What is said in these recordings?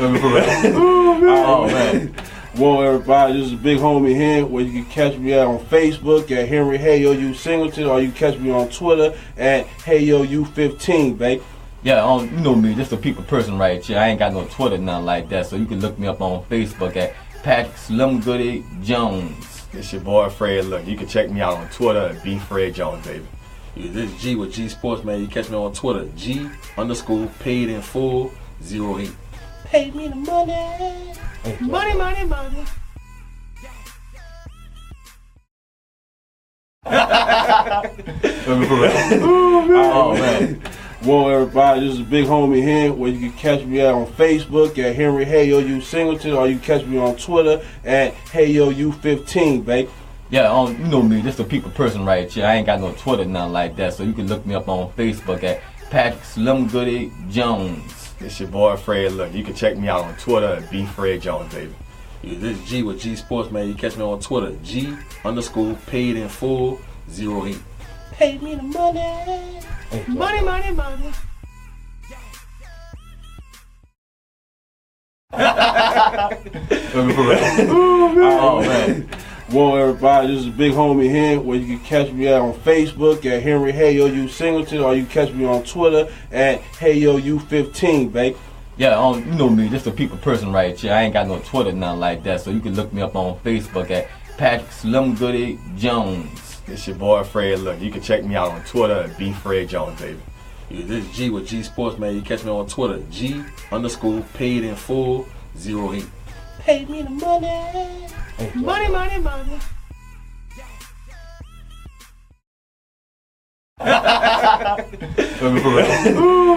Oh man. Well, everybody, this is Big Homie here, where you can catch me out on Facebook at Henry Hey Yo You Singleton, or you can catch me on Twitter at Hey Yo You 15, babe. Yeah, you know me, just a people person right here. I ain't got no Twitter, nothing like that, so you can look me up on Facebook at Patrick Slim Goody Jones. It's your boy Fred. Look, you can check me out on Twitter at BFred Jones, baby. Yeah, this is G with GSports, man. You catch me on Twitter, G_paid in full 08. Pay me the money. Money. Oh, man. Well, everybody, this is Big Homie here, where you can catch me out on Facebook at Henry Hey Yo You Singleton, or you can catch me on Twitter at Hey Yo You 15, babe. Yeah, you know me, just a people person right here. I ain't got no Twitter, nothing like that, so you can look me up on Facebook at Patrick Slim Goody Jones. It's your boy Fred. Look, you can check me out on Twitter at BFred Jones, baby. Yeah, this is G with GSports, man. You catch me on Twitter, G_paid in full 08. Pay me the money. Money. Oh, man. Well, everybody, this is Big Homie here, where you can catch me out on Facebook at Henry Hey Yo You Singleton, or you can catch me on Twitter at Hey Yo You 15, babe. Yeah, you know me, just a people person right here. I ain't got no Twitter, nothing like that, so you can look me up on Facebook at Patrick Slim Goody Jones. It's your boy Fred. Look, you can check me out on Twitter at BFred Jones, baby. Yeah, this is G with GSports, man. You catch me on Twitter, G_paid in full 08. Pay me the money. Money.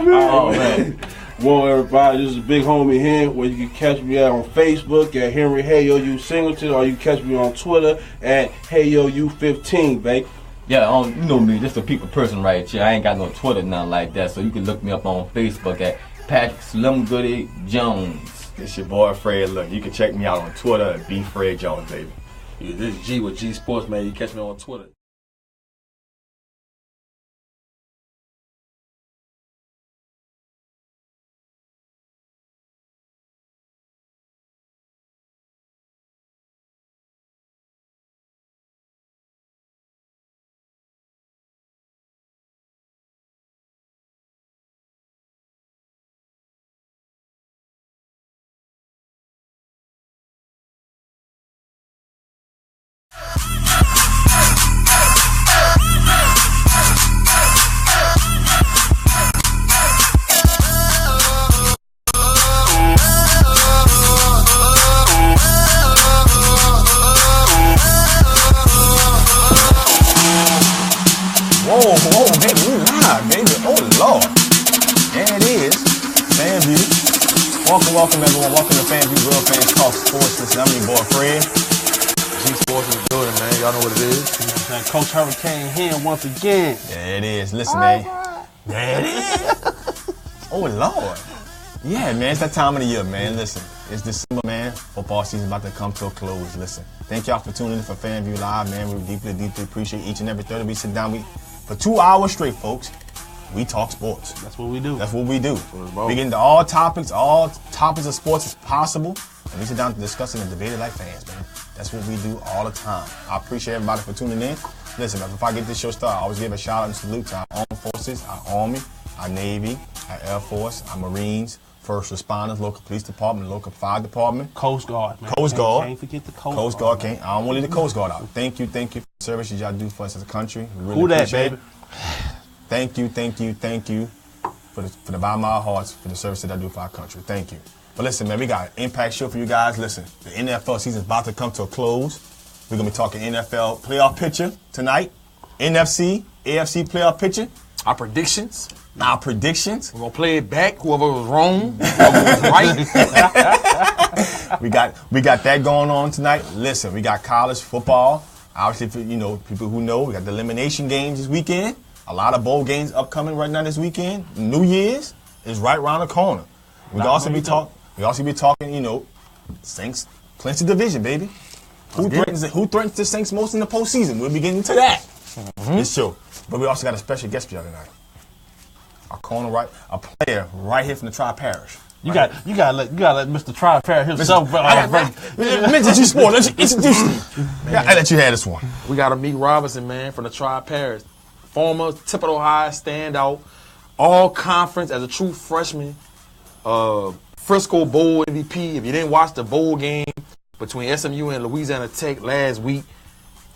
Oh, man. Well, everybody, this is Big Homie here, where you can catch me out on Facebook at Henry Hey Yo You Singleton, or you can catch me on Twitter at Hey Yo You 15, babe. Yeah, you know me, just a people person right here. I ain't got no Twitter, nothing like that, so you can look me up on Facebook at Patrick Slim Goody Jones. It's your boy Fred. Look, you can check me out on Twitter at BFred Jones, baby. Yeah, this is G with GSports, man. You catch me on Twitter. Whoa, baby, we live, baby. Oh, Lord. There it is. FanView. Welcome, everyone. Welcome to FanView, Real Fans Talk Sports. Listen, I'm your boy, Fred. GSports is the building, man. Y'all know what it is. Coach Hurricane here once again. There it is. Listen, man. There it is. Oh, Lord. Yeah, man, it's that time of the year, man. Listen, it's December, man. Football season about to come to a close. Listen, thank y'all for tuning in for FanView Live, man. We deeply appreciate each and every third. We sit down, for 2 hours straight, folks. We talk sports. That's what we do. That's what we do. We get into all topics of sports as possible, and we sit down to discuss it and debate it like fans, man. That's what we do all the time. I appreciate everybody for tuning in. Listen, before I get this show started, I always give a shout out and salute to our armed forces, our Army, our Navy, our Air Force, our Marines, first responders, local police department, local fire department. Coast Guard, man. Coast Guard. Can't forget the Coast Guard. Coast Guard can't. I don't want to leave the Coast Guard out. Thank you for the services y'all do for us as a country. We really Who that, appreciate baby? it. Thank you for the bottom of our hearts for the service that I do for our country. Thank you. But listen, man, we got an impact show for you guys. Listen, the NFL season is about to come to a close. We're going to be talking NFL playoff picture tonight. NFC, AFC playoff picture. Our predictions. Our predictions. We're going to play it back. Whoever was wrong, whoever was right. We got that going on tonight. Listen, we got college football. Obviously, for, people who know, we got the elimination games this weekend. A lot of bowl games upcoming right now this weekend. New Year's is right around the corner. We'll also be talking, Saints clinch the division, baby. Who threatens the Saints most in the postseason? We'll be getting to that. It's true. But we also got a special guest for y'all tonight. A player right here from the Tri-Parish. You got to let Mr. Tri-Parish himself. Mr. GSports, let you introduce him. I let you have this one. We got Amik Robinson, man, from the Tri-Parish. Former tip of the Ohio standout, all conference as a true freshman. Frisco Bowl MVP. If you didn't watch the bowl game between SMU and Louisiana Tech last week,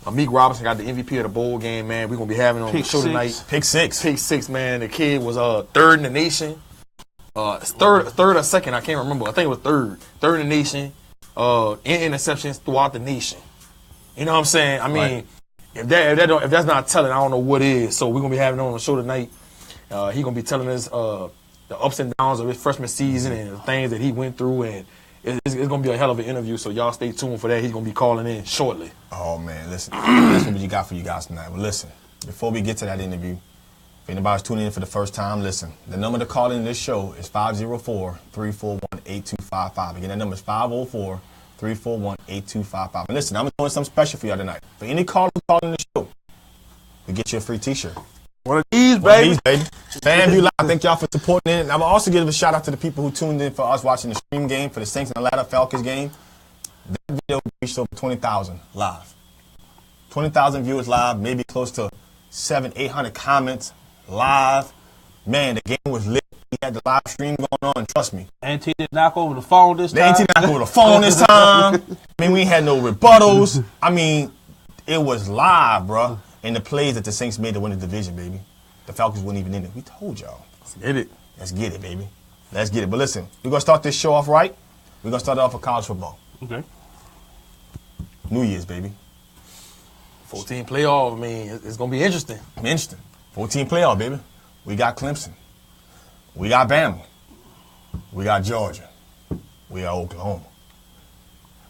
Amik Robinson got the MVP of the bowl game, man. We're going to be having him on the show tonight. Pick six, man. The kid was third in the nation. Third or second, I can't remember. I think it was third. Third in the nation in interceptions throughout the nation. You know what I'm saying? I mean, if that's not telling, I don't know what is. So we're gonna be having him on the show tonight. He gonna be telling us the ups and downs of his freshman season and the things that he went through, and it's gonna be a hell of an interview. So y'all stay tuned for that. He's gonna be calling in shortly. Oh man, listen, that's what you got for you guys tonight. Well, listen, before we get to that interview, if anybody's tuning in for the first time, listen. The number to call in this show is 504-341-8255. Again, that number is 504-341-8255. And listen, I'm doing something special for y'all tonight. For any caller calling the show, we get you a free T-shirt. One of these, baby. FanView Live, thank y'all for supporting it. And I'm also give a shout out to the people who tuned in for us watching the stream game for the Saints and Atlanta Falcons game. That video reached over 20,000 live. 20,000 viewers live, maybe close to 700-800 comments live. Man, the game was lit. We had the live stream going on, and trust me. Auntie didn't knock over the phone this time. The auntie knocked over the phone this time. I mean, we had no rebuttals. I mean, it was live, bro. And the plays that the Saints made to win the division, baby. The Falcons weren't even in it. We told y'all. Let's get it. Let's get it, baby. Let's get it. But listen, we're going to start this show off right. We're going to start it off with college football. Okay. New Year's, baby. 14 playoff, I mean, it's going to be interesting. 14 playoff, baby. We got Clemson. We got Bama. We got Georgia. We got Oklahoma.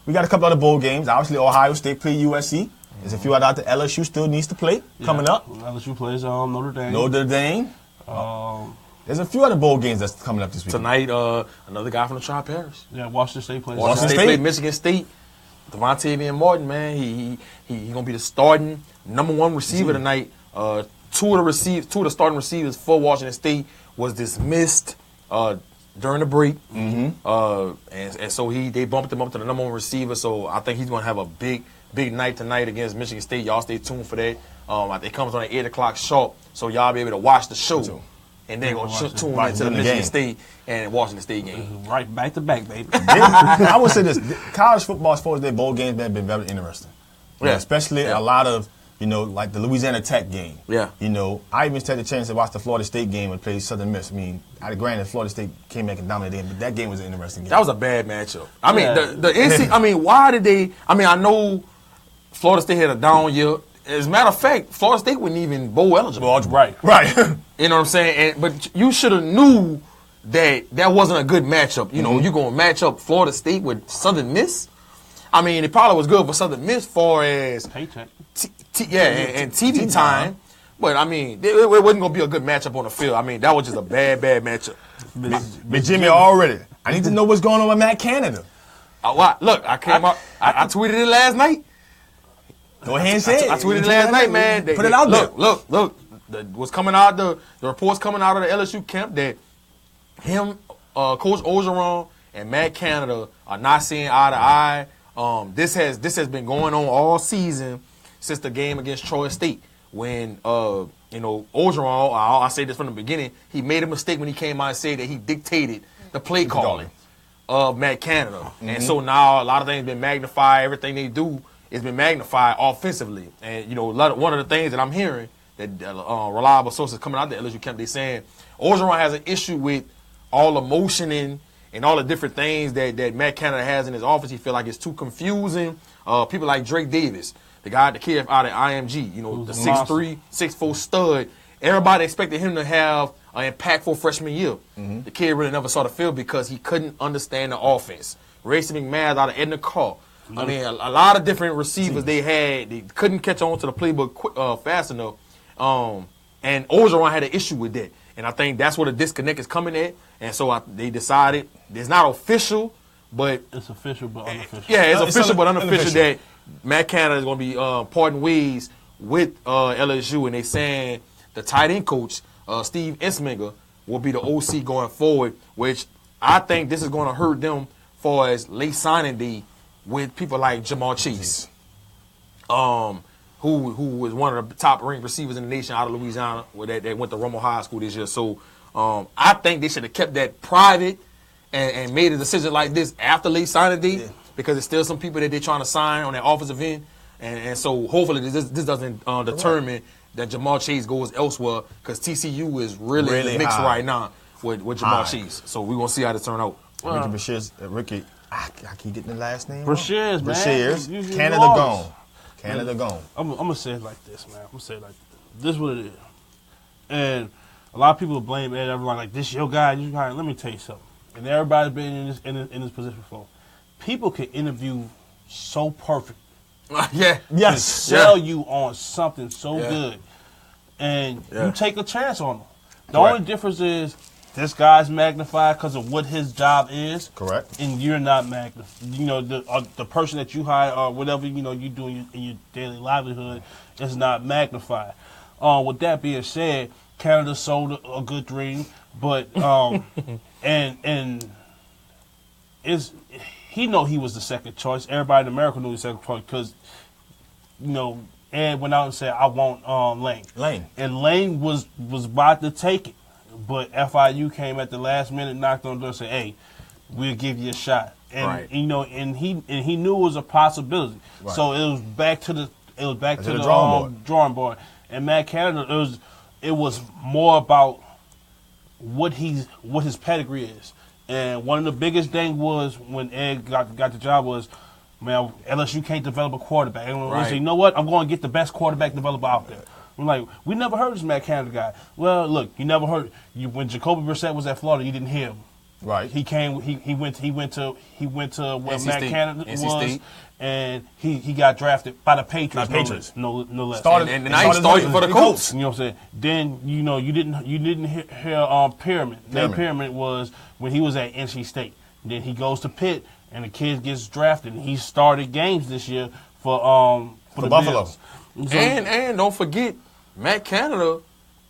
We got a couple other bowl games. Obviously, Ohio State played USC. There's a few out there. LSU still needs to play coming up. LSU plays Notre Dame. Notre Dame. There's a few other bowl games that's coming up this week. Tonight, another guy from the Tri-Parish. Yeah, Washington State plays. Washington State played Michigan State. Devontae Martin, man, he gonna be the starting #1 receiver tonight. Two of the starting receivers for Washington State was dismissed during the break, and so they bumped him up to the #1 receiver. So I think he's gonna have a big night tonight against Michigan State. Y'all stay tuned for that. It comes on at 8 o'clock sharp, so y'all be able to watch the show. And then go tune into the Michigan State and Washington State game. Right back to back, baby. I would say this. College football, as far as their bowl games, have been very interesting. Yeah. Especially a lot of, like the Louisiana Tech game. Yeah. I even had the chance to watch the Florida State game and play Southern Miss. I mean, granted, Florida State came back and dominated them, but that game was an interesting game. That was a bad matchup. I mean, the NC, I mean, why did they, I mean, I know Florida State had a down year. As a matter of fact, Florida State wasn't even bowl eligible. Right. You know what I'm saying? But you should have knew that wasn't a good matchup. You're going to match up Florida State with Southern Miss. I mean, it probably was good for Southern Miss far as paycheck. And TV time. But, I mean, it wasn't going to be a good matchup on the field. I mean, that was just a bad matchup. But Jimmy, already, I need to know what's going on with Matt Canada. Look, I tweeted it last night. Go ahead and say it. I tweeted it last night, man. Put it out there. Look. What's coming out, the reports coming out of the LSU camp that him, Coach Orgeron, and Matt Canada are not seeing eye to eye. This has been going on all season since the game against Troy State. When Orgeron, I say this from the beginning, he made a mistake when he came out and said that he dictated the play calling of Matt Canada, and so now a lot of things been magnified. Everything they do has been magnified offensively, and one of the things that I'm hearing that reliable sources coming out of the LSU camp, they saying Orgeron has an issue with all the motioning and all the different things that Matt Canada has in his offense. He feel like it's too confusing. People like Drake Davis, the kid out of IMG, the 6'3", 6'4" stud. Everybody expected him to have an impactful freshman year. The kid really never saw the field because he couldn't understand the offense. Racey McMahon out of Edna Carr. I mean, a lot of different receivers they had. They couldn't catch on to the playbook fast enough. And Orgeron had an issue with that. And I think that's where the disconnect is coming at. And so they decided, it's not official, but... It's official but unofficial. Yeah, it's official but unofficial that Matt Canada is going to be parting ways with LSU. And they saying the tight end coach, Steve Ensminger, will be the OC going forward, which I think this is going to hurt them for as late signing day with people like Jamal Chase, who was one of the top ranked receivers in the nation out of Louisiana, where they went to Rummel High School this year. So I think they should have kept that private and made a decision like this after late signing day, because there's still some people that they're trying to sign on their offensive end. And so hopefully this doesn't determine that Jamal Chase goes elsewhere, because TCU is really in the mix right now with Jamal Chase. So we're going to see how this turn out. Ricky, I keep getting the last name. Brashears, man. Canada gone. Canada gone. I'm gonna say it like this, man. I'm gonna say it like this is what it is. And a lot of people blame Ed. Everyone like, this your guy. You guy. Let me tell you something. And everybody's been in this position before. People can interview so perfect. Yeah. Yes. Sell you on something so good, and you take a chance on them. The only difference is this guy's magnified because of what his job is. Correct. And you're not magnified. You know, the person that you hire or whatever you do in your daily livelihood is not magnified. With that being said, Canada sold a good dream, but and is he know he was the second choice. Everybody in America knew he was the second choice because Ed went out and said, I want Lane. And Lane was about to take it. But FIU came at the last minute, knocked on the door and said, hey, we'll give you a shot. And and he knew it was a possibility. Right. So it was back to the drawing board. And Matt Canada, it was more about what his pedigree is. And one of the biggest things was when Ed got the job was, man, LSU can't develop a quarterback. And we say, you know what? I'm going to get the best quarterback developer out there. I'm like, we never heard this Matt Canada guy. Well, look, you never heard when Jacoby Brissett was at Florida, you didn't hear him. Right. He came. He went to where NC Matt Canada was, and he got drafted by the Patriots. No less. And now he's starting for the Colts. You know what I'm saying? Then you didn't hear Pyramid. That Pyramid was when he was at NC State. Then he goes to Pitt, and the kid gets drafted. And he started games this year for the Buffalo. Bills. So, and don't forget, Matt Canada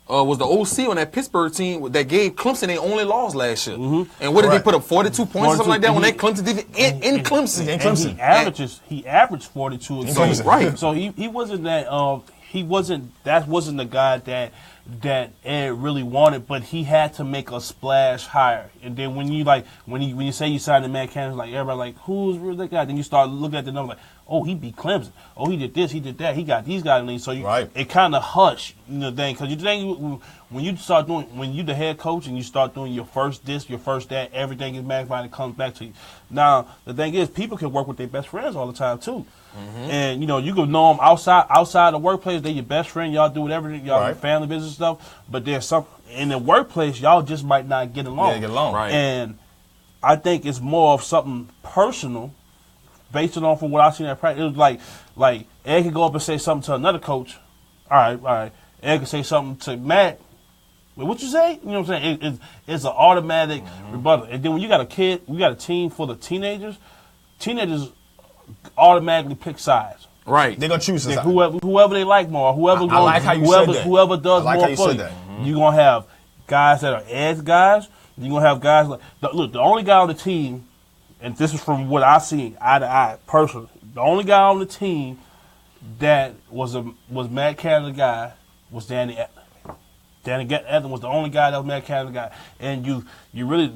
was the OC on that Pittsburgh team that gave Clemson their only loss last year. Mm-hmm. And what did he put up, 42 points or something like that when that Clemson did in Clemson? And he averaged 42 in Clemson. Right. So he wasn't that wasn't the guy that Ed really wanted, but he had to make a splash higher. And then when you say you signed the Matt Canada, like everybody like, who's really that guy? Then you start looking at the number like, oh, he beat Clemson. Oh, he did this, he did that. He got these guys in the league. So it kind of hushed, because you think when you the head coach and you start doing your first this, your first that, everything is magnified and comes back to you. Now the thing is, people can work with their best friends all the time too. Mm-hmm. And you can know them outside the workplace. They're your best friend. Y'all do whatever y'all family business stuff. But there's some in the workplace y'all just might not get along. Yeah, get along. Right. And I think it's more of something personal, based on from what I've seen at practice. It was like Ed could go up and say something to another coach. All right. Ed could say something to Matt. Wait, what you say? You know what I'm saying? It's an automatic rebuttal. And then when you got a team full of teenagers automatically pick sides. Right. They're gonna choose a side. Whoever they like more, whoever does more for you. You're gonna have guys that are Ed's guys. You're gonna have guys like the only guy on the team, and this is from what I've seen eye to eye personally. The only guy on the team that was Matt Canada guy was Danny Etling. Danny Etling was the only guy that was Matt Canada guy, and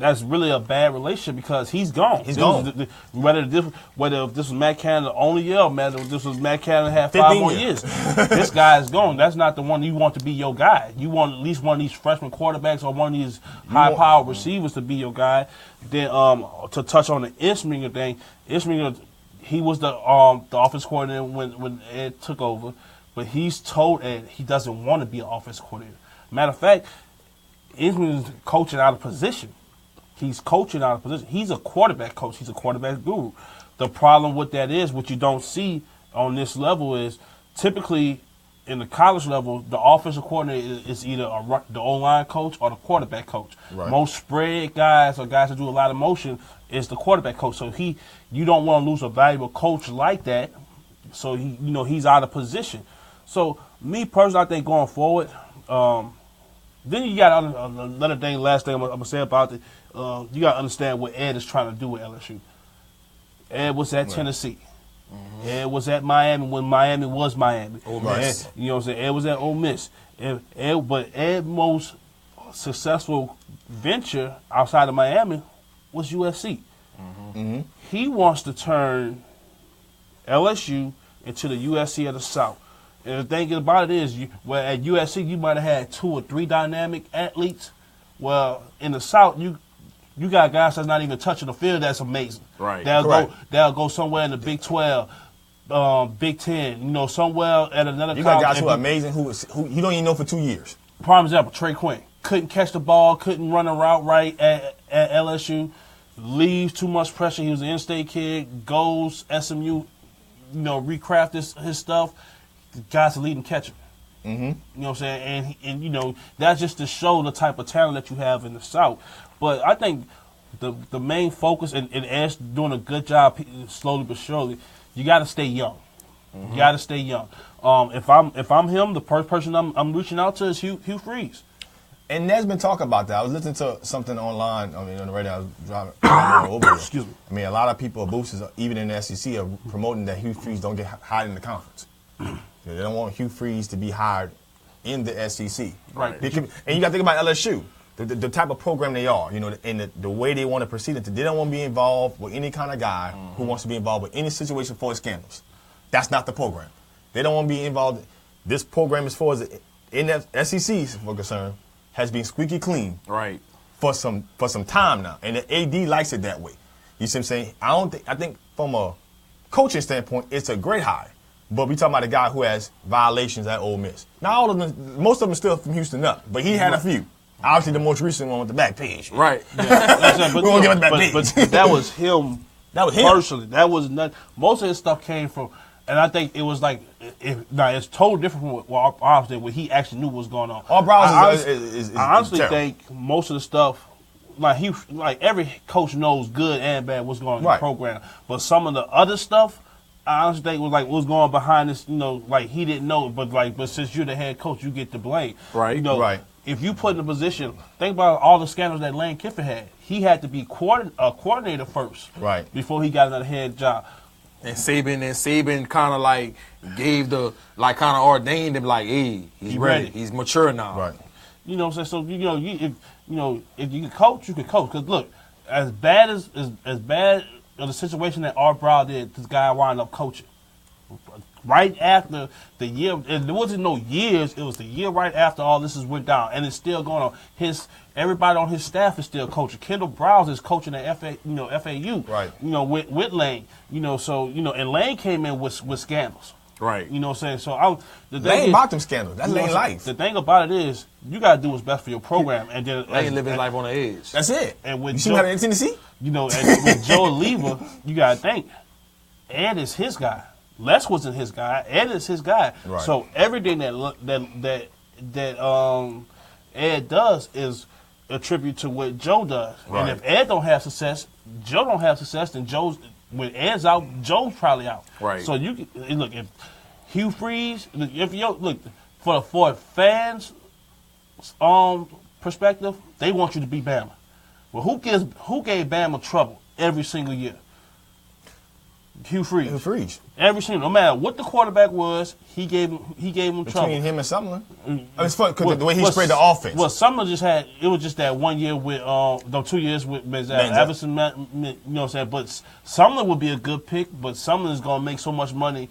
that's really a bad relationship because he's gone. He's gone. Whether this was Matt Canada only year, or whether this was Matt Canada had 5 more years, this guy is gone. That's not the one you want to be your guy. You want at least one of these freshman quarterbacks or one of these high-powered receivers to be your guy. Then to touch on the Isminger thing, he was the offense coordinator when Ed took over, but he's told Ed he doesn't want to be an offense coordinator. Matter of fact, Isminger's coaching out of position. He's coaching out of position. He's a quarterback coach. He's a quarterback guru. The problem with that is, what you don't see on this level is, typically in the college level, the offensive coordinator is either the O-line coach or the quarterback coach. Right. Most spread guys or guys that do a lot of motion is the quarterback coach. So you don't want to lose a valuable coach like that. So he's out of position. So me personally, I think going forward. Then you got another thing. Last thing I'm gonna say about it. You got to understand what Ed is trying to do with LSU. Ed was at Tennessee. Mm-hmm. Ed was at Miami when Miami was Miami. Ole Miss. You know what I'm saying? Ed was at Ole Miss. But Ed's most successful venture outside of Miami was USC. Mm-hmm. Mm-hmm. He wants to turn LSU into the USC of the South. And the thing about it is, at USC you might have had 2 or 3 dynamic athletes. Well, in the South you got guys that's not even touching the field. That's amazing. Right. They'll go somewhere in the Big 12. Big Ten, somewhere at another. You got guys who are amazing who you don't even know for 2 years. Prime example, Trey Quinn couldn't catch the ball, couldn't run a route right at LSU. Leaves too much pressure. He was an in-state kid. Goes SMU, recraft his stuff. The guy's a leading catcher. Mm-hmm. You know what I'm saying? And that's just to show the type of talent that you have in the South. But I think the main focus, and Ed's doing a good job slowly but surely, you got to stay young. Mm-hmm. You got to stay young. If I'm him, the first person I'm reaching out to is Hugh Freeze. And Ned's been talking about that. I was listening to something online. On the radio. I was driving over there. Excuse me. I mean, a lot of people, boosters, even in the SEC, are promoting that Hugh Freeze don't get hired in the conference. They don't want Hugh Freeze to be hired in the SEC. Right. And you got to think about LSU, the type of program they are, and the way they want to proceed it. They don't want to be involved with any kind of guy who wants to be involved with any situation for scandals. That's not the program. They don't want to be involved. This program, as far as in the SEC is concerned, has been squeaky clean for some time now, and the AD likes it that way. You see what I'm saying? I think from a coaching standpoint, it's a great hire. But we talking about a guy who has violations at Ole Miss. Now all of them, most of them still from Houston up, but he had a few. Obviously, the most recent one with the back page. Right. Yeah. We're gonna give it the back page. But that was him. That was him personally. That was not. Most of his stuff came from. And I think it was like, it's totally different from what Browns did, where he actually knew what was going on. All Browns I honestly think most of the stuff, like every coach knows good and bad what's going on in the program. But some of the other stuff, I honestly think was like what's going on behind this. Like he didn't know, but since you're the head coach, you get the blame. Right. If you put in a position, think about all the scandals that Lane Kiffin had. He had to be a coordinator first, before he got another head job. And Saban kind of like gave kind of ordained him like, hey, he's ready. He's mature now. Right. You know what I'm saying? So if you can coach, you can coach. Because look, as bad as the situation that Art Brown did, this guy wound up coaching. Right after the year, and there wasn't no years. It was the year right after all this went down, and it's still going on. Everybody on his staff is still coaching. Kendall Browse is coaching at FAU. Right. With Lane. And Lane came in with scandals. Right. You know what I'm saying? So Lane about them scandals. That's Lane life. The thing about it is, you got to do what's best for your program, and then Lane living life on the edge. That's it. And with you see what happened in Tennessee? And with Joe Lever, you got to think, Ed is his guy. Les wasn't his guy. Ed is his guy. Right. So everything that Ed does is a tribute to what Joe does. Right. And if Ed don't have success, Joe don't have success, then when Ed's out, Joe's probably out. Right. So look, if Hugh Freeze, for fans' perspective, they want you to be Bama. Well, who gave Bama trouble every single year? Hugh Freeze. Hugh Freeze. Every single, no matter what the quarterback was, he gave him trouble. Between him and Sumler. It's fun because the way he spread the offense. Well, Sumler it was just that 1 year with, 2 years with Everson, you know what I'm saying? But Sumler would be a good pick, but Sumler is going to make so much money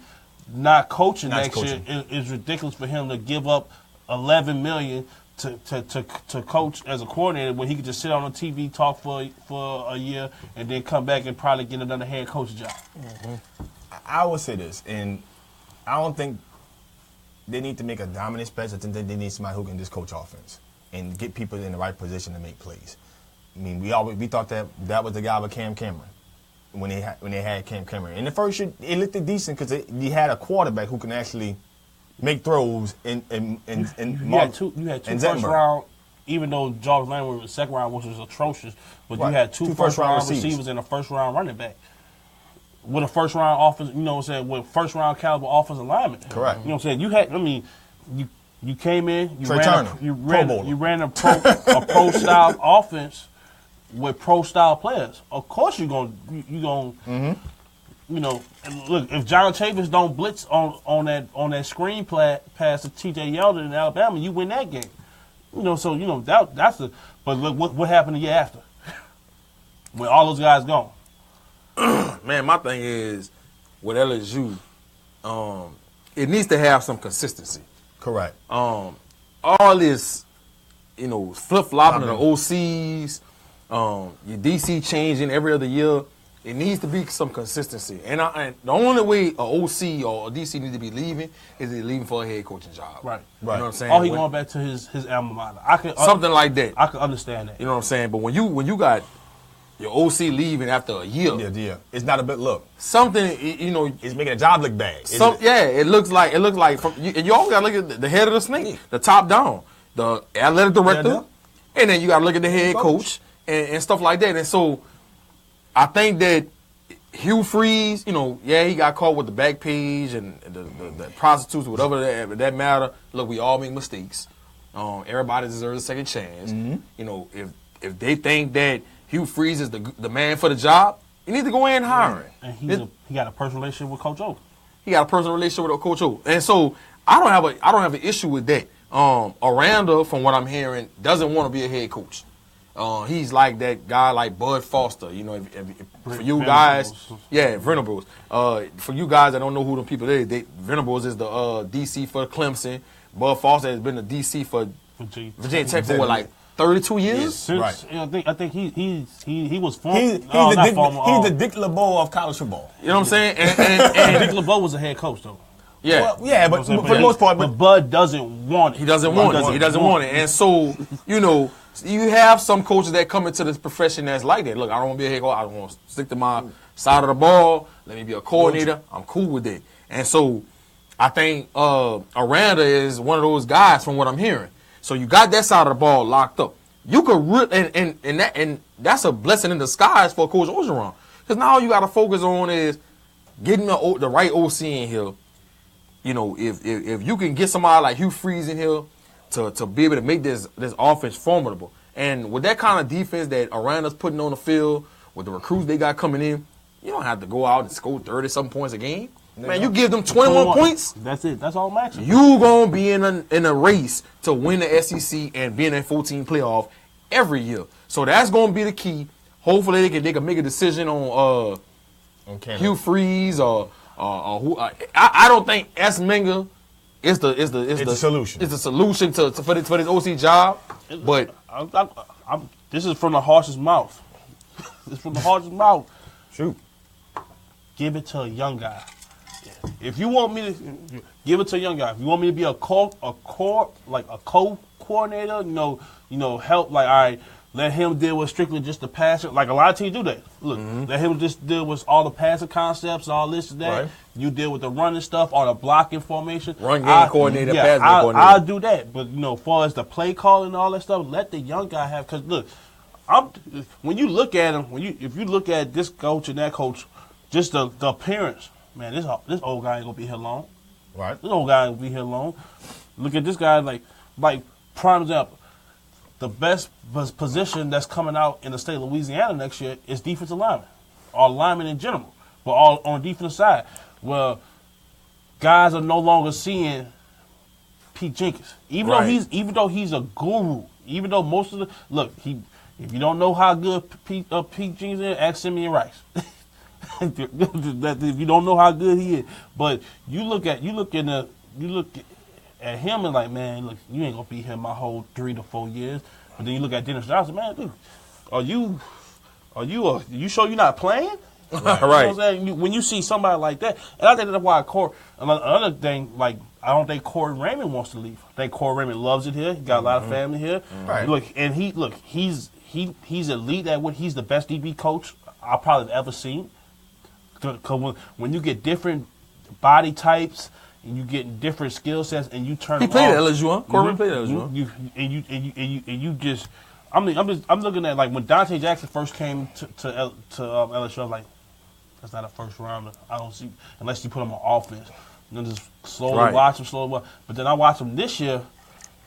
not coaching next year. It's ridiculous for him to give up $11 million to coach as a coordinator when he could just sit on TV, talk for a year, and then come back and probably get another head coach job. Mm-hmm. I would say this, and I don't think they need to make a dominant splash. I think they need somebody who can just coach offense and get people in the right position to make plays. I mean, we thought that was the guy with Cam Cameron when they had Cam Cameron. In the first year, it looked decent because they had a quarterback who can actually make throws you had two first round, even though Jarvis Landry was second round, which was atrocious, but you had two first round receivers and a first round running back. With a first round offense, you know what I'm saying, with first round caliber offensive lineman. Correct. You know what I'm saying? You came in, you ran a pro style offense with pro style players. Of course you're gonna look, if John Chavis don't blitz on that screen pass to T.J. Yeldon in Alabama, you win that game. That's the. But look what happened the year after, when all those guys gone. Man, my thing is with LSU, it needs to have some consistency. Correct. All this, flip flopping of the OCs, your DC changing every other year. it needs to be some consistency. And the only way a OC or a DC need to be leaving is they're leaving for a head coaching job. Right. You know what I'm saying? Or he going back to his alma mater. Something like that. I can understand that. You know what I'm saying? But when you got your OC leaving after a year, Yeah. It's not a good look. something you know. It's making a job look bad. It looks like and you always gotta look at the head of the snake, the top down, the athletic director, and then you gotta look at the head coach and stuff like that. And so I think that Hugh Freeze, you know, he got caught with the back page and the prostitutes, whatever that matter. Look, we all make mistakes. Everybody deserves a second chance. You know, if they think that Hugh Freeze is the man for the job, you need to go in and hire him. And he got a personal relationship with Coach O. He got a personal relationship with Coach O. And so I don't have an issue with that. Aranda, from what I'm hearing, doesn't want to be a head coach. He's like that guy like Bud Foster. You know, if for you guys, Venables. For you guys that don't know who the people is, Venables is the DC for Clemson. Bud Foster has been the DC for Virginia Tech for like 32 years. Right. I think he was former. He's the Dick LeBeau of college football. You know what I'm saying? And Dick LeBeau was a head coach though. Yeah. Well, but for the most part, but Bud doesn't want it. He doesn't want it. And so, you know, you have some coaches that come into this profession that's like that. Look, I don't want to be a head coach. I want to stick to my side of the ball. Let me be a coordinator. I'm cool with it. And so I think Aranda is one of those guys from what I'm hearing. So you got that side of the ball locked up. You could and that's a blessing in disguise for Coach Orgeron. Because now all you got to focus on is getting the right OC in here. You know, if you can get somebody like Hugh Freeze in here to be able to make this offense formidable, and with that kind of defense that Aranda's putting on the field, with the recruits they got coming in, you don't have to go out and score 30-something points a game. Man, you give them 21 points. That's it. That's all max. You gonna be in a race to win the SEC and be in that 14 playoff every year. So that's gonna be the key. Hopefully they can make a decision on Hugh Freeze or who. I don't think S. Minga is the solution. It's the solution for this OC job. But this is from the horse's mouth. This is from the horse's mouth. Shoot. Give it to a young guy. If you want me to give it to a young guy, if you want me to be a co-coordinator, you know, help, like, all right, let him deal with strictly just the passing. Like a lot of teams do that. Look, let him just deal with all the passing concepts, all this and that. Right. You deal with the running stuff or the blocking formation. Run game coordinator, passing coordinator. I'll do that. But, you know, as far as the play calling and all that stuff, let the young guy have. Because, look, when you look at him, if you look at this coach and that coach, just the appearance, man, this old guy ain't going to be here long. Right. This old guy ain't going to be here long. Look at this guy, like prime example. The best position that's coming out in the state of Louisiana next year is defensive lineman, or linemen in general, but all on the defensive side. Well, guys are no longer seeing Pete Jenkins, even though he's a guru. Even though most of if you don't know how good Pete Jenkins is, ask Simeon Rice. If you don't know how good he is, but you look at him and like, man, look, you ain't gonna be here my whole 3 to 4 years. But then you look at Dennis Johnson, man, dude, you sure you're not playing? Right. You know what I'm saying? When you see somebody like that, and I think that's why another thing, like, I don't think Corey Raymond wants to leave. I think Corey Raymond loves it here. He got a lot of family here. Right. He's elite at what he's the best DB coach I probably have ever seen. Because when you get different body types and you get different skill sets and you turn. He played at LSU, huh? Corbin played at LSU. I'm looking at, like, when Dante Jackson first came to LSU, I was like, that's not a first rounder. I don't see, unless you put him on offense. And then just slowly watch him. But then I watched him this year.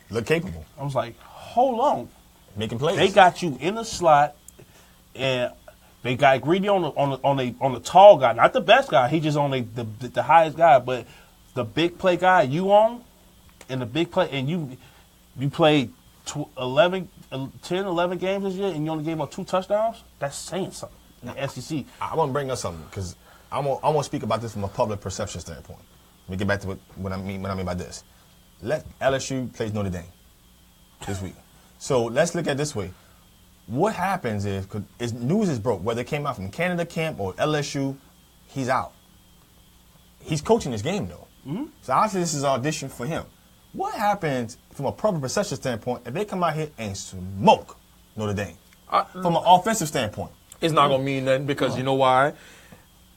Look capable. I was like, hold on. Making plays. They got you in the slot, and they got greedy on the tall guy, not the best guy. He just on the highest guy, but the big play guy you on, and the big play, and you played 10, 11 games this year, and you only gave up 2 touchdowns. That's saying something in the SEC. I want to bring up something because I want to speak about this from a public perception standpoint. Let me get back to what I mean by this. Let LSU plays Notre Dame this week. So let's look at it this way. what happens is, because news is broke, whether it came out from Canada camp or LSU, he's out. He's coaching this game, though. Mm-hmm. So obviously this is an audition for him. What happens from a public perception standpoint if they come out here and smoke Notre Dame? From an offensive standpoint. It's not going to mean nothing because you know why?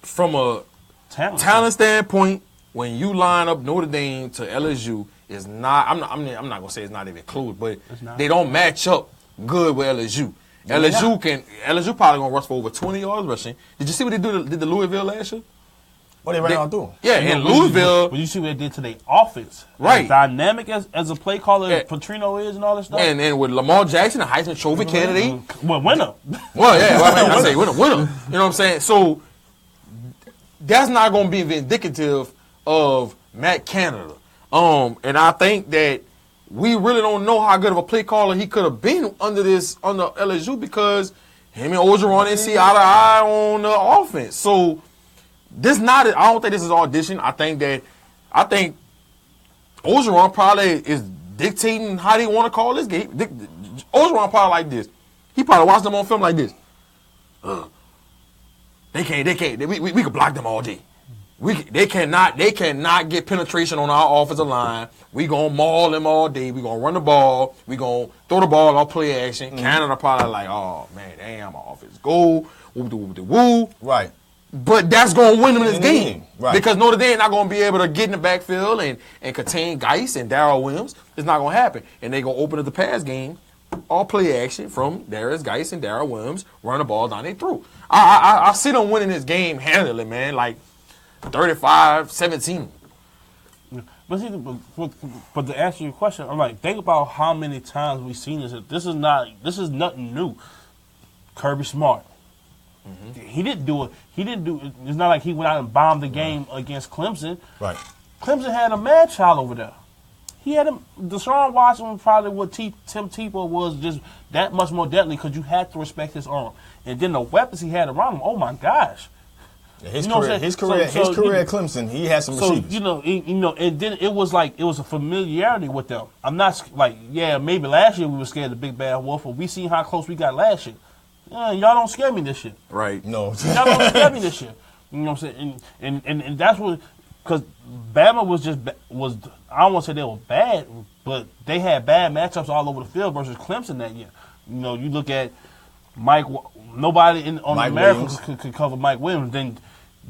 From a talent standpoint, when you line up Notre Dame to LSU, it's not. I'm not going to say it's not even close, but they don't match up good with LSU. LSU probably going to rush for over 20 yards rushing. Did you see what they did to Louisville last year? What they ran out through? Yeah, in Louisville. But you see what they did to their offense. Right. As dynamic as a play caller Petrino is and all that stuff. And with Lamar Jackson, a Heisman Trophy candidate. Well, winner. Well, yeah. I say winner. You know what I'm saying? So that's not going to be indicative of Matt Canada. And I think that we really don't know how good of a play caller he could have been under LSU because him and Orgeron didn't see eye to eye on the offense. So I don't think this is audition. I think Orgeron probably is dictating how they want to call this game. Orgeron probably like this. He probably watched them on film like this. They can't. We could block them all day. They cannot get penetration on our offensive line. We gonna maul them all day. We gonna run the ball. We gonna throw the ball on play action. Mm-hmm. Canada probably like, oh man, damn, our offense go woo. Right. But that's gonna win them this game, right? Because Notre Dame not gonna be able to get in the backfield and contain Geis and Darrell Williams. It's not gonna happen, and they gonna open up the pass game. All play action from Darius Geis and Darrell Williams, run the ball down they through. I see them winning this game handily, man, like 35-17. But see, but to answer your question, I'm like, think about how many times we've seen this. This is nothing new. Kirby Smart. Mm-hmm. He didn't do it. It's not like he went out and bombed the game against Clemson. Right. Clemson had a mad child over there. He had him. Deshaun Watson was probably what Tim Tebow was, just that much more deadly because you had to respect his arm. And then the weapons he had around him. Oh my gosh. Yeah, his career at Clemson, he had some receivers. And then it was a familiarity with them. I'm not like, maybe last year we were scared of the big bad wolf, but we seen how close we got last year. Y'all don't scare me this year. Right. No. Y'all don't scare me this year. You know what I'm saying? And that's what, because Bama was I don't want to say they were bad, but they had bad matchups all over the field versus Clemson that year. You know, you look at nobody on America could cover Mike Williams. Then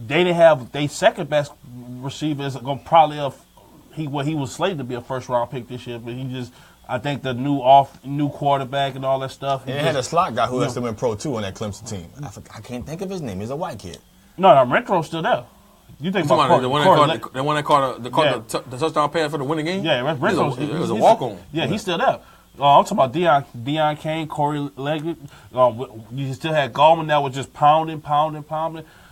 they didn't have their second best receiver is going to probably he was slated to be a first round pick this year, but I think the new quarterback and all that stuff. They had a slot guy who has to win Pro 2 on that Clemson team. I can't think of his name. He's a white kid. No, Renfro's still there. You think about the one that caught the touchdown pass for the winning game? Yeah, Renfro's. It was a walk-on. Yeah, he's still there. I'm talking about Deion Kane, Corey Leggett. You still had Gallman that was just pounding.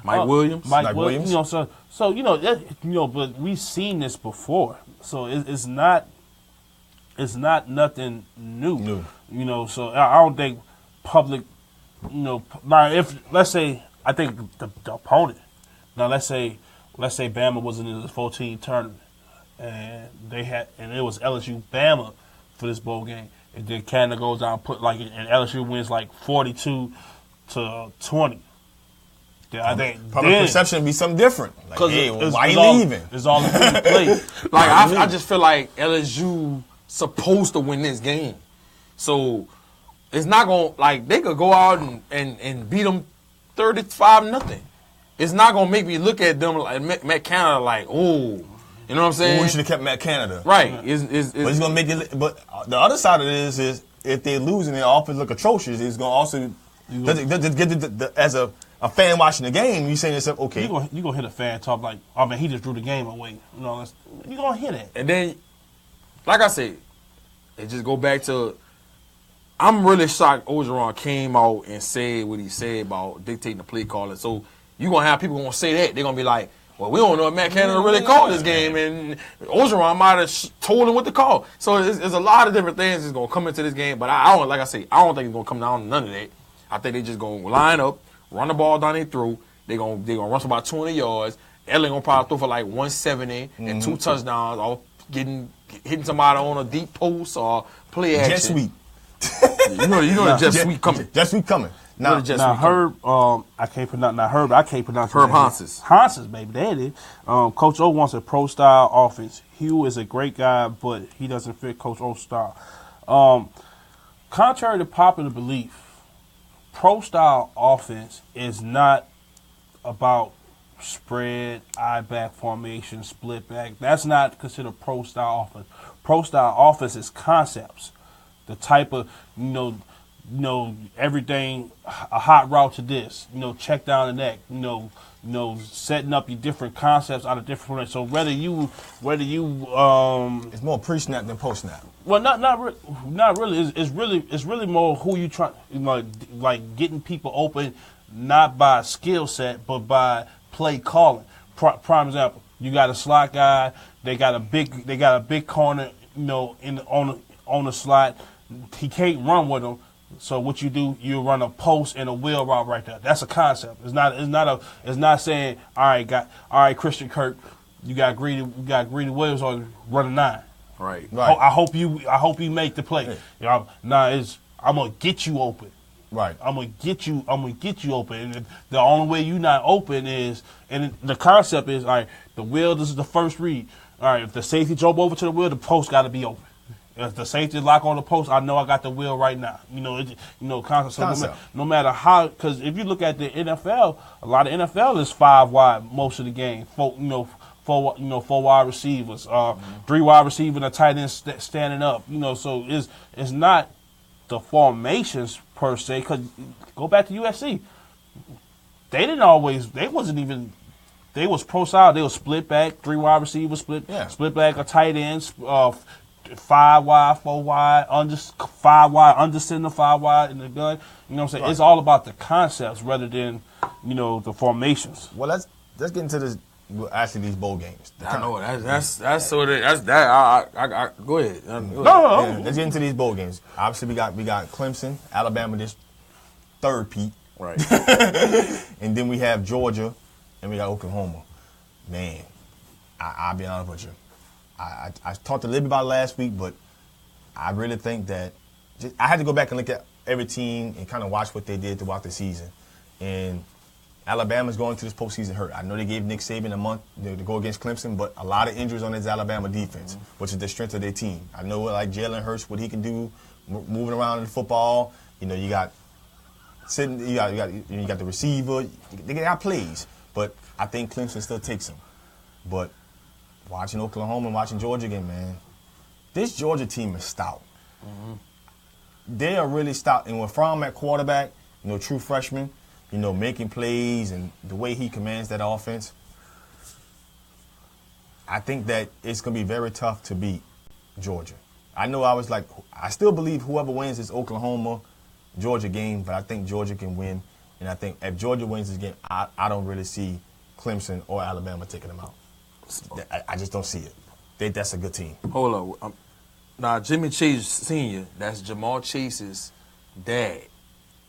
Mike Williams. You know, but we've seen this before, so it's not nothing new. You know, so I don't think public. You know, now if let's say I think the opponent. Now let's say Bama was in the 14 tournament, and it was LSU Bama for this bowl game. And then Canada goes down and LSU wins like 42-20. I think public perception would be something different. Like, hey, why you leaving? It's all in the play. Like I just feel like LSU supposed to win this game, so it's not gonna they could go out and beat them 35-0. It's not gonna make me look at them like Matt Canada like, oh. You know what I'm saying? We should have kept Matt Canada. Right. But it's gonna make it. But the other side of this is if they lose and their offense look atrocious, it's gonna also as a fan watching the game, you saying to yourself, okay, you gonna hit a fan talk like, oh man, he just drew the game away. You know, you gonna hit it. And then, like I said, it just go back to. I'm really shocked Orgeron came out and said what he said about dictating the play calling. So you gonna have people gonna say that they're gonna be like. Well, we don't know if Matt Canada really called this game, and Orgeron might have told him what to call. So there's a lot of different things that's going to come into this game, but I don't think it's going to come down to none of that. I think they just going to line up, run the ball down their through. They're going to run for about 20 yards. Ellie going to probably throw for like 170 and 2 touchdowns, or hitting somebody on a deep post or play action. Jet sweep. You know the Jet Sweet coming. Jet Sweet coming. Now Herb, I can't pronounce Herb Hanses. Hanses, baby, there it is. Coach O wants a pro style offense. Hugh is a great guy, but he doesn't fit Coach O's style. Contrary to popular belief, pro style offense is not about spread, eye back formation, split back. That's not considered pro style offense. Pro style offense is concepts. The type of, everything, a hot route to this, check down the neck, setting up your different concepts out of different ways. So whether you it's more pre-snap than post-snap. Well, not really. It's really more who you try, like getting people open, not by skill set, but by play calling. Prime example, you got a slot guy. They got a big corner, on the slot. He can't run with him. So what you do, you run a post and a wheel route right there. That's a concept. It's not saying, all right, Christian Kirk, you got Greedy Williams on running 9. Right. I hope you make the play. Yeah. I'm gonna get you open. Right. I'm gonna get you open. And the only way you not open is, and the concept is, all right, the wheel, this is the first read. All right, if the safety jump over to the wheel, the post got to be open. If the safety lock on the post, I know I got the wheel right now. Concept. So no matter how, because if you look at the NFL, a lot of NFL is 5 wide most of the game. Four wide receivers, 3 wide receivers, and a tight end standing up. So it's not the formations per se. Because go back to USC, they was pro style. They was split back, 3 wide receivers, split back, a tight end, 5 wide, 4 wide, 5 wide, under center, 5 wide in the gun. You know what I'm saying? Right. It's all about the concepts rather than, the formations. Well, let's get into this. Actually, these bowl games. I know that's sort of that's that. I go ahead. No. Let's get into these bowl games. Obviously, we got Clemson, Alabama, this third peat, right? And then we have Georgia, and we got Oklahoma. Man, I'll be honest with you. I talked a little bit about it last week, but I really think that I had to go back and look at every team and kind of watch what they did throughout the season. And Alabama's going to this postseason hurt. I know they gave Nick Saban a month to go against Clemson, but a lot of injuries on his Alabama defense, which is the strength of their team. I know like Jalen Hurts, what he can do, moving around in the football. You got the receiver. They got plays, but I think Clemson still takes them. But watching Oklahoma and watching Georgia again, man, this Georgia team is stout. Mm-hmm. They are really stout. And with Fromm at quarterback, true freshman, making plays and the way he commands that offense, I think that it's going to be very tough to beat Georgia. I know I still believe whoever wins this Oklahoma-Georgia game, but I think Georgia can win. And I think if Georgia wins this game, I don't really see Clemson or Alabama taking them out. I just don't see it. That's a good team. Hold up. Now, Jimmy Chase Sr., that's Jamal Chase's dad,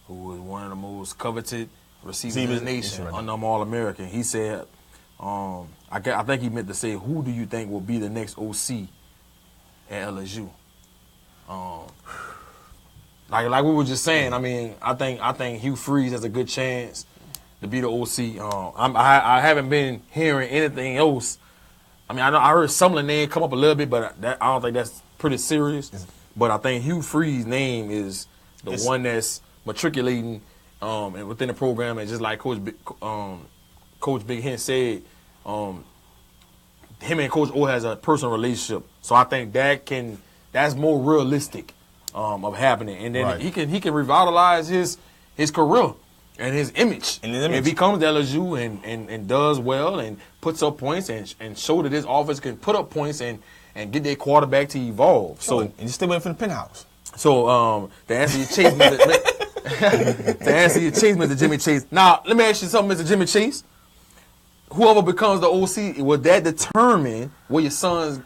who was one of the most coveted receivers in the nation, All-American. He said, I think he meant to say, who do you think will be the next OC at LSU? Like we were just saying, I think Hugh Freeze has a good chance to be the OC. I haven't been hearing anything else. I heard some of the name come up a little bit, but I don't think that's pretty serious. But I think Hugh Freeze's name is the one that's matriculating and within the program, and just like Coach Big Hen said, him and Coach O has a personal relationship. So I think that's more realistic of happening, and then he can revitalize his career and his image. If he comes to LSU and does well and puts up points and show that his offense can put up points and get their quarterback to evolve. So and you still waiting for the penthouse. So to answer your chase, Mr. Jimmy Chase. Now let me ask you something, Mr. Jimmy Chase. Whoever becomes the OC, will that determine when your son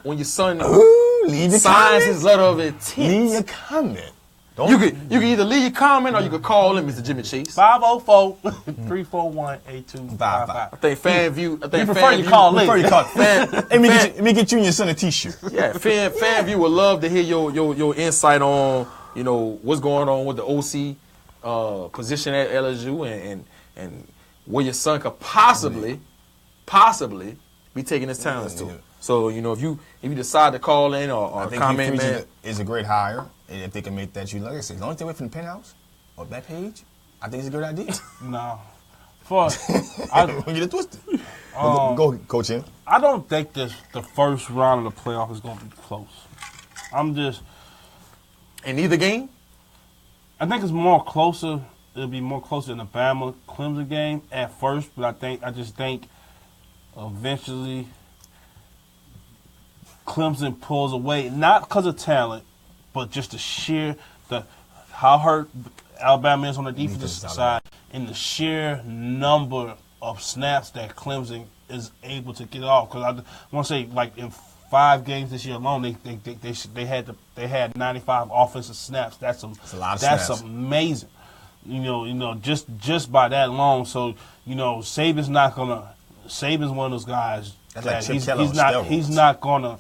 signs his letter of intent? Leave your comment. You can either leave your comment or you can call him, Mr. Jimmy Chase. 504-341-8255. I think FanView. You prefer you call later. Let me get you and your son a T-shirt. Yeah, FanView would love to hear your insight on you know, what's going on with the OC position at LSU and where your son could possibly be taking his talents to. So, you know, if you decide to call in or comment, man, is a great hire, and if they can make that, like I said, as long as they wait from the penthouse or that page, I think it's a good idea. No. Don't get it twisted. Go, Coach M. I don't think the first round of the playoff is going to be close. in either game? I think it's more closer. It'll be more closer than the Bama-Clemson game at first, but I just think eventually Clemson pulls away, not because of talent, but just how hurt Alabama is on the defensive side and the sheer number of snaps that Clemson is able to get off. Because I want to say, like, in 5 games this year alone, they had 95 offensive snaps. That's a lot of snaps. That's amazing. You know, just by that alone. So, you know, Saban's one of those guys that he's not gonna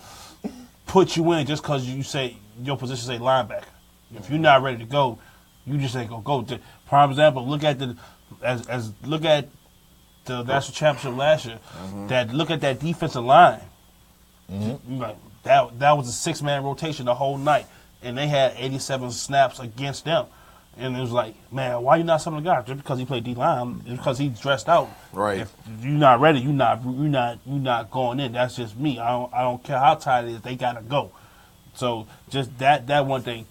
put you in just because you say your position say linebacker. If you're not ready to go, you just ain't gonna go. Prime example, look at the national championship last year. Mm-hmm. Look at that defensive line. Mm-hmm. Like, that was a 6-man rotation the whole night, and they had 87 snaps against them. And it was like, man, why you not some of the guys? Just because he played D-line, just because he's dressed out. Right. If you're not ready, you're not going in. That's just me. I don't care how tight it is. They gotta go. So just that one thing.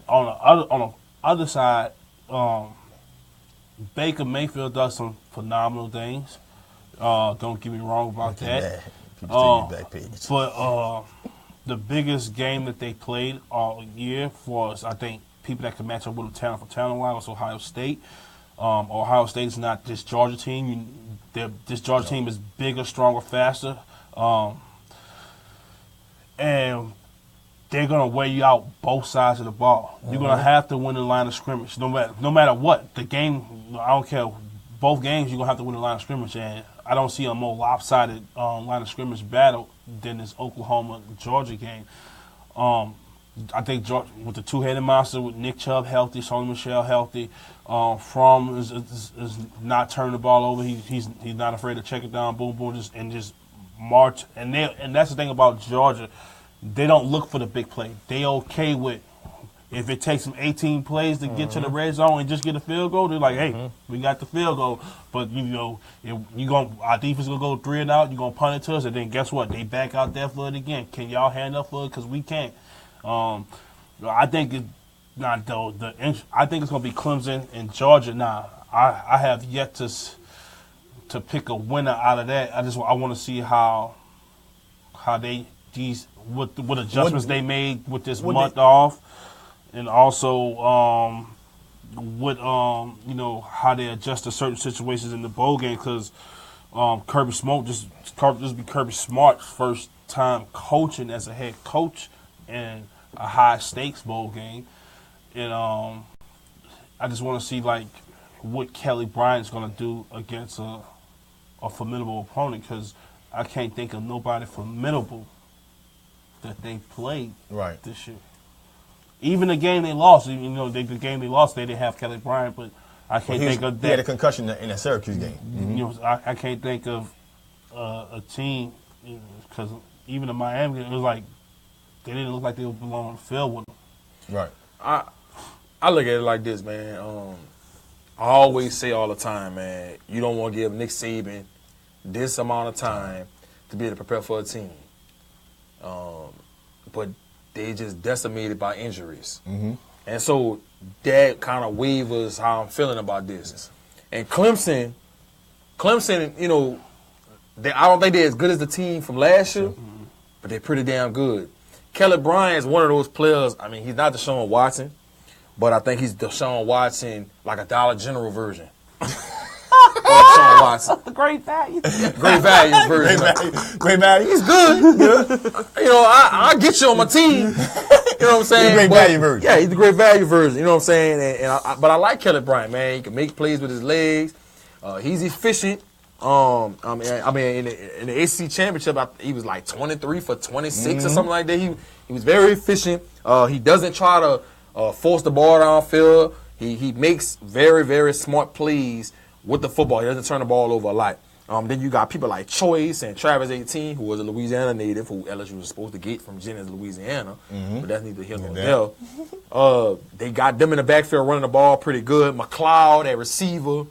On the other side, Baker Mayfield does some phenomenal things. Don't get me wrong about that. But the biggest game that they played all year was, I think, people that can match up with them talent for talent-wise was Ohio State. Ohio State is not this Georgia team. This Georgia team is bigger, stronger, faster. And they're going to wear you out both sides of the ball. You're going to have to win the line of scrimmage. No matter what. The game, I don't care. Both games, you're going to have to win the line of scrimmage. And I don't see a more lopsided line of scrimmage battle than this Oklahoma-Georgia game. I think Georgia, with the two-headed monster, with Nick Chubb healthy, Sony Michel healthy, Fromm is not turning the ball over. He's not afraid to check it down, boom, boom, just march. And that's the thing about Georgia. They don't look for the big play. They okay with if it takes them 18 plays to get to the red zone and just get a field goal. They're like, hey, we got the field goal, but our defense gonna go 3 and out. You're gonna punt it to us, and then guess what? They back out there for it again. Can y'all hand up for it? Because we can't. I think it's not though. I think it's gonna be Clemson and Georgia. Now, I have yet to pick a winner out of that. I want to see how what adjustments they made with this month off, and also how they adjust to certain situations in the bowl game, because Kirby Smart's first time coaching as a head coach in a high stakes bowl game, and I just want to see like what Kelly Bryant's gonna do against a formidable opponent, because I can't think of nobody formidable that they played this year. Even the game they lost, the game they lost, they didn't have Kelly Bryant, but I can't think of that. He had a concussion in that Syracuse game. Mm-hmm. I can't think of a team, because even in Miami, it was like they didn't look like they belong on the field with them. Right. I look at it like this, man. I always say all the time, man, you don't want to give Nick Saban this amount of time to be able to prepare for a team. But they just decimated by injuries. Mm-hmm. And so that kind of wavers how I'm feeling about this. And Clemson, I don't think they're as good as the team from last year, but they're pretty damn good. Kelly Bryant is one of those players. I mean, he's not Deshaun Watson, but I think he's Deshaun Watson, like a Dollar General version. Deshaun Watson. Great value. Great value version. Great value. He's good. I'll get you on my team. You know what I'm saying? He's a great value version. Yeah, he's a great value version. You know what I'm saying? But I like Kelly Bryant, man. He can make plays with his legs. He's efficient. In the ACC championship, he was like 23 for 26 or something like that. He was very efficient. He doesn't try to force the ball downfield. He makes very, very smart plays with the football. He doesn't turn the ball over a lot. Then you got people like Choice and Travis 18, who was a Louisiana native, who LSU was supposed to get from Jennings, Louisiana. But that's neither here nor there. They got them in the backfield running the ball pretty good. McLeod at receiver.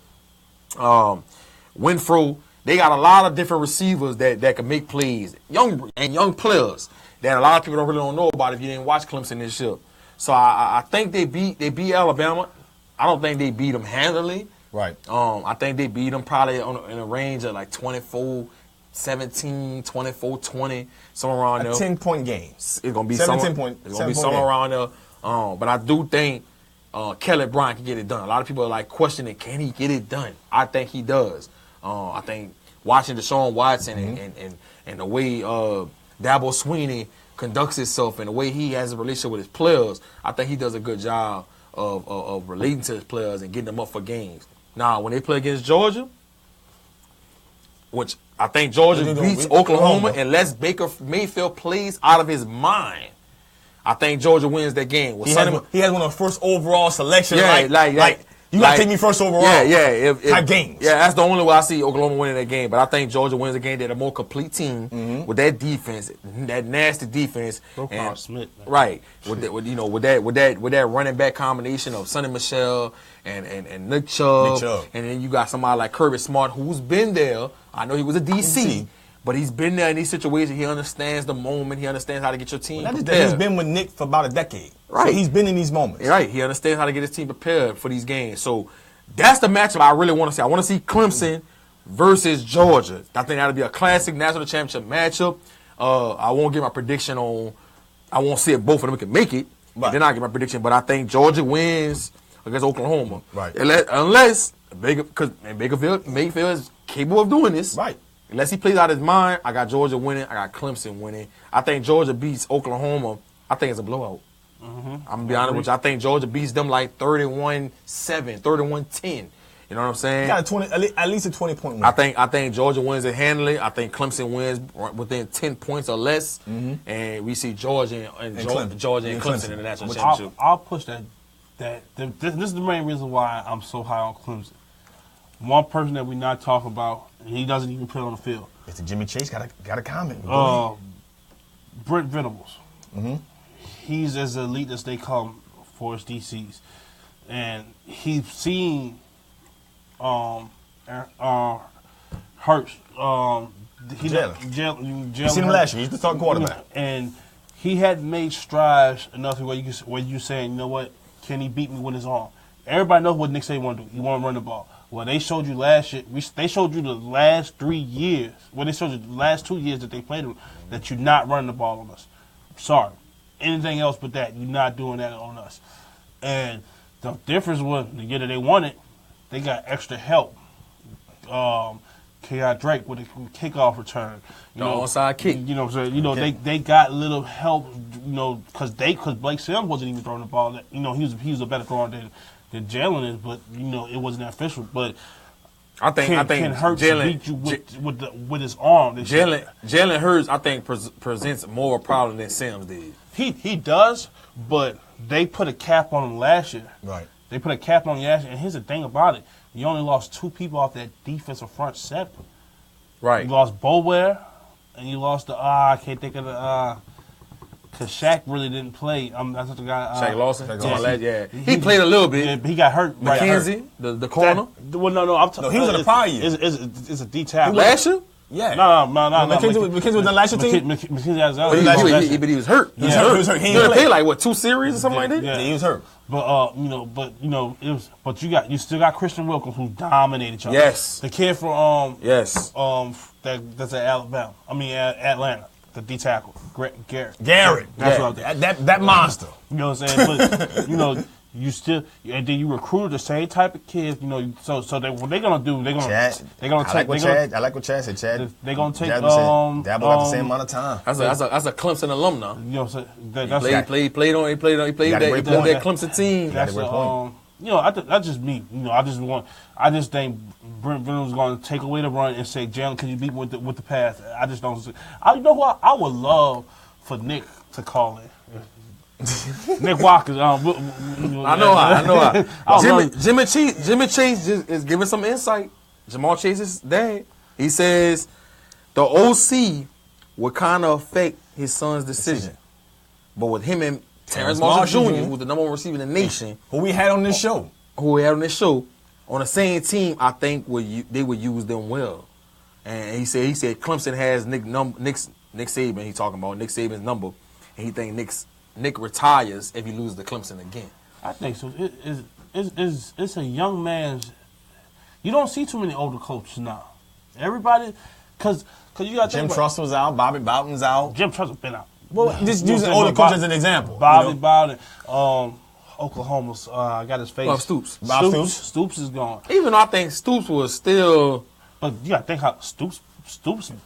Winfro. They got a lot of different receivers that can make plays. Young players that a lot of people don't know about if you didn't watch Clemson this year. So I think they beat Alabama. I don't think they beat them handily. Right. I think they beat them probably in a range of like 24-17, 24-20, somewhere around there. 10-point game. It's gonna be 17 point. It's gonna be somewhere around there. But I do think Kelly Bryant can get it done. A lot of people are like questioning, can he get it done? I think he does. I think watching Deshaun Watson and the way Dabo Sweeney conducts himself and the way he has a relationship with his players, I think he does a good job of relating to his players and getting them up for games. Now, when they play against Georgia, which I think Georgia beats Oklahoma unless Baker Mayfield plays out of his mind, I think Georgia wins that game. He has one of the first overall selections. Yeah, like you got to take me first overall. Yeah. Type games. Yeah, that's the only way I see Oklahoma winning that game. But I think Georgia wins the game. They're a more complete team with that defense, that nasty defense. And, Smith, right. With that running back combination of Sonny Michel and Nick Chubb. And then you got somebody like Kirby Smart who's been there. I know he was a DC. But he's been there in these situations. He understands the moment. He understands how to get your team prepared. He's been with Nick for about a decade. Right. So he's been in these moments. Right. He understands how to get his team prepared for these games. So that's the matchup I really want to see. I want to see Clemson versus Georgia. I think that'll be a classic national championship matchup. I won't give my prediction on – I won't see if both of them can make it. Right. Then I'll give my prediction. But I think Georgia wins against Oklahoma. Right. Unless Baker Mayfield is capable of doing this. Right. Unless he plays out his mind, I got Georgia winning. I got Clemson winning. I think Georgia beats Oklahoma. I think it's a blowout. I'm going to be honest with you. I think Georgia beats them like 31-7, 31-10. You know what I'm saying? Got at least a 20-point win. I think Georgia wins it handily. I think Clemson wins within 10 points or less. And we see Georgia and Clemson in the national championship. I'll push that. This is the main reason why I'm so high on Clemson. One person that we're not talking about, and he doesn't even play on the field. Mr. Jimmy Chase got a comment. Brent Venables. He's as elite as they come for his DCs. And he's seen Hurts. Jalen. You seen him last year. He's the starting quarterback. And he had made strides enough where you saying, you know what, can he beat me with his arm? Everybody knows what Nick Saban want to do. He want to run the ball. Well, they showed you last year. They showed you the last 3 years. Well, they showed you the last 2 years that they played that you're not running the ball on us. Sorry. Anything else but that, you're not doing that on us. And the difference was the year that they won it, they got extra help. K.I. Drake with a kickoff return. Onside kick. You know what I'm saying? They got little help, because Blake Sims wasn't even throwing the ball. He was a better thrower than Jalen is, but it wasn't that official. But I think Hurts beat you with his arm. Jalen Hurts, I think, presents more of a problem than Sims did. He does, but they put a cap on him last year. Right. They put a cap on him last year, and here's the thing about it: you only lost 2 people off that defensive front 7. Right. You lost Boulware, and you lost I can't think of the. Because Shaq really didn't play. That's what the guy. Shaq Lawson? He played a little bit. Yeah, but he got hurt. McKenzie, the corner? No, he was in the prior year. It's a D tackle. Last year? Yeah. No. McKenzie was in the last year team? McKenzie has but he was hurt. He was hurt. He didn't play like, 2 series or something like that? Yeah, he was hurt. But you still got Christian Wilkins who dominated y'all. Yes. The kid from that's at Alabama. Atlanta. The D tackle, Garrett. That's what that monster. You know what I'm saying? But you still, and then you recruited the same type of kids. So what they're gonna do? They're gonna take. I like what Chad said. Chad. They're gonna take. Dabo got the same amount of time. That's a Clemson alum now. You know what I'm saying? He played that Clemson team. That's that's just me. I just think Brent Venables is going to take away the run and say, Jalen, can you beat me with the pass? I just don't see. You know what? I would love for Nick to call in. Nick Walker. I know how. Jimmy Chase is giving some insight. Jamal Chase's dad. He says the OC would kind of affect his son's decision. But with him and Terrence Marshall Jr., who's the number one receiver in the nation, who we had on this show, on the same team, I think they would use them well. And he said Clemson has Nick Saban. He talking about Nick Saban's number, and he think Nick retires if he loses to Clemson again. I think so. It's a young man's. You don't see too many older coaches now. Everybody, because you got Jim Trustle's out, Bobby Bowden's out. Jim Trustle's been out. Well, just using older coaches as an example. Bobby Bowden, Oklahoma's got his face. Stoops. Stoops is gone. Even though I think Stoops was still. But you got to think how Stoops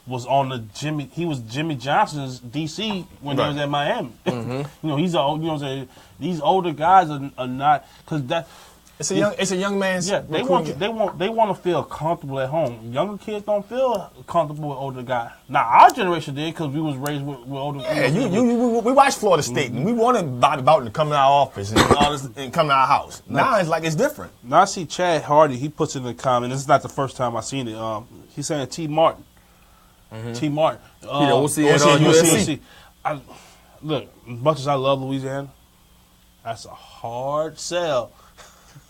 was on the Jimmy. He was Jimmy Johnson's DC when he was at Miami. Mm-hmm. He's old. These older guys are not because that. It's a young man's. Yeah, they want to feel comfortable at home. Younger kids don't feel comfortable with older guys. Now our generation did because we was raised with older. Yeah, we watched Florida State and we wanted Bobby Bowden to come to our office and all this and come to our house. Now it's like it's different. Now I see Chad Hardy. He puts in the comment. This is not the first time I've seen it. He's saying T. Martin. Mm-hmm. T. Martin. USC. Look, as much as I love Louisiana, that's a hard sell.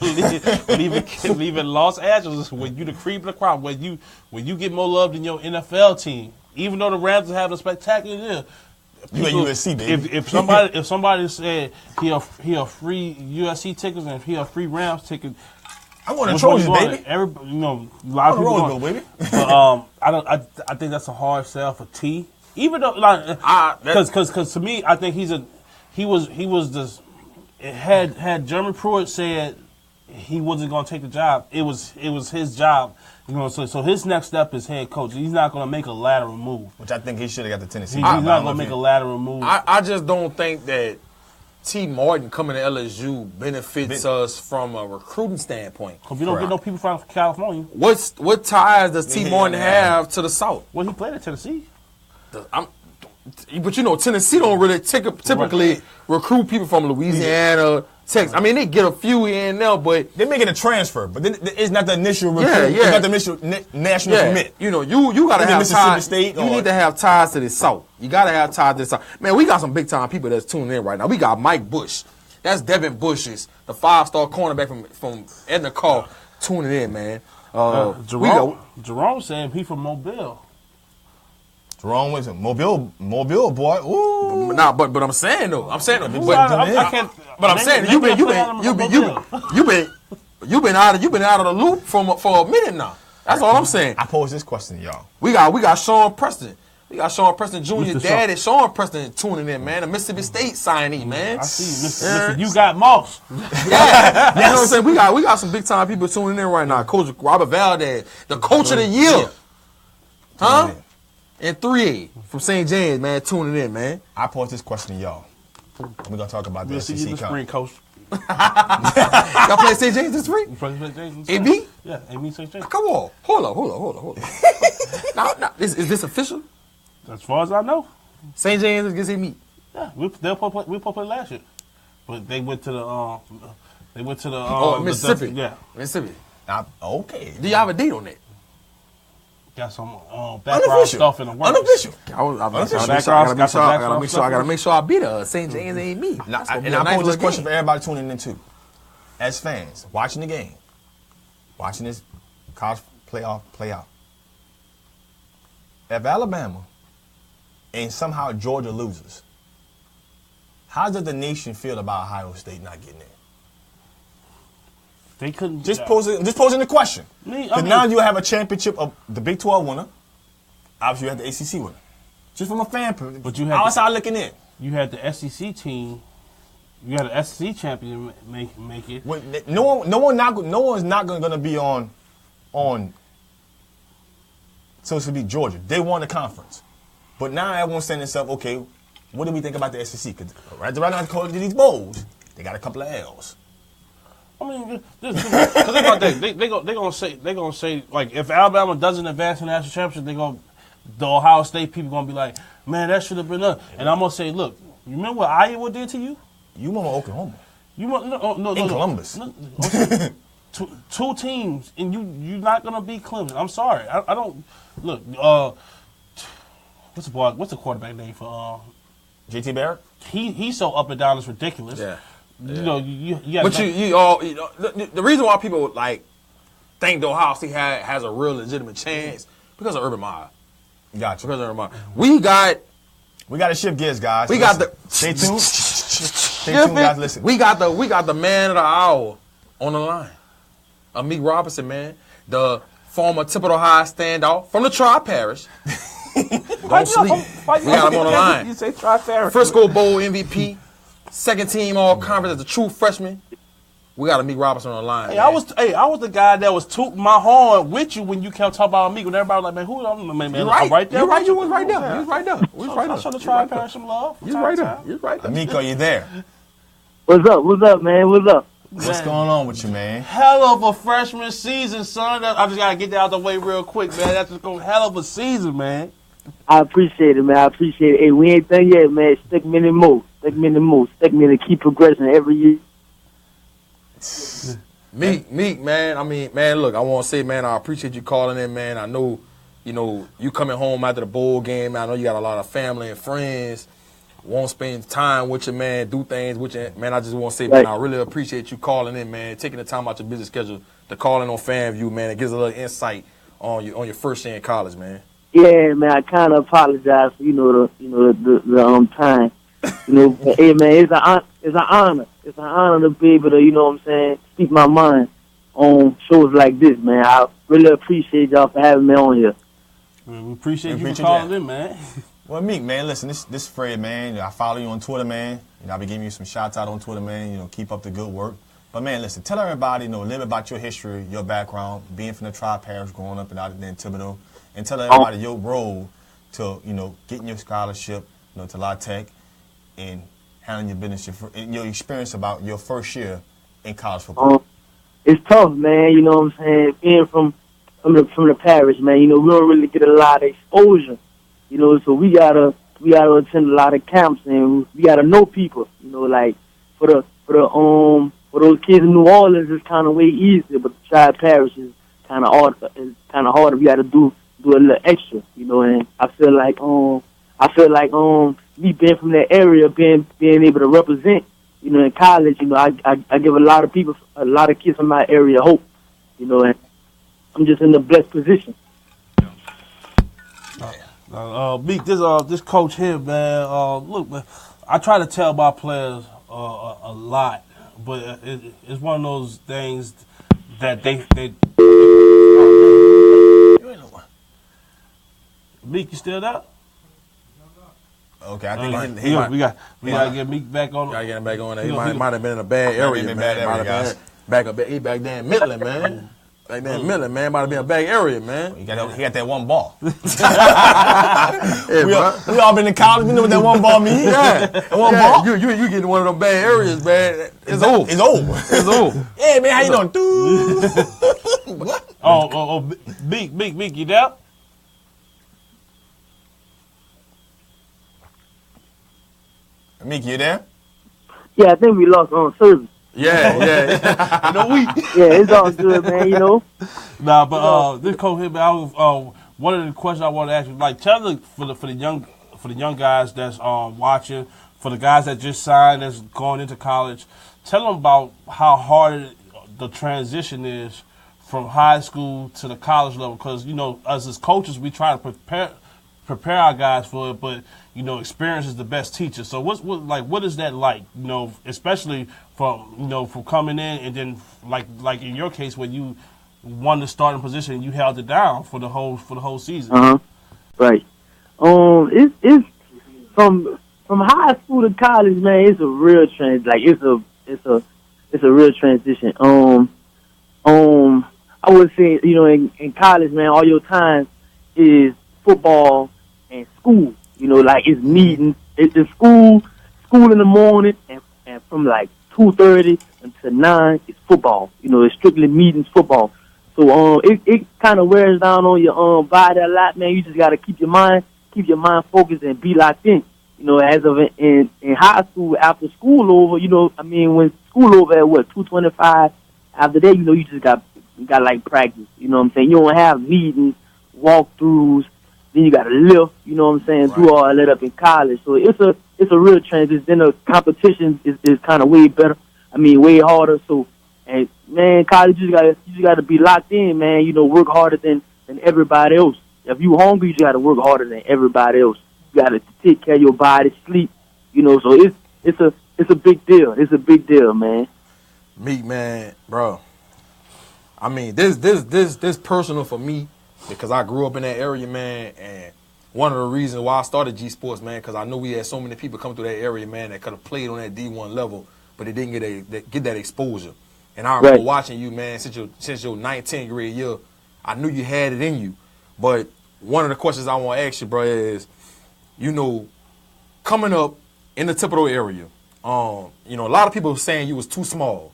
leaving Los Angeles when you the cream of the crop, when you get more love than your NFL team, even though the Rams are having a spectacular year. You at USC, baby. If somebody said he a free USC tickets and he a free Rams ticket, I want a Trojan, baby. Everybody, a lot of people going, baby. But I think that's a hard sell for T. Even though because to me I think he was just had Jeremy Pruitt said he wasn't going to take the job. It was his job. So his next step is head coach. He's not going to make a lateral move. Which I think he should have got the Tennessee. He's not going to make a lateral move. I just don't think that T. Martin coming to LSU benefits us from a recruiting standpoint. Because we don't get no people from California. What ties does T. Martin have to the South? Well, he played at Tennessee. But Tennessee don't really typically recruit people from Louisiana, Texas. I mean, they get a few here and there, but they're making a transfer. But then it's not the initial recruit. It's not the initial national commit. You gotta have ties. State you need to have ties to the South. You gotta have ties to the South. Man, we got some big time people that's tuning in right now. We got Mike Bush. That's Devin Bush's, the 5-star cornerback from Edna Carr, tuning in, man. Jerome said he from Mobile. Jerome was a Mobile boy. Ooh. But I'm saying though. I can't. But I'm saying you've been out of the loop for a minute now. That's all I'm saying. I pose this question to y'all. We got Sean Preston. We got Sean Preston Jr. Daddy Sean Preston tuning in, man. A Mississippi State signee, man. I see you, Mr. You got Moss. Yeah. You know what I'm saying? We got some big time people tuning in right now. Coach Robert Valdez, the coach of the year. Huh? And 3A from St. James, man, tuning in, man. I pose this question to y'all. We're going to talk about the SEC see you this spring, Coach. Y'all play St. James this spring? AB? Yeah, AB St. James. Come on. Hold on. now, is this official? As far as I know. St. James is against AB. Yeah, we played last year. But they went to the Mississippi. Mississippi. Okay. Do you have a date on that? Got some background stuff in the works. Unofficial. I gotta make sure I beat her. St. James ain't me. And I pose this question for everybody tuning in too. As fans, watching the game, watching this college playoff play out. If Alabama and somehow Georgia loses, how does the nation feel about Ohio State not getting in? They couldn't just posing the question. Because now you have a championship of the Big 12 winner. Obviously, you have the ACC winner. Just from a fan point, but you had outside looking in. You had the SEC team. You had an SEC champion make it. No one's not going to be on. So it's going to be Georgia. They won the conference, but now everyone's saying themselves, okay, what do we think about the SEC? Because right now, according to these bowls, they got a couple of L's. I mean, they're gonna say like if Alabama doesn't advance in the national championship, the Ohio State people gonna be like, man, that should have been us. And I'm gonna say, look, you remember what Iowa did to you? You went with Oklahoma. You want no In Columbus. No, two teams, and you're not gonna beat Clemson. I'm sorry. I don't look. What's the quarterback name for? JT Barrett. He's so up and down. It's ridiculous. Yeah. You know, you But the reason why people like think the Ohio State has a real legitimate chance because of Urban Meyer. Gotcha. Because of Urban Meyer. We got to shift gears, guys. We got the stay tuned. Stay tuned, guys. Listen. We got the man of the hour on the line. Meek Robinson, man, the former Tipperary High standout from the Tri-Parish. Don't sleep. We got him on the line. You say Tri-Parish. Frisco Bowl MVP, second team All Conference as a true freshman. We got a Meek Robinson on the line. Hey, I was the guy that was tooting my horn with you when you kept talking about Meek. When everybody was like, man, who I'm man, You're right. I'm right there. You're right. You was right there. You was right there. We was right I there. should have tried to pass some love. You right there. You right there. Amico, you there? What's up? What's up, man? What's up? What's going on with you, man? Hell of a freshman season, son. I just gotta get that out of the way real quick, man. That's just going hell of a season, man. I appreciate it, man. I appreciate it. Hey, we ain't done yet, man. Stick me in the mood. Stick me in the mood. Stick me in to keep progressing every year. Meek, man. I mean, man, look, I want to say, man, I appreciate you calling in, man. I know, you coming home after the bowl game. I know you got a lot of family and friends. Want to spend time with you, man, do things with you. Man, I just want to say, man, I really appreciate you calling in, man, taking the time out your busy schedule to call in on FanView, man. It gives a little insight on your first year in college, man. Yeah, man. I kind of apologize for the time. But, hey, man, it's an honor. It's an honor to be able to, speak my mind on shows like this, man. I really appreciate y'all for having me on here. Man, we appreciate you for calling in, man. Well, Meek, man, listen, this Fred, man. I follow you on Twitter, man. I'll be giving you some shouts out on Twitter, man. Keep up the good work. But, man, listen, tell everybody, a little bit about your history, your background, being from the Tri-Parish, growing up and out there in Thibodeau, and tell everybody your role to, getting your scholarship, to La Tech and handling your business, your experience about your first year in college football. It's tough, man. You know what I'm saying? Being from the parish, man. We don't really get a lot of exposure. So we gotta attend a lot of camps and we gotta know people. Like for those kids in New Orleans, it's kind of way easier, but the Tri-Parish is kind of hard. It's kind of harder. We gotta do a little extra. And I feel like me being from that area, being able to represent, in college, I give a lot of kids from my area hope, and I'm just in the blessed position. Meek, this coach here, man. Look, man, I try to tell my players a lot, but it's one of those things that they. Meek, you still there? Okay, I think we gotta get Meek back on. Gotta get him back on there. He might have been in a bad area, man. He back there in Midland, man. Back there in Midland, man. Might have been a bad area, man. He got that one ball. Yeah, we all been in college. We know what that one ball means. Yeah, that one ball. You getting one of them bad areas, man. It's old. It's old. It's old. Hey, man, how you doing? Meek, you there? Meek, you there? Yeah, I think we lost on service. Yeah. Yeah, it's all good, man. Nah, but this coach here, man, one of the questions I want to ask you, like, tell the for the young guys that's watching, for the guys that just signed, that's going into college, tell them about how hard the transition is from high school to the college level, because us as coaches, we try to prepare our guys for it, but experience is the best teacher. So what is that like? Especially from coming in and then like in your case when you won the starting position and you held it down for the whole season. Right. It's from high school to college, man. It's a real it's a real transition. I would say in college, man, all your time is football and school. It's meetings. It's school in the morning, and from like 2:30 until 9, it's football. It's strictly meetings, football. So it kind of wears down on your body a lot, man. You just gotta keep your mind focused and be locked in. You know, as of in high school, after school over, you know, I mean, when school over at what 2:25, after that, you know, you just got like practice. You know what I'm saying? You don't have meetings, walkthroughs. Then you got to lift. You know what I'm saying? Do all that up in college. So it's a real transition. Then the competition is kind of way better. I mean, way harder. So, and man, college you just got to be locked in, man. You know, work harder than everybody else. If you hungry, you got to work harder than everybody else. You got to take care of your body, sleep. You know, so it's a big deal. It's a big deal, man. Me, man, bro. I mean, this personal for me because I grew up in that area, man, and one of the reasons why I started GSports, man, because I knew we had so many people come through that area, man, that could have played on that D1 level, but they didn't get that exposure. And I remember watching you, man, since your 19th grade year. I knew you had it in you. But one of the questions I want to ask you, bro, is, you know, coming up in the Thibodaux area, you know, a lot of people were saying you was too small.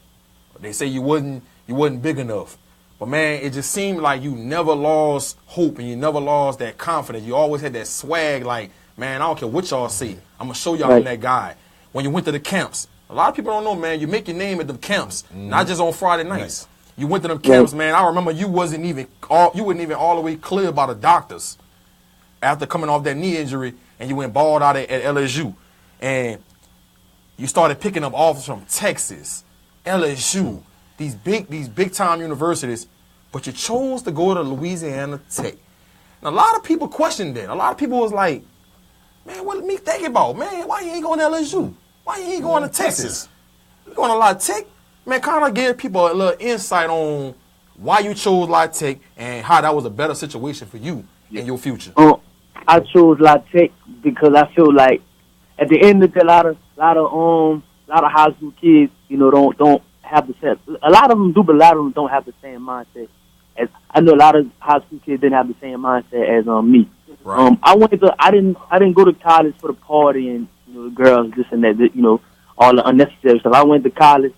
They say you wasn't big enough. But, man, it just seemed like you never lost hope and you never lost that confidence. You always had that swag like, man, I don't care what y'all say. I'm going to show y'all I'm that guy. When you went to the camps, a lot of people don't know, man, you make your name at the camps, not just on Friday nights. You went to them camps, man. I remember you wasn't even all the way clear by the doctors after coming off that knee injury, and you went bald out at LSU. And you started picking up offers from Texas, LSU, these big time universities, but you chose to go to Louisiana Tech. And a lot of people questioned that. A lot of people was like, man, what me thinking about? Man, why you ain't going to LSU? Why you ain't going to Texas? You going to La Tech? Man, kind of give people a little insight on why you chose La Tech and how that was a better situation for you in your future. I chose La Tech because I feel like at the end of the a lot of high school kids, you know, don't have the same. A lot of them do, but a lot of them don't have the same mindset. As I know, a lot of high school kids didn't have the same mindset as me. Right. I didn't go to college for the party and, you know, the girls, this and that, you know, all the unnecessary stuff. I went to college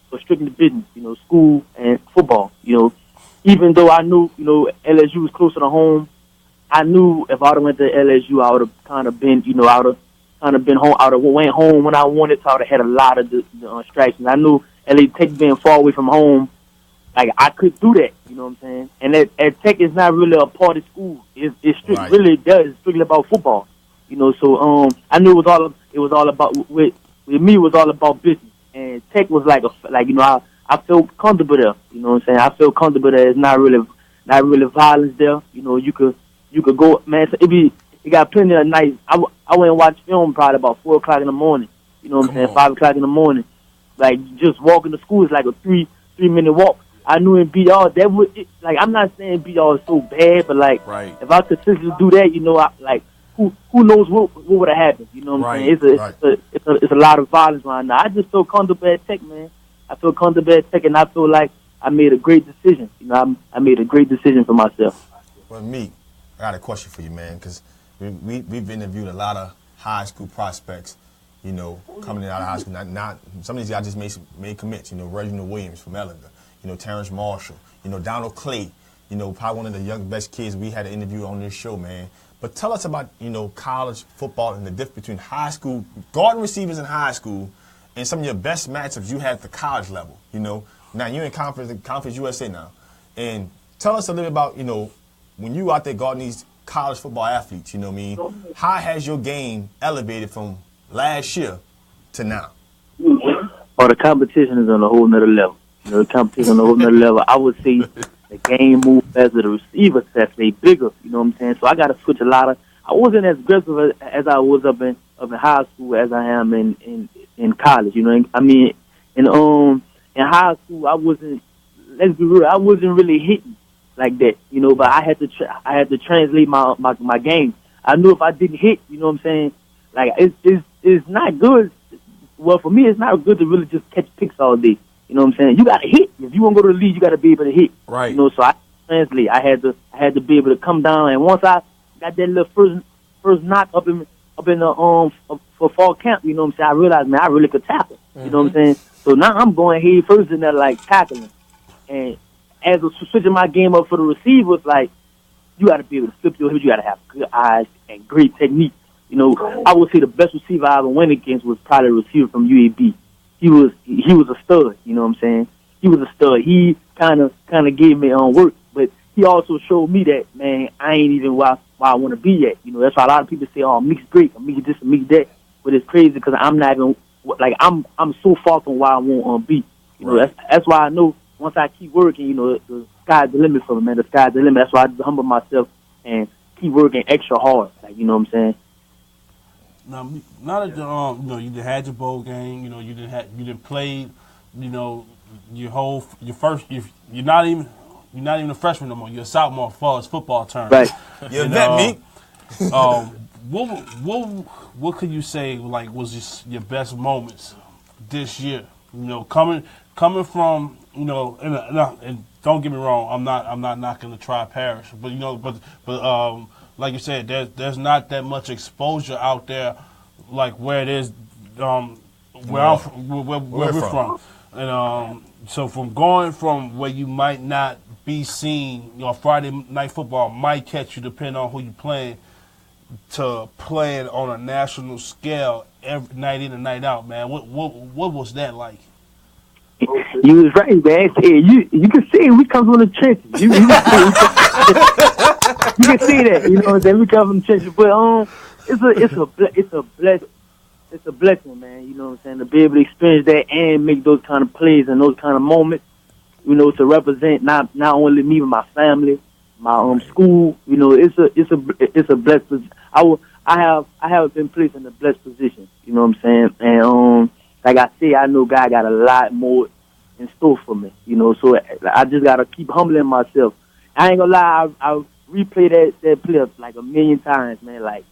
for strictly business, you know, school and football. You know, even though I knew, you know, LSU was closer to home, I knew if I would have went to LSU, I would have kind of been, you know, I would have kind of been home. I would have went home when I wanted to. I would have had a lot of the distractions. I knew LA Tech being far away from home, like I could do that. You know what I'm saying? And at Tech is not really a party school. It's strict, really does. It's strictly about football. You know, so I knew it was all about with me. It was all about business. And Tech was like you know, I felt comfortable there. You know what I'm saying? I feel comfortable there. It's not really violence there. You know, you could go, man. So it got plenty of nights. I went and watched film probably about 4 o'clock in the morning. You know what I'm saying? 5 o'clock in the morning. Like just walking to school is like a 3-minute walk. I knew in BR that would like I'm not saying BR is so bad, but like if I could consistently do that, you know, who knows what would have happened? You know what I'm saying? It's a lot of violence right now. I just feel comfortable at Tech, man. I feel comfortable at Tech, and I feel like I made a great decision. You know, I made a great decision for myself. Well, I got a question for you, man, because we've interviewed a lot of high school prospects, you know, coming out of high school. Not some of these guys just made commits. You know, Reginald Williams from Ellender, you know, Terrence Marshall, you know, Donald Clay, you know, probably one of the young best kids we had an interview on this show, man. But tell us about, you know, college football and the difference between high school, guarding receivers in high school, and some of your best matchups you had at the college level, you know. Now, you're in Conference USA now. And tell us a little bit about, you know, when you out there guarding these college football athletes, you know what I mean, how has your game elevated from last year to now? Well, the competition is on a whole nother level. You know, the competition on a whole nother level. I would say the game moves faster, the receiver sets they bigger. You know what I'm saying? So I got to switch a lot of. I wasn't as aggressive as I was up in high school as I am in college. You know, I mean, in high school I wasn't. Let's be real, I wasn't really hitting like that. You know, but I had to translate my game. I knew if I didn't hit, you know what I'm saying? Like it's not good. Well, for me, it's not good to really just catch picks all day. You know what I'm saying? You got to hit. If you want to go to the league, you got to be able to hit. Right. You know, so I translate. I had to be able to come down, and once I got that little first knock up in the for fall camp, you know what I'm saying? I realized, man, I really could tackle. You know what I'm saying? So now I'm going head first in there, like tackling. And as I'm switching my game up for the receivers, like you got to be able to flip your hips. You got to have good eyes and great technique. You know, I would say the best receiver I ever went against was probably a receiver from UAB. He was a stud. You know what I'm saying? He was a stud. He kind of gave me work, but he also showed me that, man, I ain't even where I want to be yet. You know, that's why a lot of people say, oh, mix great, I'm mix this, I'm mix that. But it's crazy because I'm not even, like, I'm so far from where I want to be. You know, that's why I know once I keep working, you know, the sky's the limit for me, man. The sky's the limit. That's why I humble myself and keep working extra hard. Like, you know what I'm saying? Now that you know, you had your bowl game, you know, you didn't play, you know, you're not even a freshman no more. You're a sophomore as far as football terms. Right. You're a vet, me. What could you say like was just your best moments this year? You know, coming from, you know, and don't get me wrong, I'm not knocking the Tri-Parish, but you know, but like you said, there's not that much exposure out there, like where it is, where we're from, and so from going from where you might not be seen, you know, Friday night football might catch you depending on who you're playing, to playing on a national scale every night in and night out, man. What was that like? You was right, man. Hey, you can see we come from the trenches. You can see that. You know what I'm saying? We come from the trenches, but it's a blessing, man. You know what I'm saying? To be able to experience that and make those kind of plays and those kind of moments. You know, to represent not only me but my family, my school. You know, it's a blessed position. I have been placed in a blessed position. You know what I'm saying? And like I say, I know God got a lot more in store for me. You know, so I just gotta keep humbling myself. I ain't gonna lie, I replay that play like a million times, man. Like,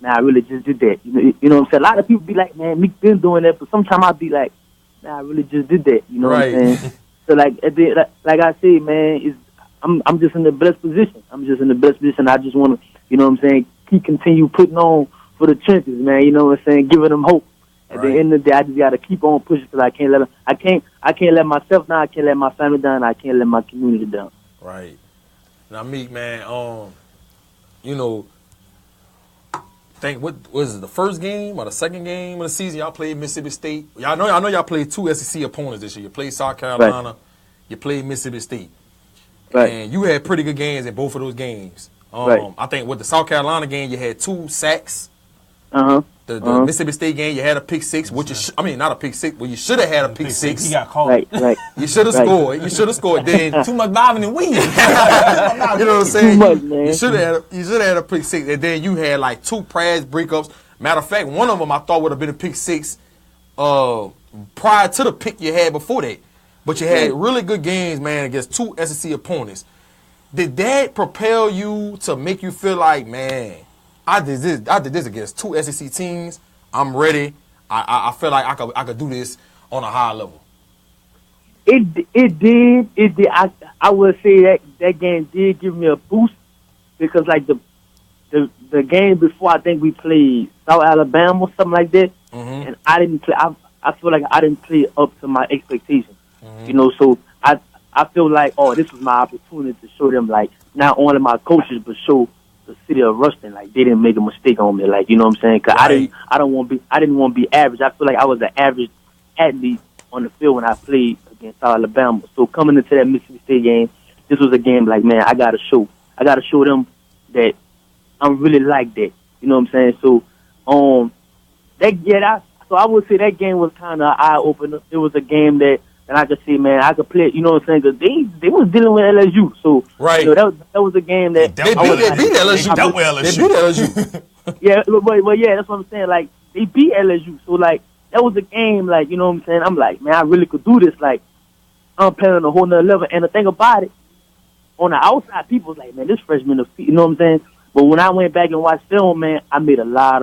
man, I really just did that. You know what I'm saying? A lot of people be like, man, Meek been doing that, but sometimes I be like, man, I really just did that. You know what I'm saying? So like I say, man, I'm just in the blessed position. I just want to, you know what I'm saying, continue putting on for the trenches, man. You know what I'm saying, giving them hope. At the end of the day, I just gotta keep on pushing because I can't let myself down. I can't let my family down. I can't let my community down. Right. Now, Meek, man, you know, what was it, the first game or the second game of the season y'all played Mississippi State? I know y'all played two SEC opponents this year. You played South Carolina, right. You played Mississippi State. Right. And you had pretty good games in both of those games. Right. I think with the South Carolina game, you had 2 sacks. The Mississippi State game, you had a pick 6, which is, not a pick 6, but you should have had a pick 6. He got caught. Right. You should have scored. You should have scored. Then Too much diving and weaving. you know what I'm saying? Too much, man. You should have had a pick 6, and then you had like 2 pass breakups. Matter of fact, one of them I thought would have been a pick 6 prior to the pick you had before that. But you had really good games, man, against 2 SEC opponents. Did that propel you to make you feel like, man, I did this against 2 SEC teams. I'm ready. I feel like I could do this on a high level. It did. I would say that game did give me a boost because like the game before, I think we played South Alabama or something like that, and I didn't play. I feel like I didn't play up to my expectations. You know, so I feel like, oh, this was my opportunity to show them, like, not only my coaches but show the city of Ruston, like, they didn't make a mistake on me, like, you know what I'm saying? Cause I didn't want to be average. I feel like I was an average athlete on the field when I played against South Alabama. So coming into that Mississippi State game, this was a game like, man, I gotta show them that I'm really like that. You know what I'm saying? So, so I would say that game was kind of an eye opener. It was a game that I could see, man, I could play it, you know what I'm saying? Because they was dealing with LSU. So, right. You know, that was a game that... They beat LSU. Dealt with LSU. They beat LSU. Yeah, well, yeah, that's what I'm saying. Like, they beat LSU. So, like, that was a game, like, you know what I'm saying? I'm like, man, I really could do this. Like, I'm playing on a whole nother level. And the thing about it, on the outside, people was like, man, this freshman, you know what I'm saying? But when I went back and watched film, man, I made a lot,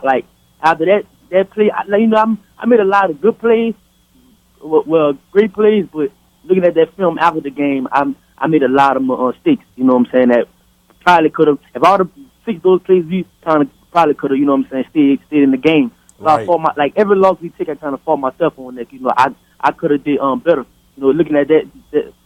like, after that play, I made a lot of good plays. Well, great plays, but looking at that film after the game, I made a lot of mistakes. You know what I'm saying? That probably could have, if I would have fixed those plays, we probably could have, you know what I'm saying, stayed in the game. So right. I fought like every loss we take, I kind of fought myself on that. You know, I could have did better. You know, looking at that,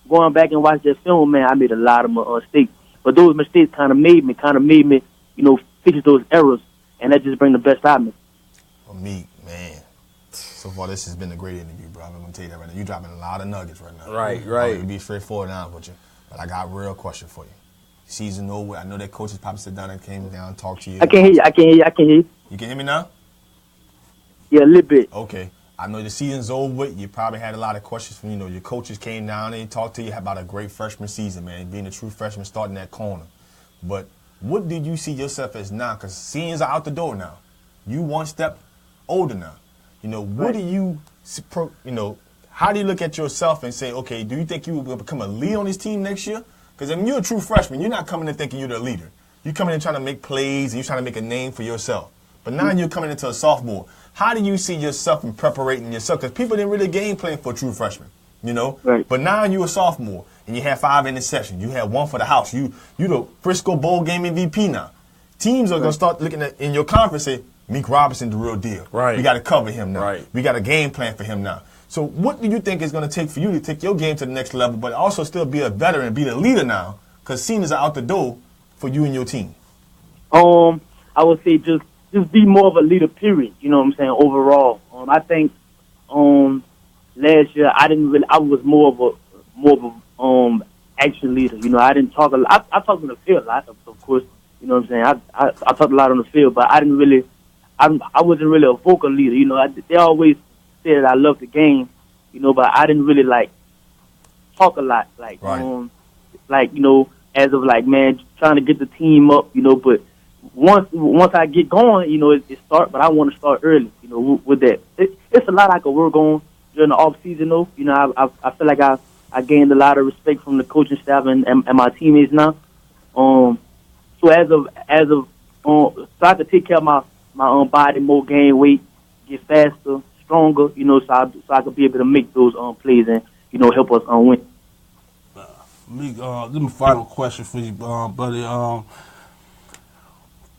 going back and watch that film, man, I made a lot of mistakes. But those mistakes kind of made me, you know, fix those errors and that just bring the best out of me. For me, man. So far, this has been a great interview, bro. I'm going to tell you that right now. You're dropping a lot of nuggets right now. Right. I'm be straightforward now with you. But I got a real question for you. Season over. I know that coaches probably sit down and came down and talked to you. I can hear you. You can hear me now? Yeah, a little bit. Okay. I know the season's over with. You probably had a lot of questions from, your coaches came down and talked to you about a great freshman season, man, being a true freshman starting that corner. But what did you see yourself as now? Because seniors are out the door now. You one step older now. What do you, how do you look at yourself and say, okay, do you think you will become a leader on this team next year? Because if you're a true freshman, you're not coming in thinking you're the leader. You're coming in trying to make plays and you're trying to make a name for yourself. But now you're coming into a sophomore. How do you see yourself in preparing yourself? Because people didn't really game plan for a true freshman, Right. But now you're a sophomore and you have 5 interceptions. You have 1 for the house. You the Frisco Bowl game MVP now. Teams are going to start looking at in your conference and say, Meek Robinson, the real deal. Right. We got to cover him now. Right. We got a game plan for him now. So what do you think is going to take for you to take your game to the next level, but also still be a veteran, be the leader now? Because seniors are out the door for you and your team. I would say just be more of a leader, period. You know what I'm saying? Overall, I think last year I was more of a action leader. I didn't talk a lot. I talked on the field a lot, of course. You know what I'm saying? I talked a lot on the field, but I wasn't really a vocal leader. They always said I loved the game, but I didn't really talk a lot, as of man, trying to get the team up, but once I get going, it start, but I want to start early, with that. It's a lot I could work on during the off season though. I feel like I gained a lot of respect from the coaching staff and my teammates now. So so I could take care of my body, more gain weight, get faster, stronger, so I could be able to make those plays and help us win. Meek, this is my final question for you, buddy.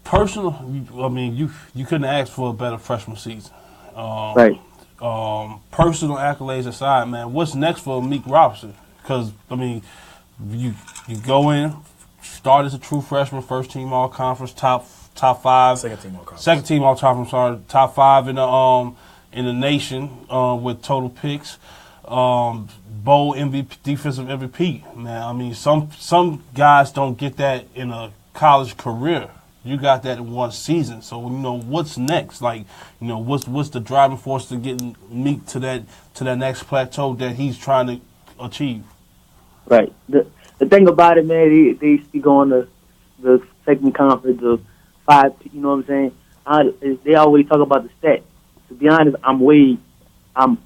Personal, you couldn't ask for a better freshman season. Right. Personal accolades aside, man, what's next for Meek Robinson? Because you go in, start as a true freshman, first team all conference, top 5, Second team all conference. Second team all conference, sorry, top 5 in the nation with total picks. Bowl MVP, defensive MVP. Man, some guys don't get that in a college career. You got that in one season. So what's next? What's the driving force to getting Meek to that next plateau that he's trying to achieve? Right. The thing about it, man, they speak on the second conference of 5. You know what I'm saying? They always talk about the stats. To be honest, I'm not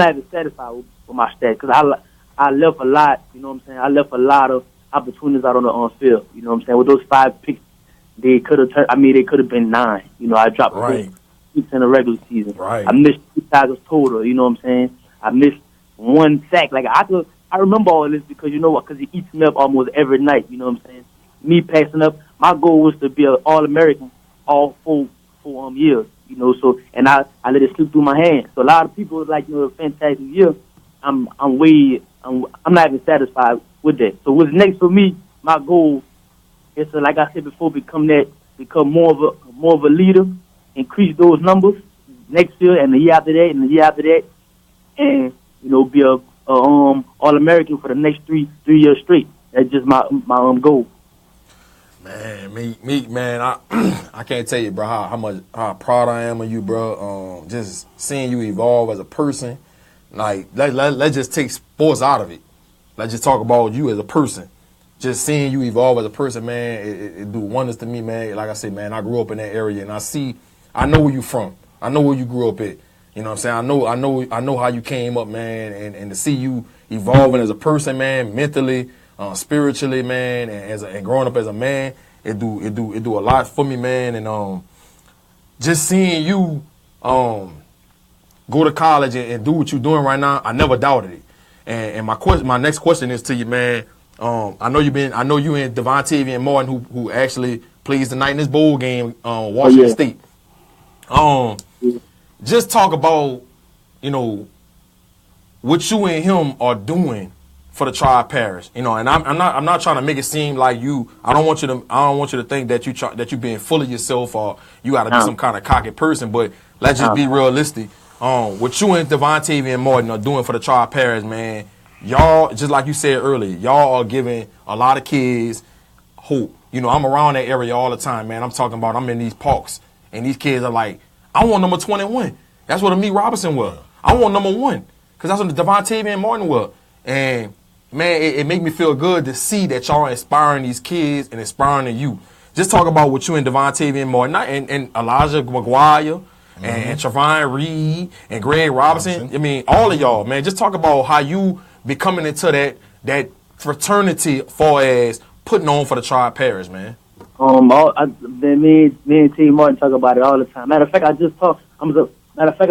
even satisfied with my stats because I left a lot. You know what I'm saying? I left a lot of opportunities out on the field. You know what I'm saying? With those 5 picks, they could have they could have been 9. I dropped 6 picks in the regular season. Right. I missed 2 tackles total. You know what I'm saying? I missed 1 sack. I remember all this because you know what? Because he eats me up almost every night. You know what I'm saying? Me passing up. My goal was to be an All-American all 4 years. So and I let it slip through my hands. So a lot of people a fantastic year. I'm not even satisfied with that. So what's next for me? My goal is to, like I said before, become more of a leader, increase those numbers next year and the year after that and the year after that, and be a All-American for the next 3 years straight. That's just my goal. Man, Meek, man, I can't tell you, bro, how proud I am of you, bro. Just seeing you evolve as a person. Let's just take sports out of it. Let's just talk about you as a person. Just seeing you evolve as a person, man, it do wonders to me, man. Like I said, man, I grew up in that area, and I know where you from. I know where you grew up at. You know what I'm saying? I know how you came up, man, and to see you evolving as a person, man, mentally, spiritually, man, and growing up as a man, it do a lot for me, man. And just seeing you go to college and do what you're doing right now, I never doubted it. And my next question is to you, man. I know you and Devontae and Martin who actually plays tonight in this bowl game, Washington State. Just talk about, what you and him are doing for the Tribe Parish, you know, and I'm not trying to make it seem like you. I don't want you to think that you being full of yourself or you got to be some kind of cocky person. But let's just be realistic. What you and Devontae and Martin are doing for the Tribe Parish, man, y'all, just like you said earlier, y'all are giving a lot of kids hope. You know, I'm around that area all the time, man. I'm talking about I'm in these parks, and these kids are like, I want number 21. That's what Amik Robinson was. I want number 1 because that's what Devontae and Martin was. And man, it make me feel good to see that y'all are inspiring these kids and inspiring you. Just talk about what you and Devontae and Martin and Elijah McGuire and Trevon Reed and Greg Robinson. I mean, all of y'all, man. Just talk about how you be coming into that fraternity far as putting on for the Tribe Parish, man. Me and T Martin talk about it all the time. Matter of fact, I'm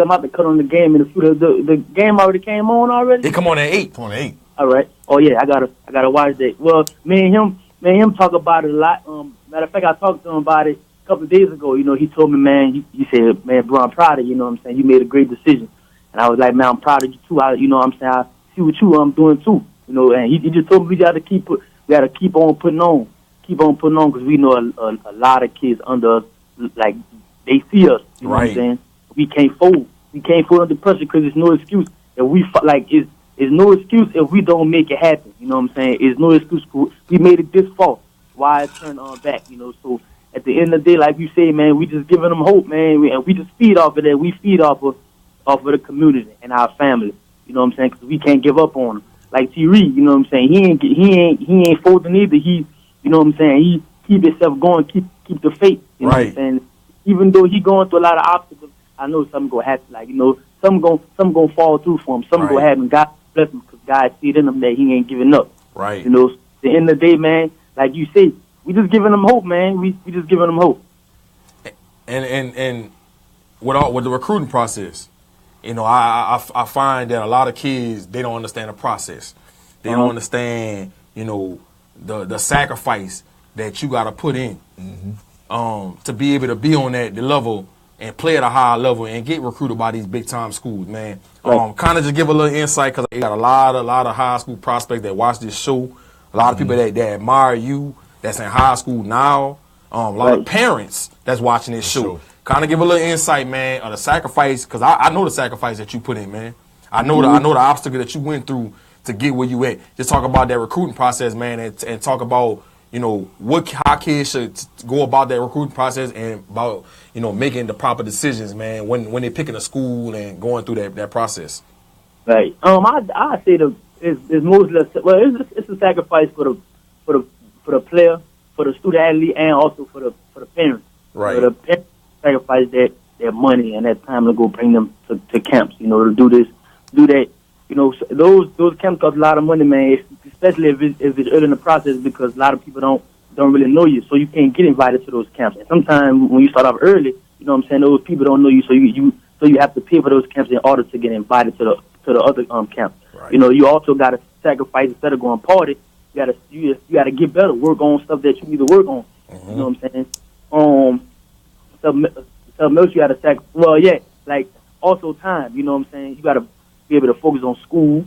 about to cut on the game in the future. The game already came on already. It come on at 8. On 8. All right. Oh yeah, I gotta watch that. Well, me and him talk about it a lot. Matter of fact, I talked to him about it a couple of days ago. You know, he told me, man, he said, man, bro, I'm proud of you. You know what I'm saying? You made a great decision. And I was like, man, I'm proud of you too. You know what I'm saying? I see what I'm doing too. You know, and he just told me we gotta keep on putting on because we know a lot of kids under us, like they see us. You know what I'm saying? We can't fold. We can't fold under pressure because there's no excuse if we It's no excuse if we don't make it happen. You know what I'm saying? It's no excuse. We made it this far. Why turn back? You know. So at the end of the day, like you say, man, we just giving them hope, man, and we just feed off of that. We feed off of the community and our family. You know what I'm saying? Because we can't give up on them. Like T. Reed, you know what I'm saying? He ain't folding either. You know what I'm saying? He keep himself going, keep the faith. You know what I'm saying? Even though he going through a lot of obstacles, I know something gonna happen. Like, you know, some gonna fall through for him. Something gonna happen. God bless him because God see it in him that he ain't giving up. Right. You know, at the end of the day, man, like you say, we just giving them hope, man. We just giving them hope. And with the recruiting process, you know, I find that a lot of kids, they don't understand the process. They don't understand, you know, the sacrifice that you got to put in to be able to be on the level and play at a high level and get recruited by these big time schools, man. Kind of just give a little insight because I got a lot of high school prospects that watch this show. A lot of people that admire you that's in high school now. A lot of parents that's watching this show. Kind of give a little insight, man, of the sacrifice because I know the sacrifice that you put in, man. I know the obstacle that you went through to get where you at. Just talk about that recruiting process, man, and talk about, you know, how kids should go about that recruiting process and about, you know, making the proper decisions, man, when they're picking a school and going through that process. Right. I say it's mostly it's a sacrifice for the player, for the student athlete, and also for the parents. Right. So the parents sacrifice their money and that time to go bring them to camps. You know, to do that. You know, those camps cost a lot of money, man. Especially if it's early in the process, because a lot of people don't really know you, so you can't get invited to those camps. And sometimes when you start off early, you know what I'm saying, those people don't know you, so you have to pay for those camps in order to get invited to the other camps. Right. You know, you also got to sacrifice instead of going party. You gotta get better, work on stuff that you need to work on. You know what I'm saying? Something else you got to sacrifice. Well, yeah, like also time. You know what I'm saying? You got to be able to focus on school.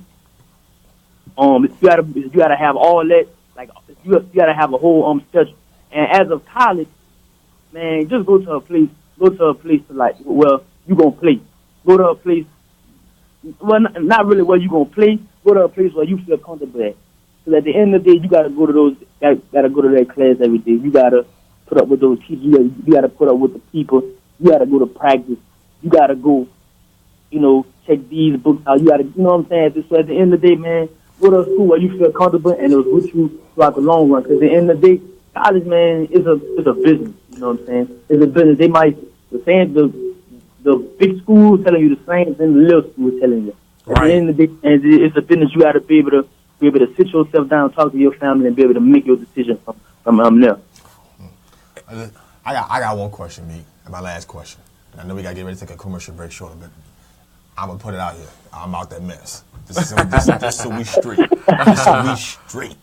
You gotta have all that. Like you gotta have a whole schedule. And as of college, man, just go to a place to like, well, you gonna play. Go to a place. Well, not really where you gonna play. Go to a place where you feel comfortable at. Because at the end of the day, you gotta go to that class every day. You gotta put up with those teachers. You gotta put up with the people. You gotta go to practice. You gotta go, you know, check these books out. You gotta, you know what I'm saying? So at the end of the day, man, go to a school where you feel comfortable and it was with you throughout the long run. Because at the end of the day, college, man, is a business. You know what I'm saying? It's a business. They might the big school telling you the same thing the little school telling you. At the end of the day, and it's a business. You got to be able to sit yourself down, talk to your family, and be able to make your decision from there. I got one question, me. My last question. I know we got to get ready to take a commercial break shortly, but I'm going to put it out here. I'm out that mess. This so we straight. Just so we straight.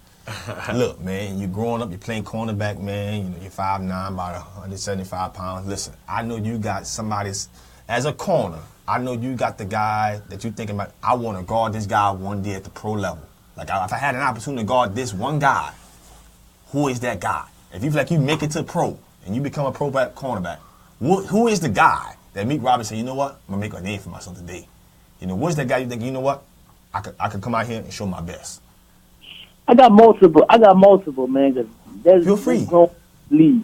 Look, man, you're growing up, you're playing cornerback, man. You know, you're 5'9", about 175 pounds. Listen, I know you got somebody's, as a corner, I know you got the guy that you're thinking about, I want to guard this guy one day at the pro level. Like, if I had an opportunity to guard this one guy, who is that guy? If you feel like you make it to pro and you become a pro cornerback, who is the guy that Meek Robinson, you know what? I'm going to make a name for myself today. You know, what's that guy you think, you know what? I could come out here and show my best. I got multiple, man. There's Feel free. Room in the league.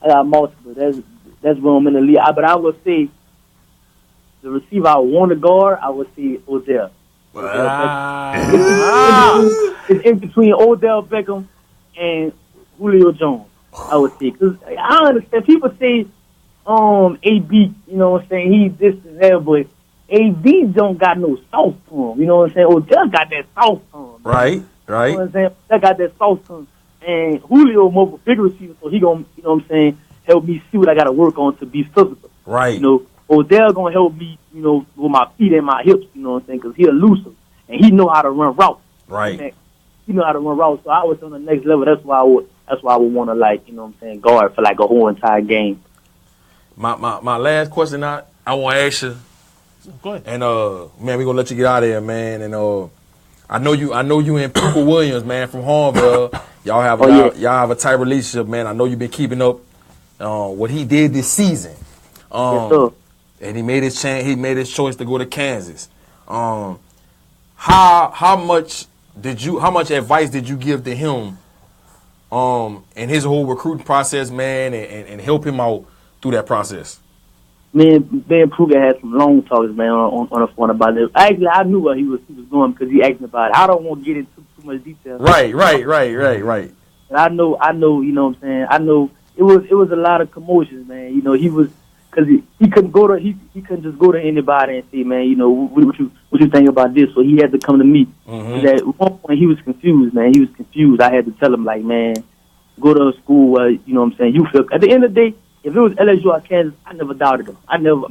I got multiple. There's room in the league. But I would say the receiver I want to guard, I would say Odell. It's in between Odell Beckham and Julio Jones, I would say. Because I understand people say AB, you know what I'm saying, he's this and that, but AB don't got no sauce to him. You know what I'm saying? Odell got that sauce to him. Right. You know what I'm saying? That got that sauce to him. And Julio more of a big receiver, so he gonna, you know what I'm saying, help me see what I gotta work on to be physical. Right. You know, Odell gonna help me, you know, with my feet and my hips, you know what I'm saying, because he elusive and he know how to run routes. Right. He know how to run routes, so I was on the next level. That's why I would want to, like, you know what I'm saying, guard for like a whole entire game. My last question I want to ask you. Go ahead. And man, we gonna let you get out of here, man. And I know you and Pooper Williams, man, from Hornville. Y'all have a tight relationship, man. I know you've been keeping up what he did this season. Yes, sir. And he made his change. He made his choice to go to Kansas. How much advice did you give to him in his whole recruiting process, man, and help him out through that process? Me and Pooga had some long talks, man, on the phone about this. Actually, I knew what he was doing because he asked me about it. I don't want to get into too much detail. Right. And I know, you know what I'm saying. I know it was a lot of commotions, man. You know, because he couldn't he couldn't just go to anybody and say, man, you know, what you think about this? So he had to come to me. Mm-hmm. At one point he was confused, man. He was confused. I had to tell him, like, man, go to a school where, you know what I'm saying, you feel. At the end of the day, if it was LSU or Kansas, I never doubted him. I know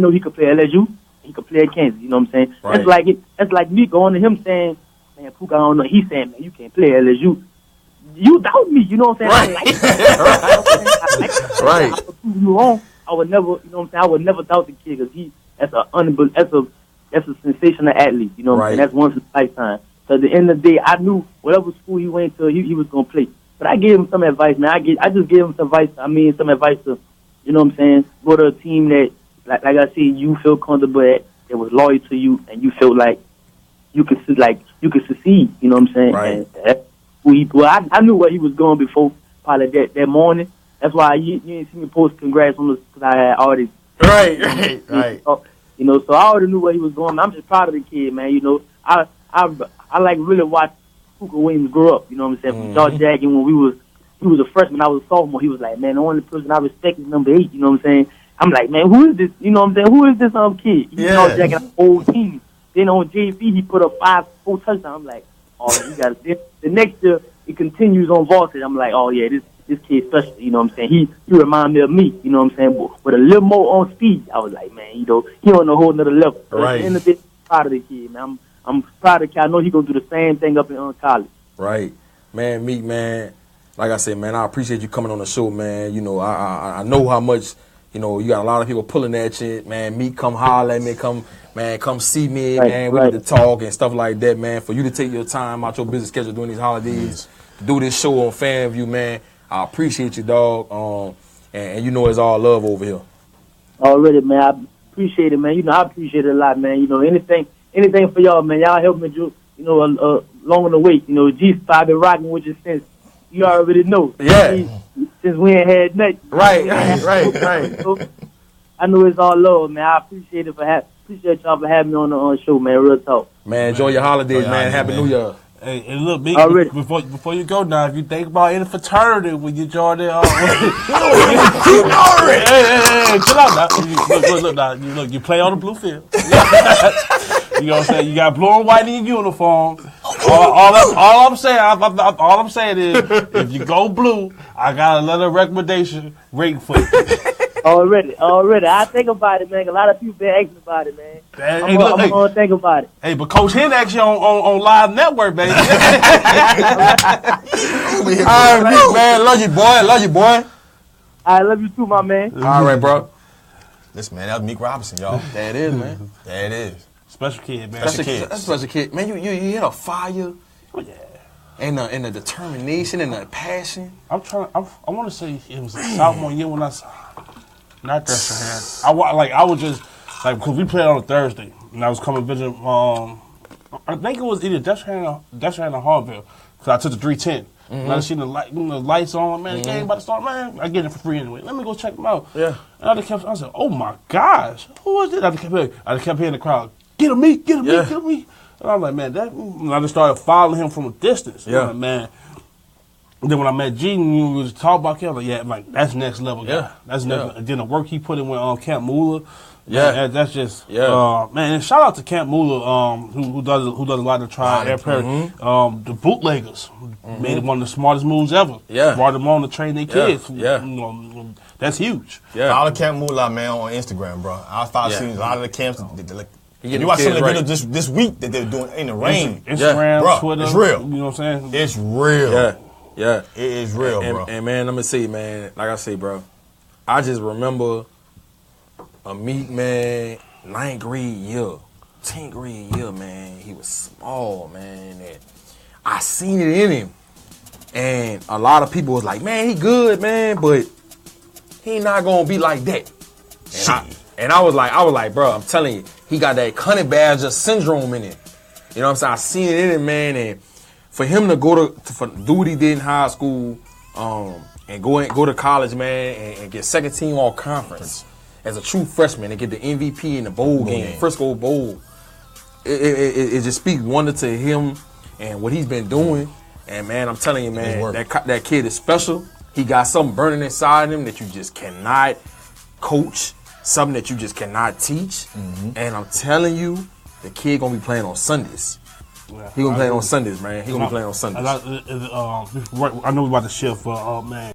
he could play LSU. He could play at Kansas. You know what I'm saying? Right. That's like me going to him saying, man, Pooka, I don't know. He's saying, man, you can't play LSU. You doubt me. You know what I'm saying? Right. Right. I would prove you wrong. I would never, you know what I'm saying? I would never doubt the kid because that's a sensational athlete. You know what I'm saying? That's once in a lifetime. So at the end of the day, I knew whatever school he went to, he was gonna play. But I gave him some advice, man. I just gave him some advice. Some advice to, you know what I'm saying, go to a team that, like I said, you feel comfortable at, that was loyal to you, and you feel like you could succeed. You know what I'm saying? Right. And that's who I knew where he was going before probably that morning. That's why you didn't see me post congrats on this because I had already. Right. You know, so I already knew where he was going. I'm just proud of the kid, man. You know, I like really watch Pooka Williams grow up. You know what I'm saying? From George Jackson when he was a freshman, I was a sophomore. He was like, man, the only person I respect is number 8. You know what I'm saying? I'm like, man, who is this? You know what I'm saying? Who is this kid? He's George Jackson, old team. Then on JV, he put up 4 touchdowns. I'm like, oh, you got it. The next year, it continues on varsity. I'm like, oh yeah, this kid's special. You know what I'm saying? He remind me of me. You know what I'm saying? With a little more on speed. I was like, man, you know, he on a whole nother level. Right. At the end of the day, I'm proud of the kid, man. I'm proud of the kid. I know he's gonna do the same thing up in college. Right, man, Meek, man. Like I said, man, I appreciate you coming on the show, man. You know, I know how much, you know, you got a lot of people pulling at you, man. Meek, come holler at me, come see me, man. We need to talk and stuff like that, man. For you to take your time out your busy schedule during these holidays, to do this show on FanView, man. I appreciate you, dog. And you know it's all love over here. Already, man. I appreciate it, man. You know, I appreciate it a lot, man. You know, anything for y'all, man. Y'all help me, you know, along in the wait. You know, G-Spot been rocking with you since you already know. Yeah. Since we ain't had nothing. Right. So, I know it's all love, man. I appreciate y'all for having me on the show, man. Real talk. Man, enjoy your holidays, man. Happy New Year. Hey, and look, Big, before you go now, if you think about any fraternity when you join it, hey, chill out now. Look now. Look, you play on the blue field. You know what I'm saying? You got blue and white in your uniform. All I'm saying is, if you go blue, I got another recommendation rating for you. Already. I think about it, man. A lot of people been asking about it, man. I'm gonna think about it. Hey, but Coach Hen actually on live network, baby. All right, man. Love you, boy. I love you too, my man. All right, bro. Listen, man, that was Meek Robinson, y'all. There it is, man. There it is. Special kid, man. That's a special kid. Man, you hit a fire Oh, yeah. And the determination and the passion. I want to say it was a sophomore year when I not that hand. I was just like because we played on a Thursday and I was coming visit. I think it was either Destrehan or Harville because I took the 310. And I seen the lights on. Man, the game about to start. Man, I get it for free anyway. Let me go check them out. Yeah. And I said, oh my gosh, who is it? I kept hearing the crowd. Get him, me, get him, me, get him, me. And I was like, man, and I just started following him from a distance. Yeah. Like, man. And then when I met G and we was talking about him, I was like, yeah, like that's next level guy. Yeah. That's next. And then the work he put in with Camp Mueller. Yeah. Man, that's just Yeah. man. And shout out to Camp Mueller, who does a lot of trial air prayer. The bootleggers made it one of the smartest moves ever. Yeah. Brought them on to train their kids. Yeah. You know, that's huge. Yeah. All the Camp Moolah, man, on Instagram, bro. I started seeing a lot of the camps. You watch some of the videos this week that they're doing in the rain. Instagram, Bro, Twitter. it's real. You know what I'm saying? It's real. Yeah. Yeah. It is real, bro. And man, let me see, man. Like I say, bro, I just remember a Meek, man, 9th grade year, 10th grade year, man. He was small, man. And I seen it in him. And a lot of people was like, man, he good, man, but he not gonna be like that. And I was like, bro, I'm telling you, he got that Honey Badger syndrome in him. You know what I'm saying? I seen it in him, man, and for him to do what he did in high school, and go to college, man, and get second team all conference as a true freshman and get the MVP in the bowl game, Frisco Bowl. It just speaks wonder to him and what he's been doing. And man, I'm telling you, man, that kid is special. He got something burning inside him that you just cannot coach, something that you just cannot teach. And I'm telling you, the kid gonna be playing on Sundays. Yeah, He gonna play on Sundays, man. He gonna be playing on Sundays. I know we about to shift, but man,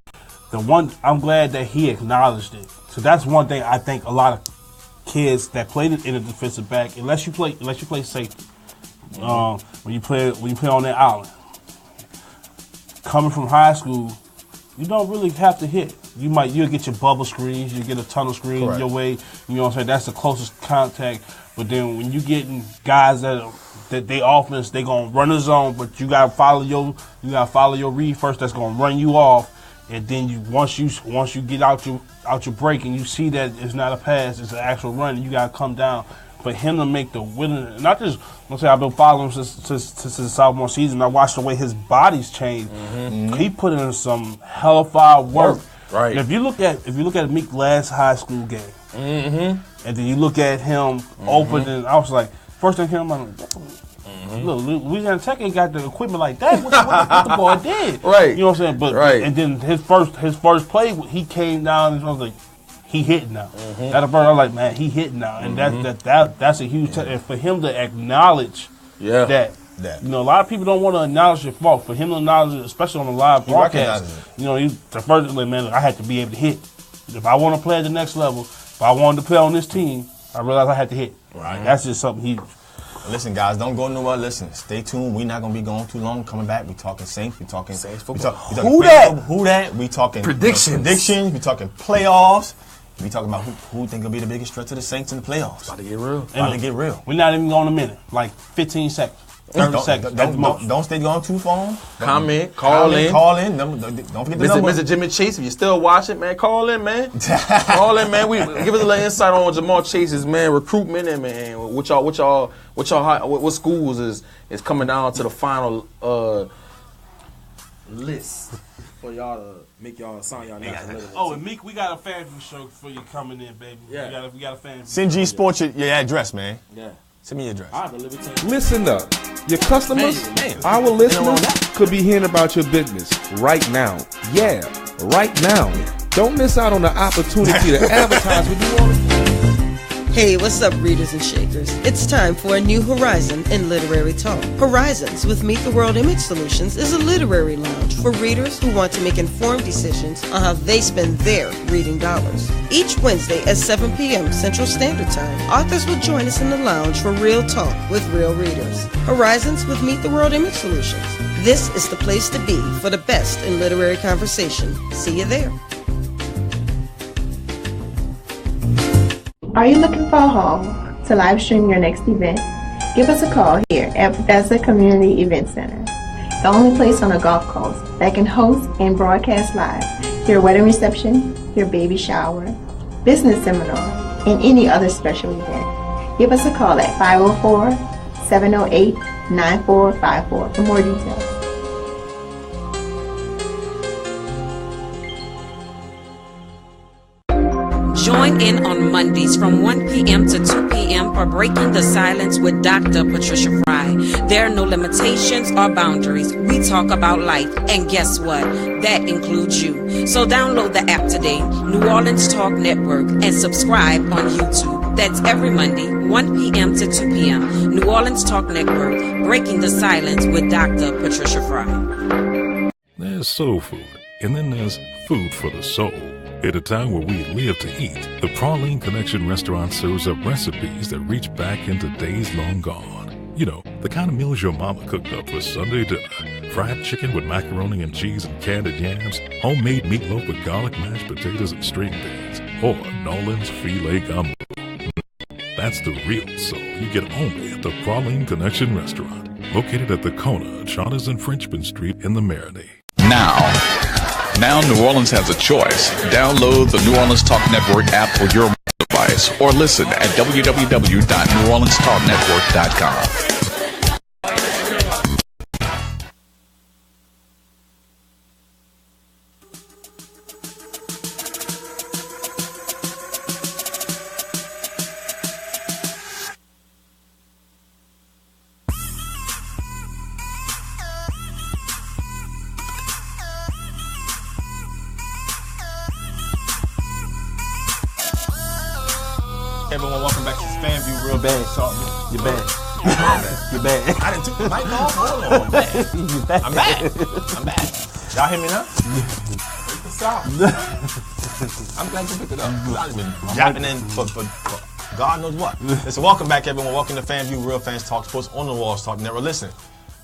I'm glad that he acknowledged it. So that's one thing I think a lot of kids that played in a defensive back, unless you play safety, when you play on that island, coming from high school, you don't really have to hit. You'll get your bubble screens, you get a tunnel screen your way. You know what I'm saying? That's the closest contact. But then when you getting guys that they offense, they gonna run the zone, but you gotta follow your read first. That's gonna run you off, and then once you get out your break and you see that it's not a pass, it's an actual run, and you gotta come down. For him to make the winning, not just I've been following him since the sophomore season. I watched the way his body's changed. He put in some hellfire work. Right. If you look at Meek last high school game, and then you look at him opening, I was like, first thing came I'm like, look, Louisiana Tech ain't got the equipment like that. What the boy did, right? You know what I'm saying? But and then his first play, he came down and I was like, he hitting now. That I was like, man, he hitting now, and that's a huge. And for him to acknowledge that. You know, a lot of people don't want to acknowledge your fault. For him to acknowledge it, especially on the live broadcast, you know, the first like, man, I had to be able to hit. If I want to play at the next level, if I wanted to play on this team, I realized I had to hit. Right. That's just something he. Listen, guys, don't go nowhere. Listen, stay tuned. We're not gonna be going too long. Coming back, we talking Saints. We talking Saints football. Who that? We talking predictions. We talking playoffs. We talking about who think will be the biggest threat to the Saints in the playoffs. About to get real. About to get real. We're not even going a minute. Like 15 seconds. 30 seconds. Don't stay going too far. Comment, call in. Don't forget the number. Mr. Jimmy Chase, if you're still watching, man, call in, man. Call in, man. Give us a little insight on Jamal Chase's recruitment and man, what schools is coming down to the final list for y'all to make y'all sign y'all national. Oh, and Meek, we got a FanView show for you coming in, baby. Yeah. We got a FanView. Send GSports your address, man. Yeah. Send me your address. Listen up. Your customers, our listeners, could be hearing about your business right now. Yeah, right now. Don't miss out on the opportunity to advertise with you on. Hey, what's up, readers and shakers? It's time for a new horizon in literary talk. Horizons with Meet the World Image Solutions is a literary lounge for readers who want to make informed decisions on how they spend their reading dollars. Each Wednesday at 7 p.m. Central Standard Time, authors will join us in the lounge for real talk with real readers. Horizons with Meet the World Image Solutions. This is the place to be for the best in literary conversation. See you there. Are you looking for a home to live stream your next event? Give us a call here at Bethesda Community Event Center. the only place on a golf course that can host and broadcast live your wedding reception, your baby shower, business seminar, and any other special event. Give us a call at 504-708-9454 for more details. Join in on Mondays from 1 p.m. to 2 p.m. for Breaking the Silence with Dr. Patricia Fry. There are no limitations or boundaries. We talk about life, and guess what? That includes you. So download the app today, New Orleans Talk Network, and subscribe on YouTube. That's every Monday, 1 p.m. to 2 p.m. New Orleans Talk Network, Breaking the Silence with Dr. Patricia Fry. There's soul food, and then there's food for the soul. At a time where we live to eat, the Praline Connection restaurant serves up recipes that reach back into days long gone. You know, the kind of meals your mama cooked up for Sunday dinner. Fried chicken with macaroni and cheese and candied yams, homemade meatloaf with garlic mashed potatoes and string beans, or Nolan's filet gumbo. That's the real soul you get only at the Praline Connection restaurant, located at the Kona, Charters and Frenchman Street in the Marinade. Now New Orleans has a choice. Download the New Orleans Talk Network app for your device or listen at www.neworleanstalknetwork.com. Everyone, welcome back to FanView Real Bad. You're bad. You're bad. I didn't took the mic off. Hold on. I'm back. I'm back. I'm back. Y'all hear me now? I'm glad you picked it up. I've been jabbing in for God knows what. Listen, welcome back, everyone. Welcome to FanView Real Fans Talk Sports on the Walls Talk Network. Listen,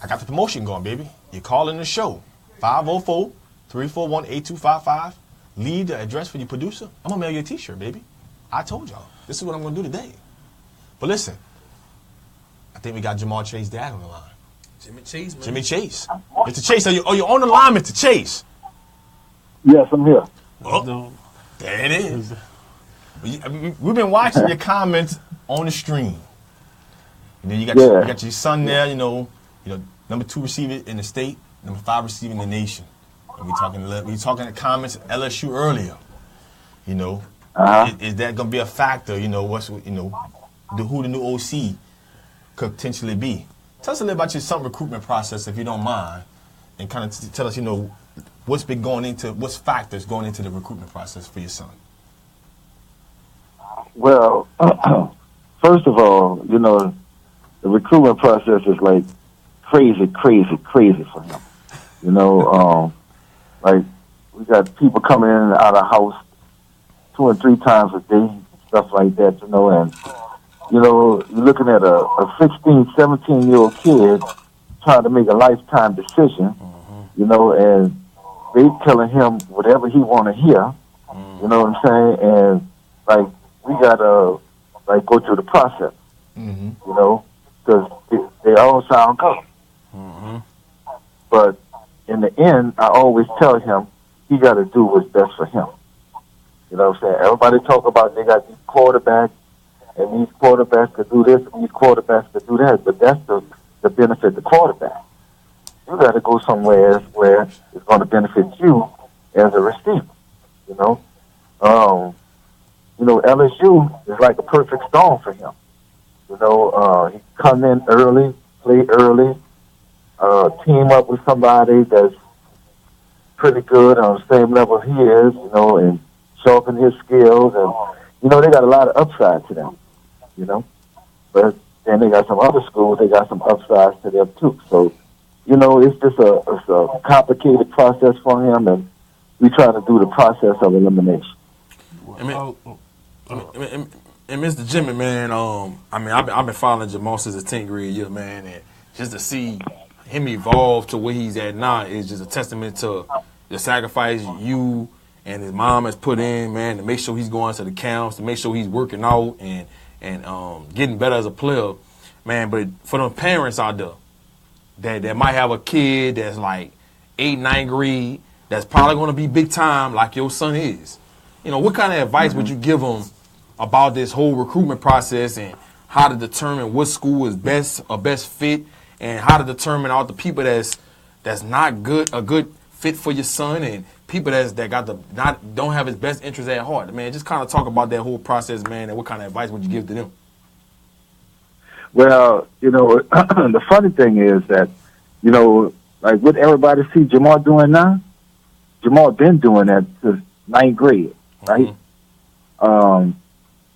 I got the promotion going, baby. You call in the show. 504-341-8255. Leave the address for your producer. I'm going to mail you a t-shirt, baby. I told y'all. This is what I'm going to do today. But listen, I think we got Jamal Chase's dad on the line. Jimmy Chase, man. Jimmy Chase. Mr. Chase, are you on the line, Mr. Chase? Yes, I'm here. Oh, there it is. We've been watching your comments on the stream. And then you got your son there, you know, number 2 receiver in the state, number 5 receiver in the nation. And we talking the comments at LSU earlier. You know, is that going to be a factor? You know, who the new OC could potentially be? Tell us a little about your son recruitment process, if you don't mind, and kind of tell us, what's factors going into the recruitment process for your son. Well, first of all, the recruitment process is like crazy for him. Like we got people coming in and out of the house 2 and 3 times a day, stuff like that, and you're looking at a 16, 17-year-old kid trying to make a lifetime decision, and they telling him whatever he want to hear, you know what I'm saying? And, like, we got to, go through the process, because they all sound good. But in the end, I always tell him he got to do what's best for him. You know what I'm saying? Everybody talk about they got these quarterbacks, and these quarterbacks could do this, and these quarterbacks could do that, but that's the benefit the quarterback. You got to go somewhere where it's going to benefit you as a receiver, LSU is like a perfect storm for him. He come in early, play early, team up with somebody that's pretty good on the same level he is, and sharpen his skills, and they got a lot of upside to them, but then they got some other schools, they got some upsides to them too. So, it's just a complicated process for him, and we try to do the process of elimination. And Mr. Jimmy, man, I've been following Jamal since the 10th grade year, man, and just to see him evolve to where he's at now is just a testament to the sacrifice you and his mom has put in, man, to make sure he's going to the camps, to make sure he's working out and getting better as a player, man. But for the parents out there, that might have a kid that's like 8th, 9th grade that's probably going to be big time like your son is. You know, what kind of advice would you give them about this whole recruitment process and how to determine what school is best fit, and how to determine all the people that's not a good fit for your son, and people that don't have his best interest at heart? Man, just kind of talk about that whole process, man, and what kind of advice would you give to them? Well, you know, the funny thing is that, you know, like what everybody see Jamal doing now, Jamal been doing that since 9th grade, right?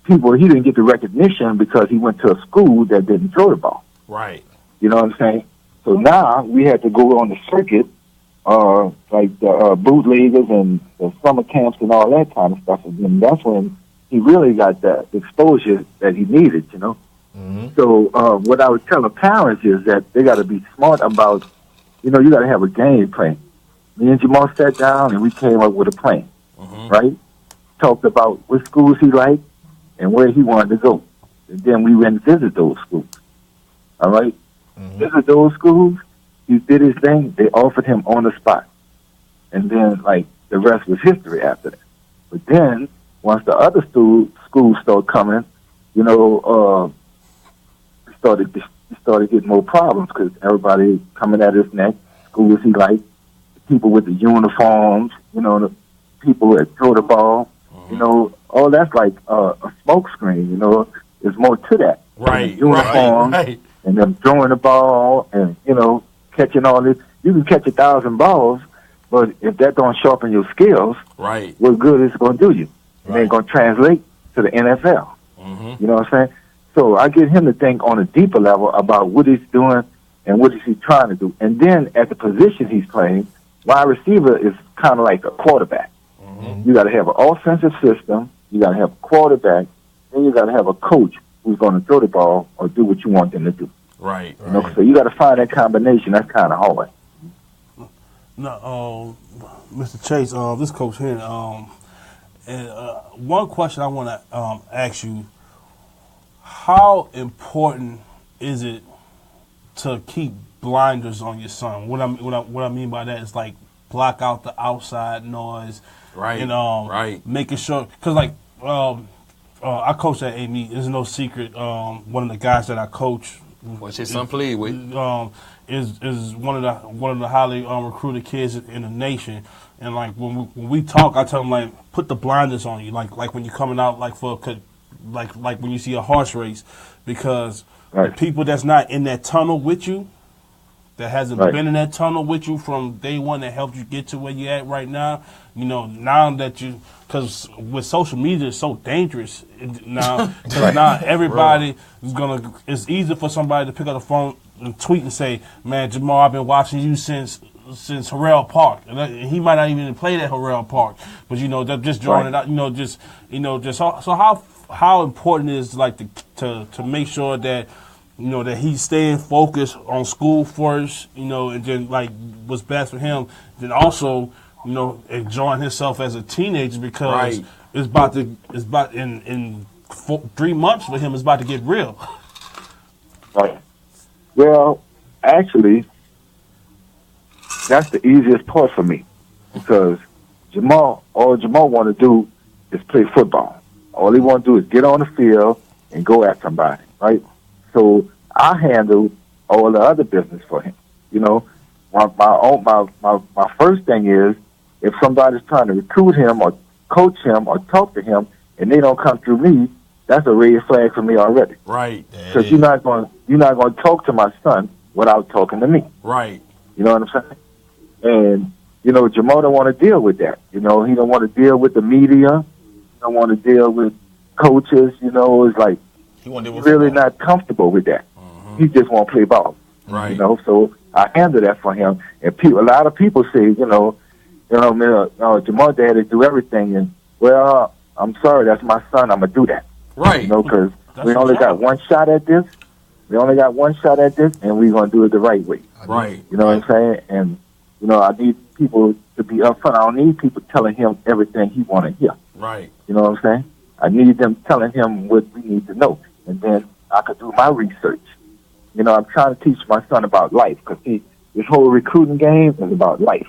He didn't get the recognition because he went to a school that didn't throw the ball. Right. You know what I'm saying? So now we had to go on the circuit, like the bootleggers and the summer camps and all that kind of stuff. And that's when he really got that exposure that he needed, you know? So what I would tell the parents is that they got to be smart about, you know, you got to have a game plan. Me and Jamal sat down and we came up with a plan, right? Talked about what schools he liked and where he wanted to go. And then we went and visited those schools, all right? Visit those schools, he did his thing, they offered him on the spot. And then, like, the rest was history after that. But then, once the other schools started coming, you know, he started getting more problems because everybody coming at his neck. Schools he liked, people with the uniforms, you know, the people that throw the ball, you know, all that's like a smoke screen, you know. There's more to that. Right, uniforms, right. And them throwing the ball and, you know, catching all this. You can catch 1,000 balls, but if that don't sharpen your skills, right, what good is it going to do you? It ain't going to translate to the NFL. You know what I'm saying? So I get him to think on a deeper level about what he's doing and what is he trying to do. And then at the position he's playing, wide receiver is kind of like a quarterback. You got to have an offensive system. You got to have a quarterback. Then you got to have a coach who's going to throw the ball or do what you want them to do. Right. You know, so you got to find that combination. That's kind of hard. No, Mr. Chase, this Coach Henry. One question I want to ask you: how important is it to keep blinders on your son? What I mean by that is like block out the outside noise, right? And making sure, because like I coach at AME. It's no secret. One of the guys that I coach, what's his son played with, is one of the highly recruited kids in the nation. And like when we talk, I tell him like put the blinders on you, like when you're coming out like when you see a horse race, because the people that's not in that tunnel with you, that hasn't been in that tunnel with you from day one, that helped you get to where you're at right now. You know, now that you, because with social media, it's so dangerous now. Because now everybody is gonna. It's easy for somebody to pick up the phone and tweet and say, "Man, Jamal, I've been watching you since Harrell Park," and he might not even play at Harrell Park, but you know, they're just drawing it out. So how important is like to make sure that, you know, that he's staying focused on school first, you know, and then like what's best for him, then also, you know, enjoying himself as a teenager, because it's about in 3 months for him, it's about to get real. Right. Well, actually, that's the easiest part for me, because all Jamal want to do is play football. All he want to do is get on the field and go at somebody, right? So I handle all the other business for him. You know, my first thing is, if somebody's trying to recruit him or coach him or talk to him and they don't come through me, that's a red flag for me already. Right. Because you're not going to talk to my son without talking to me. Right. You know what I'm saying? And you know, Jamal don't want to deal with that. You know, he don't want to deal with the media. He don't want to deal with coaches. You know, it's like he's really not comfortable with that. He just want to play ball. Right. You know, so I handle that for him. And a lot of people say, man, Jamal daddy do everything, and well, I'm sorry, that's my son. I'm gonna do that. Right. You know, because we only got one shot at this. We only got one shot at this, and we're gonna do it the right way. Right. You know what I'm saying? And you know, I need people to be upfront. I don't need people telling him everything he want to hear. Right. You know what I'm saying? I need them telling him what we need to know, and then I could do my research. You know, I'm trying to teach my son about life because this whole recruiting game is about life.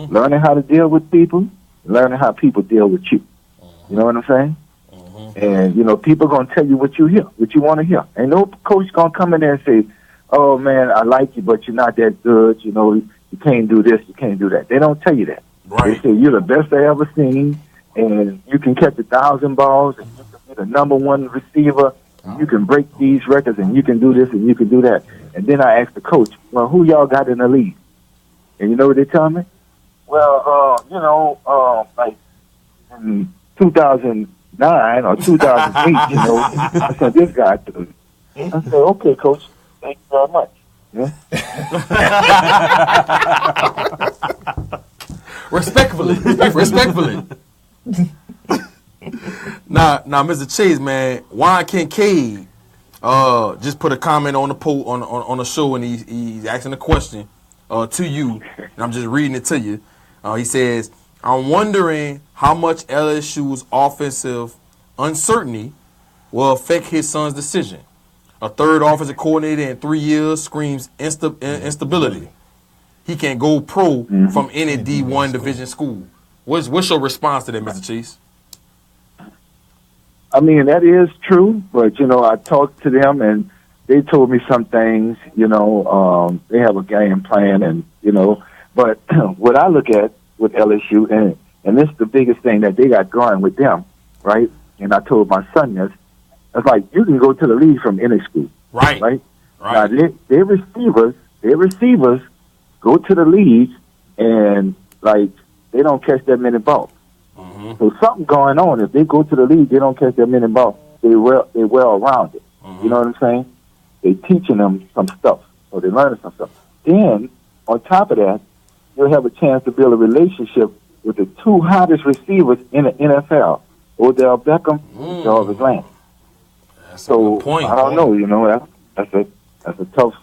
Learning how to deal with people, learning how people deal with you. You know what I'm saying? And, you know, people going to tell you what you hear, what you want to hear. Ain't no coach going to come in there and say, oh, man, I like you, but you're not that good. You know, you can't do this, you can't do that. They don't tell you that. Right. They say you're the best I ever seen, and you can catch 1,000 balls, and you can be the number one receiver, and you can break these records, and you can do this, and you can do that. And then I asked the coach, well, who y'all got in the league? And you know what they tell me? Well, you know, like in 2009 or 2008, you know, I said, this guy do it. I said, okay, coach, thank you very much. Yeah? Respectfully. Now, Mr. Chase, man, Juan Kincaid just put a comment on the poll on the show, and he's asking a question to you, and I'm just reading it to you. He says, I'm wondering how much LSU's offensive uncertainty will affect his son's decision. A third offensive coordinator in 3 years screams instability. He can go pro from any D1 division school. What's your response to that, Mr. Chase? I mean, that is true, but, you know, I talked to them, and they told me some things, you know, they have a game plan, and, you know, but what I look at with LSU, and this is the biggest thing that they got going with them, right? And I told my son this, it's like you can go to the league from any school. Right. Now, their receivers go to the league, and, like, they don't catch that many balls. So something going on. If they go to the league, they don't catch that many balls. They well around it. You know what I'm saying? They teaching them some stuff, or they learning some stuff. Then, on top of that, you'll have a chance to build a relationship with the two hottest receivers in the NFL, Odell Beckham and Jarvis Landry. So a point. I don't know. You know, that's a tough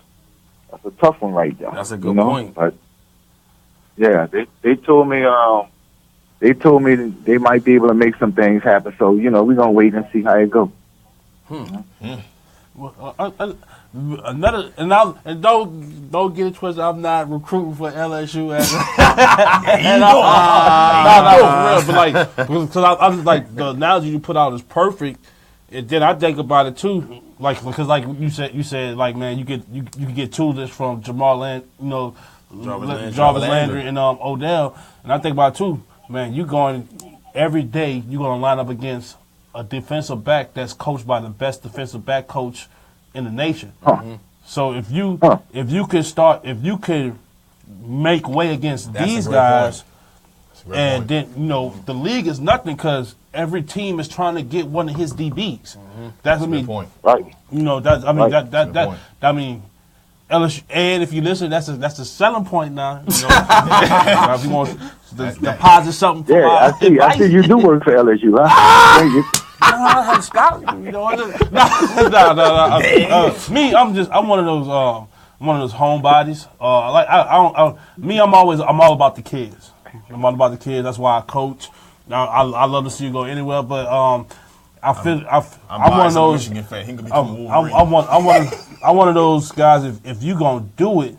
one right there. That's a good point. But yeah, they told me they might be able to make some things happen. So you know, we're gonna wait and see how it goes. Well, another, and don't get it twisted. I'm not recruiting for LSU at all. No, for real. But like, because I was like, the analogy you put out is perfect. And then I think about it too, like because like you said like, man, you can get two of this from Jamal Jarvis Landry and Odell, and I think about it too, man. You going every day, you gonna line up against a defensive back that's coached by the best defensive back coach in the nation. So if you can make way against these guys, and then you know the league is nothing because every team is trying to get one of his DBs. That's a good point. Right. You know I mean LSU, and if you listen, that's a selling point now. You know, if you want to deposit something. Yeah, I see you do work for LSU, huh? I had to stop you. You know, me, I'm one of those homebodies. I'm all about the kids. I'm all about the kids. That's why I coach. I love to see you go anywhere, but I'm one of those. I'm one of those guys. If you gonna do it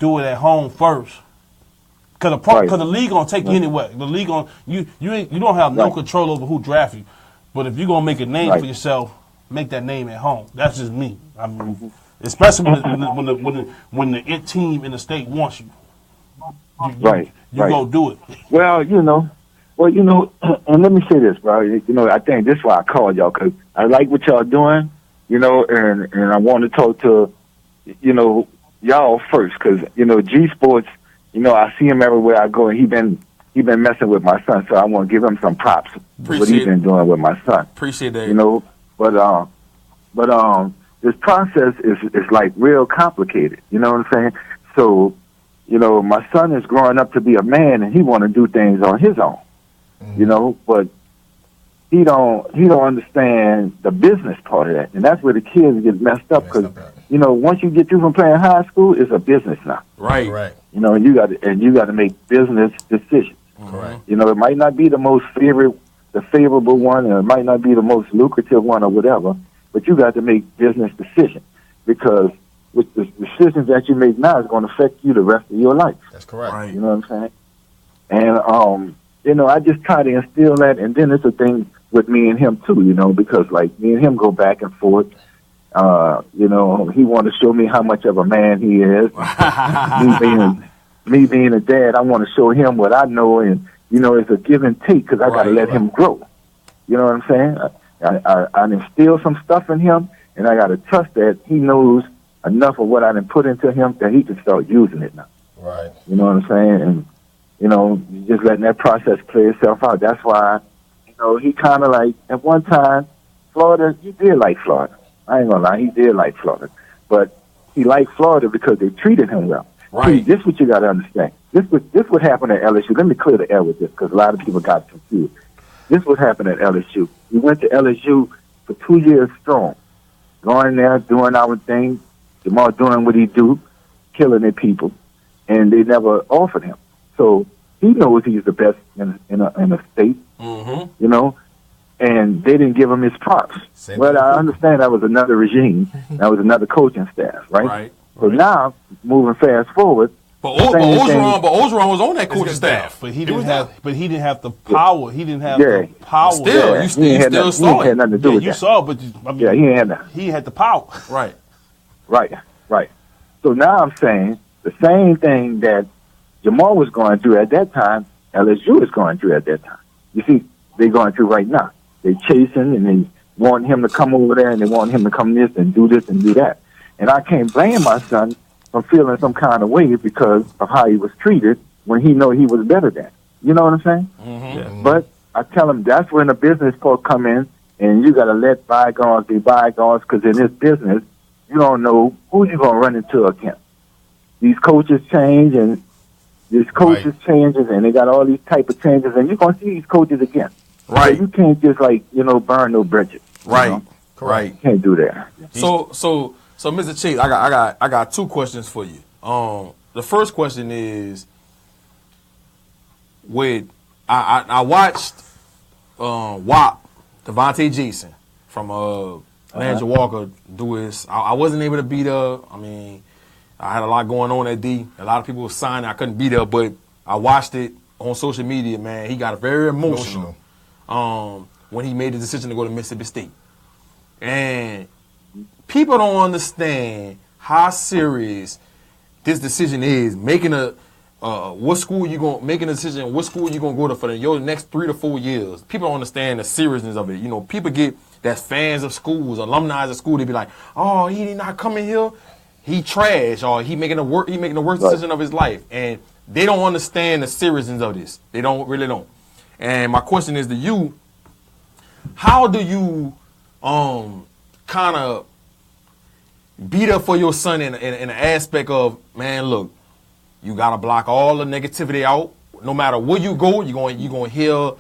at home first. Because the league gonna take you anywhere. The league you don't have no control over who draft you. But if you're gonna make a name for yourself, make that name at home. That's just me. I mean, especially when the it team in the state wants you. You go do it. Well, you know, and let me say this, bro. You know, I think this is why I called y'all, because I like what y'all doing. You know, and I want to talk to, you know, y'all first, because you know, GSports. You know, I see him everywhere I go, and he been messing with my son, so I want to give him some props for what he's been doing with my son. Appreciate that. You know, but this process is like real complicated. You know what I'm saying? So, you know, my son is growing up to be a man, and he want to do things on his own. You know, but he don't understand the business part of that, and that's where the kids get messed up because. You know, once you get through from playing high school, it's a business now. Right. You know, and you got to make business decisions. Correct. You know, it might not be the favorable one, or it might not be the most lucrative one, or whatever. But you got to make business decisions. because with the decisions that you make now is going to affect you the rest of your life. That's correct. Right. You know what I'm saying? And, you know, I just try to instill that. And then it's a thing with me and him, too, you know, because, like, me and him go back and forth. You know, he wanted to show me how much of a man he is. me being a dad, I want to show him what I know. And, you know, it's a give and take because I got to let him grow. You know what I'm saying? I instill some stuff in him, and I got to trust that he knows enough of what I done put into him that he can start using it now. Right. You know what I'm saying? And, you know, just letting that process play itself out. That's why, you know, he kind of like, at one time, Florida, he did like Florida. I ain't gonna lie, he did like Florida. But he liked Florida because they treated him well. Right. See, this is what you got to understand. This what happened at LSU. Let me clear the air with this because a lot of people got confused. This what happened at LSU. We went to LSU for 2 years strong. Going there, doing our thing, Jamal doing what he do, killing their people, and they never offered him. So he knows he's the best in a state, you know, and they didn't give him his props. Well, I understand that was another regime. That was another coaching staff, right? Right. So now, moving fast forward, But Ogeron was on that coaching staff. But he didn't have the power. He didn't have Yeah. the power. Still, Yeah, you he ain't had still nothing- saw he ain't it. had nothing to do with You that. saw, but I mean, Yeah, he ain't had that. he had the power. Right. Right. So now I'm saying the same thing that Jamal was going through at that time, LSU is going through at that time. You see, they're going through right now. They chasing and they want him to come over there and they want him to come this and do that. And I can't blame my son for feeling some kind of way because of how he was treated when he know he was better than. You know what I'm saying? Mm-hmm. But I tell him that's when the business folk come in, and you got to let bygones be bygones because in this business, you don't know who you're going to run into against. These coaches change, and these coaches changes, and they got all these type of changes, and you're going to see these coaches again. Right. So you can't just, like, you know, burn no bridges. Right. You know? Right. You can't do that. So Mr. Chase, I got two questions for you. The first question is, I watched WAP, Devontae Jason from Landry Walker do his. I wasn't able to be there. I mean, I had a lot going on at D. A lot of people were signing. I couldn't be there, but I watched it on social media. Man, he got very emotional when he made the decision to go to Mississippi State, and people don't understand how serious this decision is. Making a what school you going making a decision what school you gonna go to for your next 3 to 4 years. People don't understand the seriousness of it. You know, people get that's fans of schools, alumni of school. They be like, "Oh, he did not coming here. He trash, or he making the worst decision of his life." And they don't understand the seriousness of this. They really don't. And my question is to you: how do you kind of be there for your son in an aspect of, man, look, you gotta block all the negativity out. No matter where you go, you're going to hear,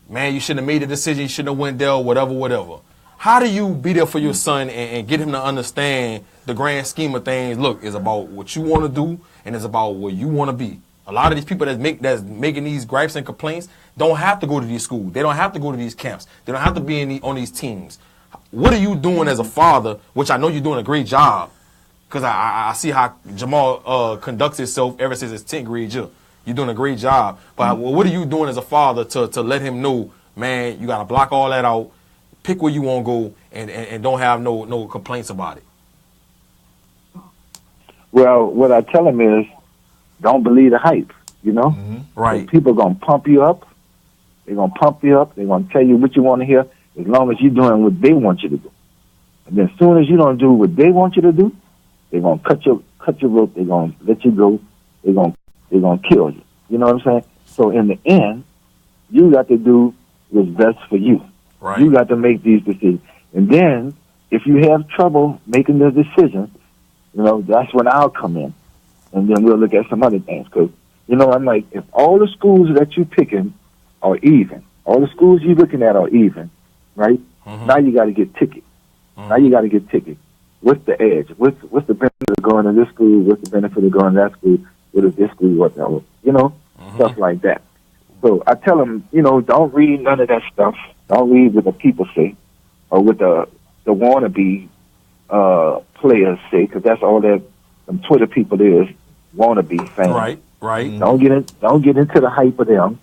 man, you shouldn't have made a decision, you shouldn't have went there, whatever. How do you be there for your son and get him to understand the grand scheme of things? Look, it's about what you want to do and it's about where you want to be. A lot of these people that's making these gripes and complaints don't have to go to these schools. They don't have to go to these camps. They don't have to be on these teams. What are you doing as a father, which I know you're doing a great job, because I see how Jamal conducts himself ever since his 10th grade year. You're doing a great job. But what are you doing as a father to let him know, man, you got to block all that out, pick where you want to go, and don't have no complaints about it? Well, what I tell him is, don't believe the hype, you know? Mm-hmm. Right. So people are going to pump you up. They're going to pump you up. They're going to tell you what you want to hear as long as you're doing what they want you to do. And then as soon as you don't do what they want you to do, they're going to cut your rope. They're going to let you go. They're going to kill you. You know what I'm saying? So in the end, you got to do what's best for you. Right. You got to make these decisions. And then if you have trouble making the decision, you know, that's when I'll come in. And then we'll look at some other things. Because, you know, I'm like, if all the schools that you're picking are even, all the schools you're looking at are even, right? Mm-hmm. Now you got to get tickets. Mm-hmm. Now you got to get tickets. What's the edge? What's the benefit of going to this school? What's the benefit of going to that school? What is this school? What that? You know, stuff like that. So I tell them, you know, don't read none of that stuff. Don't read what the people say or what the wannabe players say, because that's all that them Twitter people is, wannabe fans. Right. Don't get into the hype of them.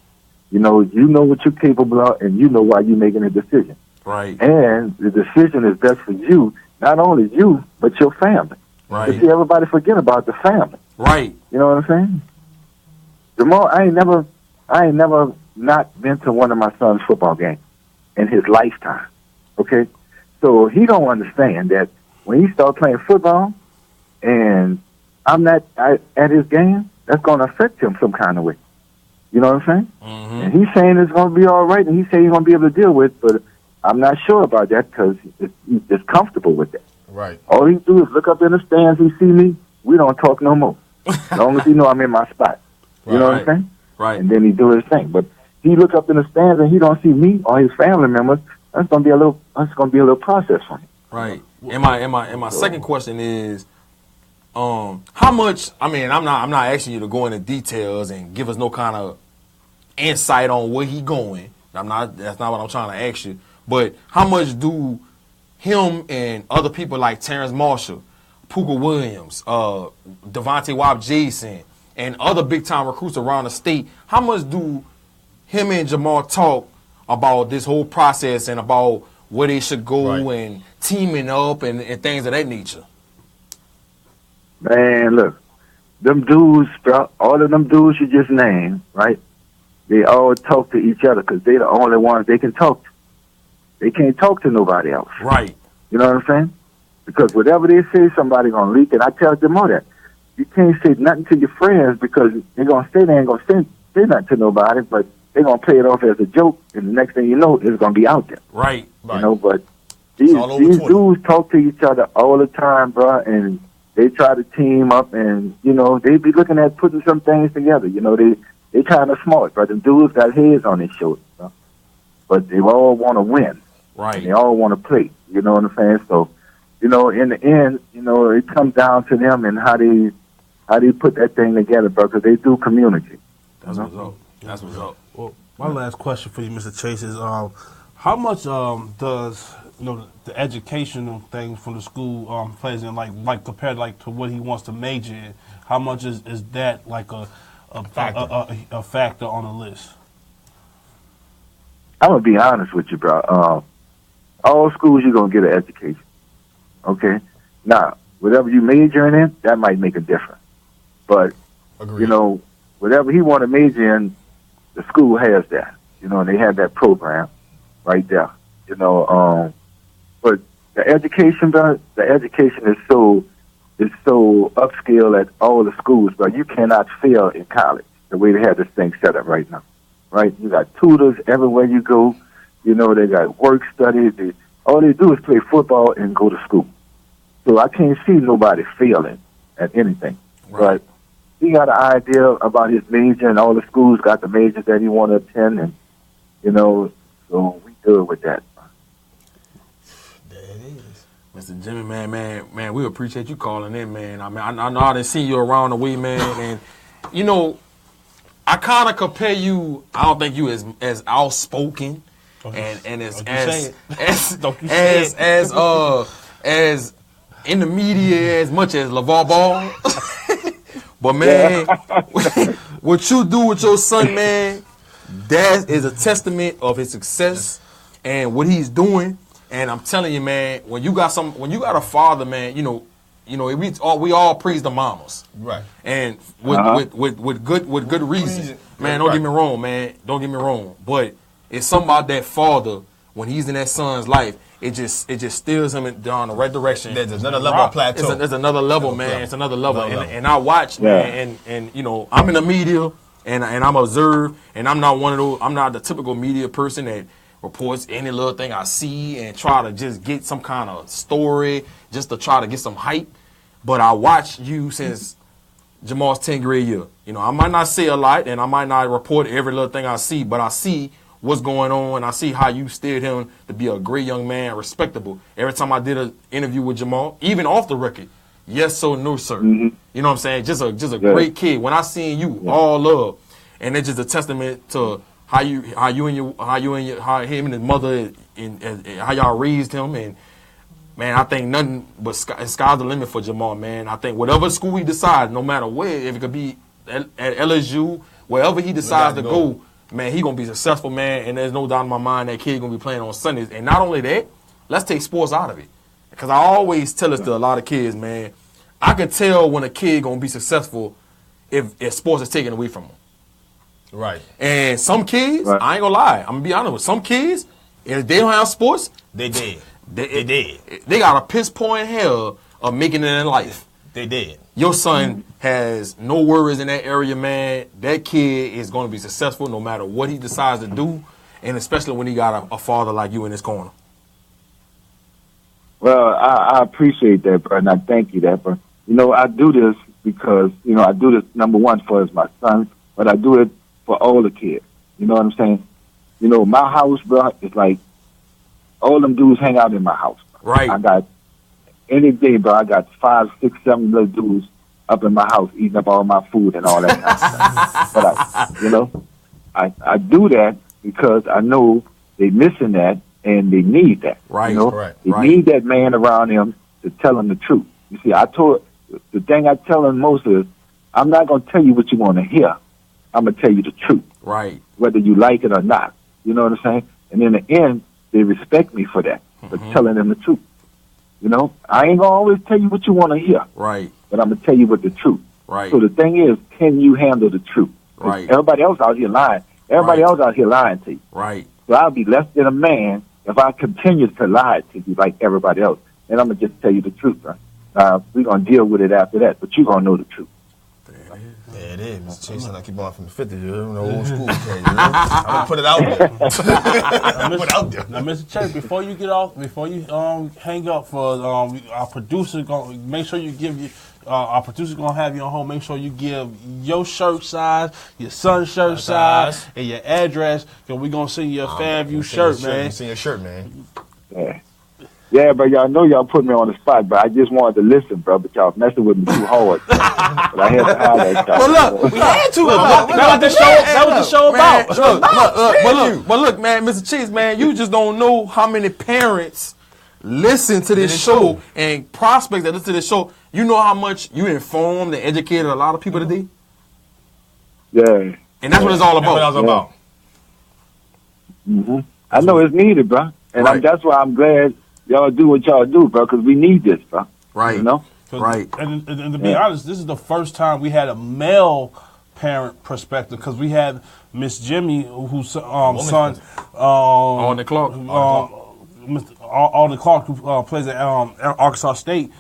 You know what you're capable of, and you know why you're making a decision. Right. And the decision is best for you, not only you, but your family. Right. You see, everybody forget about the family. Right. You know what I'm saying? Jamal, I ain't never not been to one of my son's football games in his lifetime. Okay? So he don't understand that when he start playing football and I'm not at his game, that's going to affect him some kind of way. You know what I'm saying? Mm-hmm. And he's saying it's going to be all right, and he saying he's going to be able to deal with it, but I'm not sure about that because he's just comfortable with that. Right. All he do is look up in the stands, he see me, we don't talk no more. As long as he know I'm in my spot. You know what I'm saying? Right. And then he do his thing. But he look up in the stands and he don't see me or his family members, that's gonna be a little process for him. Right. And my second question is, how much? I mean, I'm not asking you to go into details and give us no kind of insight on where he going. That's not what I'm trying to ask you. But how much do him and other people like Terrence Marshall, Puka Williams, Devontae Webb-Jason, and other big time recruits around the state, how much do him and Jamal talk about this whole process and about where they should go and teaming up and things of that nature? Man, look, them dudes, bro, all of them dudes you just named, right? They all talk to each other because they're the only ones they can talk to. They can't talk to nobody else. Right. You know what I'm saying? Because whatever they say, somebody gonna leak it. I tell them all that. You can't say nothing to your friends because they're gonna say they ain't gonna say nothing to nobody, but they're gonna play it off as a joke, and the next thing you know, it's gonna be out there. Right. You know, but these dudes talk to each other all the time, bro, and they try to team up, and you know they be looking at putting some things together. You know, they kind of smart, but them dudes got heads on their shoulders, bro. But they all want to win. Right. And they all want to play. You know what I'm saying? So, you know, in the end, you know, it comes down to them and how they put that thing together, bro, because they do community. That's what's up. That's what's up. Well, my last question for you, Mr. Chase, is how much does the educational thing from the school plays in, like compared to what he wants to major in? How much is that like a factor on the list? I'm gonna be honest with you, bro. All schools you're gonna get an education. Okay. Now, whatever you majoring in, that might make a difference. But you know, whatever he want to major in, the school has that. You know, and they have that program right there. You know, but the education, bro, the education is so upscale at all the schools, but you cannot fail in college the way they have this thing set up right now. Right? You got tutors everywhere you go. You know, they got work studies. All they do is play football and go to school. So I can't see nobody failing at anything. Right. But he got an idea about his major, and all the schools got the majors that he want to attend, and, you know, so we good with that. There it is. Mr. Jimmy, man, we appreciate you calling in, man. I mean, I know I didn't see you around the way, man, and, you know, I kind of compare you. I don't think you as outspoken and as in the media as much as LeVar Ball. But man, what you do with your son, man, that is a testament of his success and what he's doing. And I'm telling you, man, when you got a father, man, you know, we all praise the mamas, right? And with good reason, man. Don't get me wrong, man. Don't get me wrong. But it's something about that father when he's in that son's life. It just steers him down the right direction. There's another level of plateau. There's another level, man. It's another level. And I watch, man, and you know, I'm in the media and I'm observed, and I'm not one of those. I'm not the typical media person that reports any little thing I see and try to just get some kind of story just to try to get some hype. But I watch you since Jamal's 10th grade year. You know, I might not say a lot and I might not report every little thing I see, but I see what's going on. I see how you steered him to be a great young man, respectable. Every time I did an interview with Jamal, even off the record, yes sir, no sir. Mm-hmm. You know what I'm saying? Just a great kid. When I seen you, all love, and it's just a testament to how him and his mother and how y'all raised him. And man, I think nothing but sky's the limit for Jamal, man. I think whatever school he decides, no matter where, if it could be at LSU, wherever he decides to go, man, he going to be successful, man. And there's no doubt in my mind that kid going to be playing on Sundays. And not only that, let's take sports out of it. Because I always tell this to a lot of kids, man, I can tell when a kid going to be successful if sports is taken away from them. Right. And some kids, I ain't going to lie, I'm going to be honest with some kids, if they don't have sports, they dead. They dead. They got a piss poor in hell of making it in life. They dead. Your son has no worries in that area, man. That kid is going to be successful no matter what he decides to do, and especially when he got a father like you in his corner. Well, I appreciate that, bro, and I thank you that, bro. You know, I do this because, you know, I do this, number one, for my son, but I do it for all the kids. You know what I'm saying? You know, my house, bro, is like, all them dudes hang out in my house. Bro. Right. I got, any day, bro, I got 5, 6, 7 little dudes up in my house eating up all my food and all that kind of stuff. But, you know, I do that because I know they missing that and they need that. Right, you know? right, They right. need that man around them to tell them the truth. You see, the thing I tell them most is, I'm not going to tell you what you want to hear. I'm going to tell you the truth. Right. Whether you like it or not. You know what I'm saying? And in the end, they respect me for that, for telling them the truth. You know, I ain't going to always tell you what you want to hear. Right. But I'm going to tell you what the truth. Right. So the thing is, can you handle the truth? Right. Everybody else out here lying. Everybody else out here lying to you. Right. So I'll be less than a man if I continue to lie to you like everybody else. And I'm going to just tell you the truth, bro. We're going to deal with it after that, but you're going to know the truth. Yeah, it is. Mr. Chase, I keep on from the 50s, you know, old school. Okay, you know? I'm going to put it out there. Put it out there. Now, Mr. Chase, before you get off, before you hang up for our producer, make sure you give our producer going to have you on hold. Make sure you give your shirt size, your son's shirt size, and your address, because we're going to see your FanView shirt, man. See your shirt, man. Yeah. Yeah, but y'all know y'all put me on the spot, but I just wanted to listen, bro, but y'all messing with me too hard. But I had to have that. Well, look, we had to. That was the show about. But look, man, Mr. Cheese, man, you just don't know how many parents listen to this show and prospects that listen to this show. You know how much you informed and educated a lot of people today? Yeah. And that's what it's all about. That's what it's about. Mm-hmm. I know it's needed, bro. And that's why I'm glad y'all do what y'all do, bro, because we need this, bro. Right. You know? Right. And to be honest, this is the first time we had a male parent perspective, because we had Miss Jimmy, whose son, Alden Clark. Alden Clark, who plays at Arkansas State.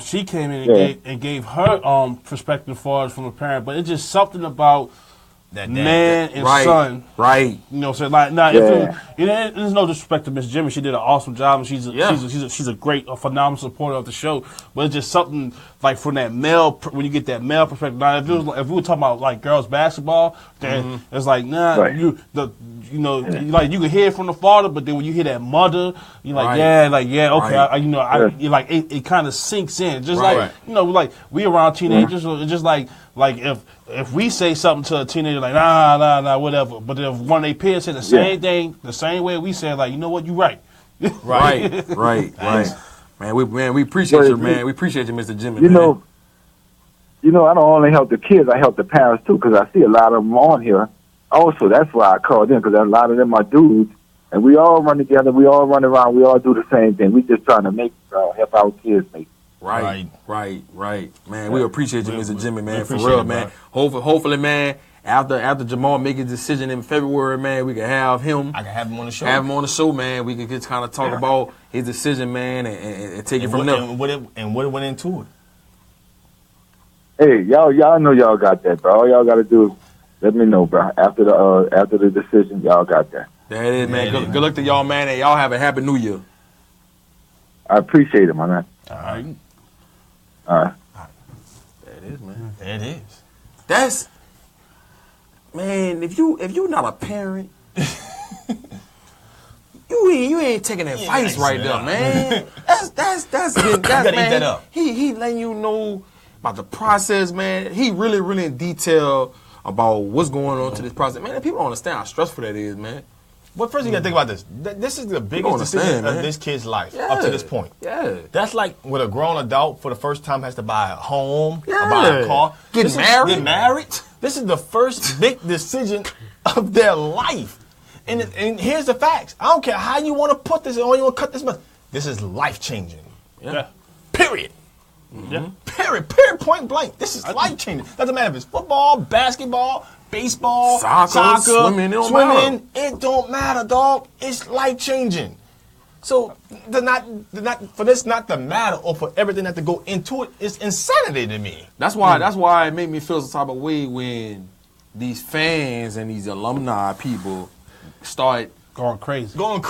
She came in and gave her perspective for us from a parent, but it's just something about that man and son. Right. You know what I'm saying? Like, nah, there's no disrespect to Miss Jimmy. She did an awesome job, and she's a great, phenomenal supporter of the show. But it's just something like from that male, when you get that male perspective. Now, if we were talking about like girls basketball, then it's like, like you can hear it from the father, but then when you hear that mother, you're like, okay, like it kind of sinks in. Just like like we around teenagers, it's just like if we say something to a teenager like nah, whatever, but if one of their peers say the same thing, the same way we say, like, you know what, you right. right. Man, we appreciate you, man. We appreciate you, Mr. Jimmy. You know, I don't only help the kids, I help the parents too, because I see a lot of them on here. Also, that's why I called in, because a lot of them are dudes, and we all run together, we all run around, we all do the same thing. We just trying to help our kids make it. Right. Man, we appreciate you, Mr. Jimmy, man, for real, man. Hopefully, man, after Jamal make his decision in February, man, we can have him. I can have him on the show. Have him on the show, man. We can just kind of talk about his decision, man, and take it from there. And what went into it? Hey, y'all know y'all got that, bro. All y'all got to do is let me know, bro. After the decision, y'all got that. That is, man. Good luck to y'all, man, and y'all have a happy New Year. I appreciate it, my man. All right. There it is, man. There it is. That's, man, if you not a parent, you ain't taking advice right there, man. That's man. Eat that up. He letting you know about the process, man. He really in detail about what's going on to this process. Man, people don't understand how stressful that is, man. But first, you got to think about this. This is the biggest decision of this kid's life up to this point. Yeah. That's like when a grown adult for the first time has to buy a home, or buy a car. Get married. This is the first big decision of their life. And here's the facts. I don't care how you want to put this or you want to cut this much. This is life-changing. Yeah. Period. Yeah. Period, point blank. This is life-changing. Doesn't matter if it's football, basketball, baseball, soccer, swimming. It don't matter, dog. It's life-changing. So for this not to matter or for everything that to go into it is insanity to me. That's why it made me feel some type of way when these fans and these alumni people start going crazy. Just going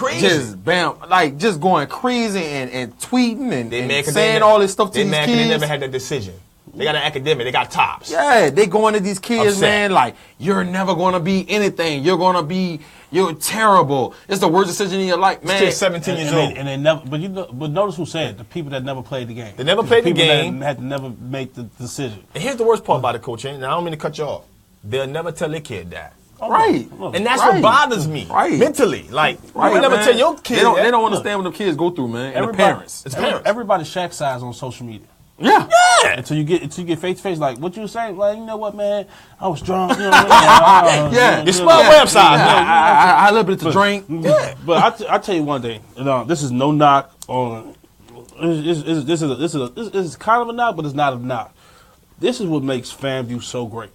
crazy and tweeting and saying all this stuff to these kids. They never had that decision. They got an academic. They got tops. Yeah, they going to these kids, man, like, you're never going to be anything. You're terrible. It's the worst decision in your life, man. This kid's 17 years old. And they never, but notice who said it, the people that never played the game. They never played the game. That had to never make the decision. And here's the worst part about it, Coach, and I don't mean to cut you off. They'll never tell their kid that. Right. And that's what bothers me. Right. Mentally. Like, you would never tell your kid They don't understand what the kids go through, man. And the parents. It's parents. Everybody's Shaq size on social media. Yeah. Until you get face to face, like, what you saying? Like, you know what, man? I was drunk. You know what I mean? Yeah. You smell website. I love it to drink. Yeah. But I tell you one thing. This is no knock on. This is kind of a knock, but it's not a knock. This is what makes FanView so great.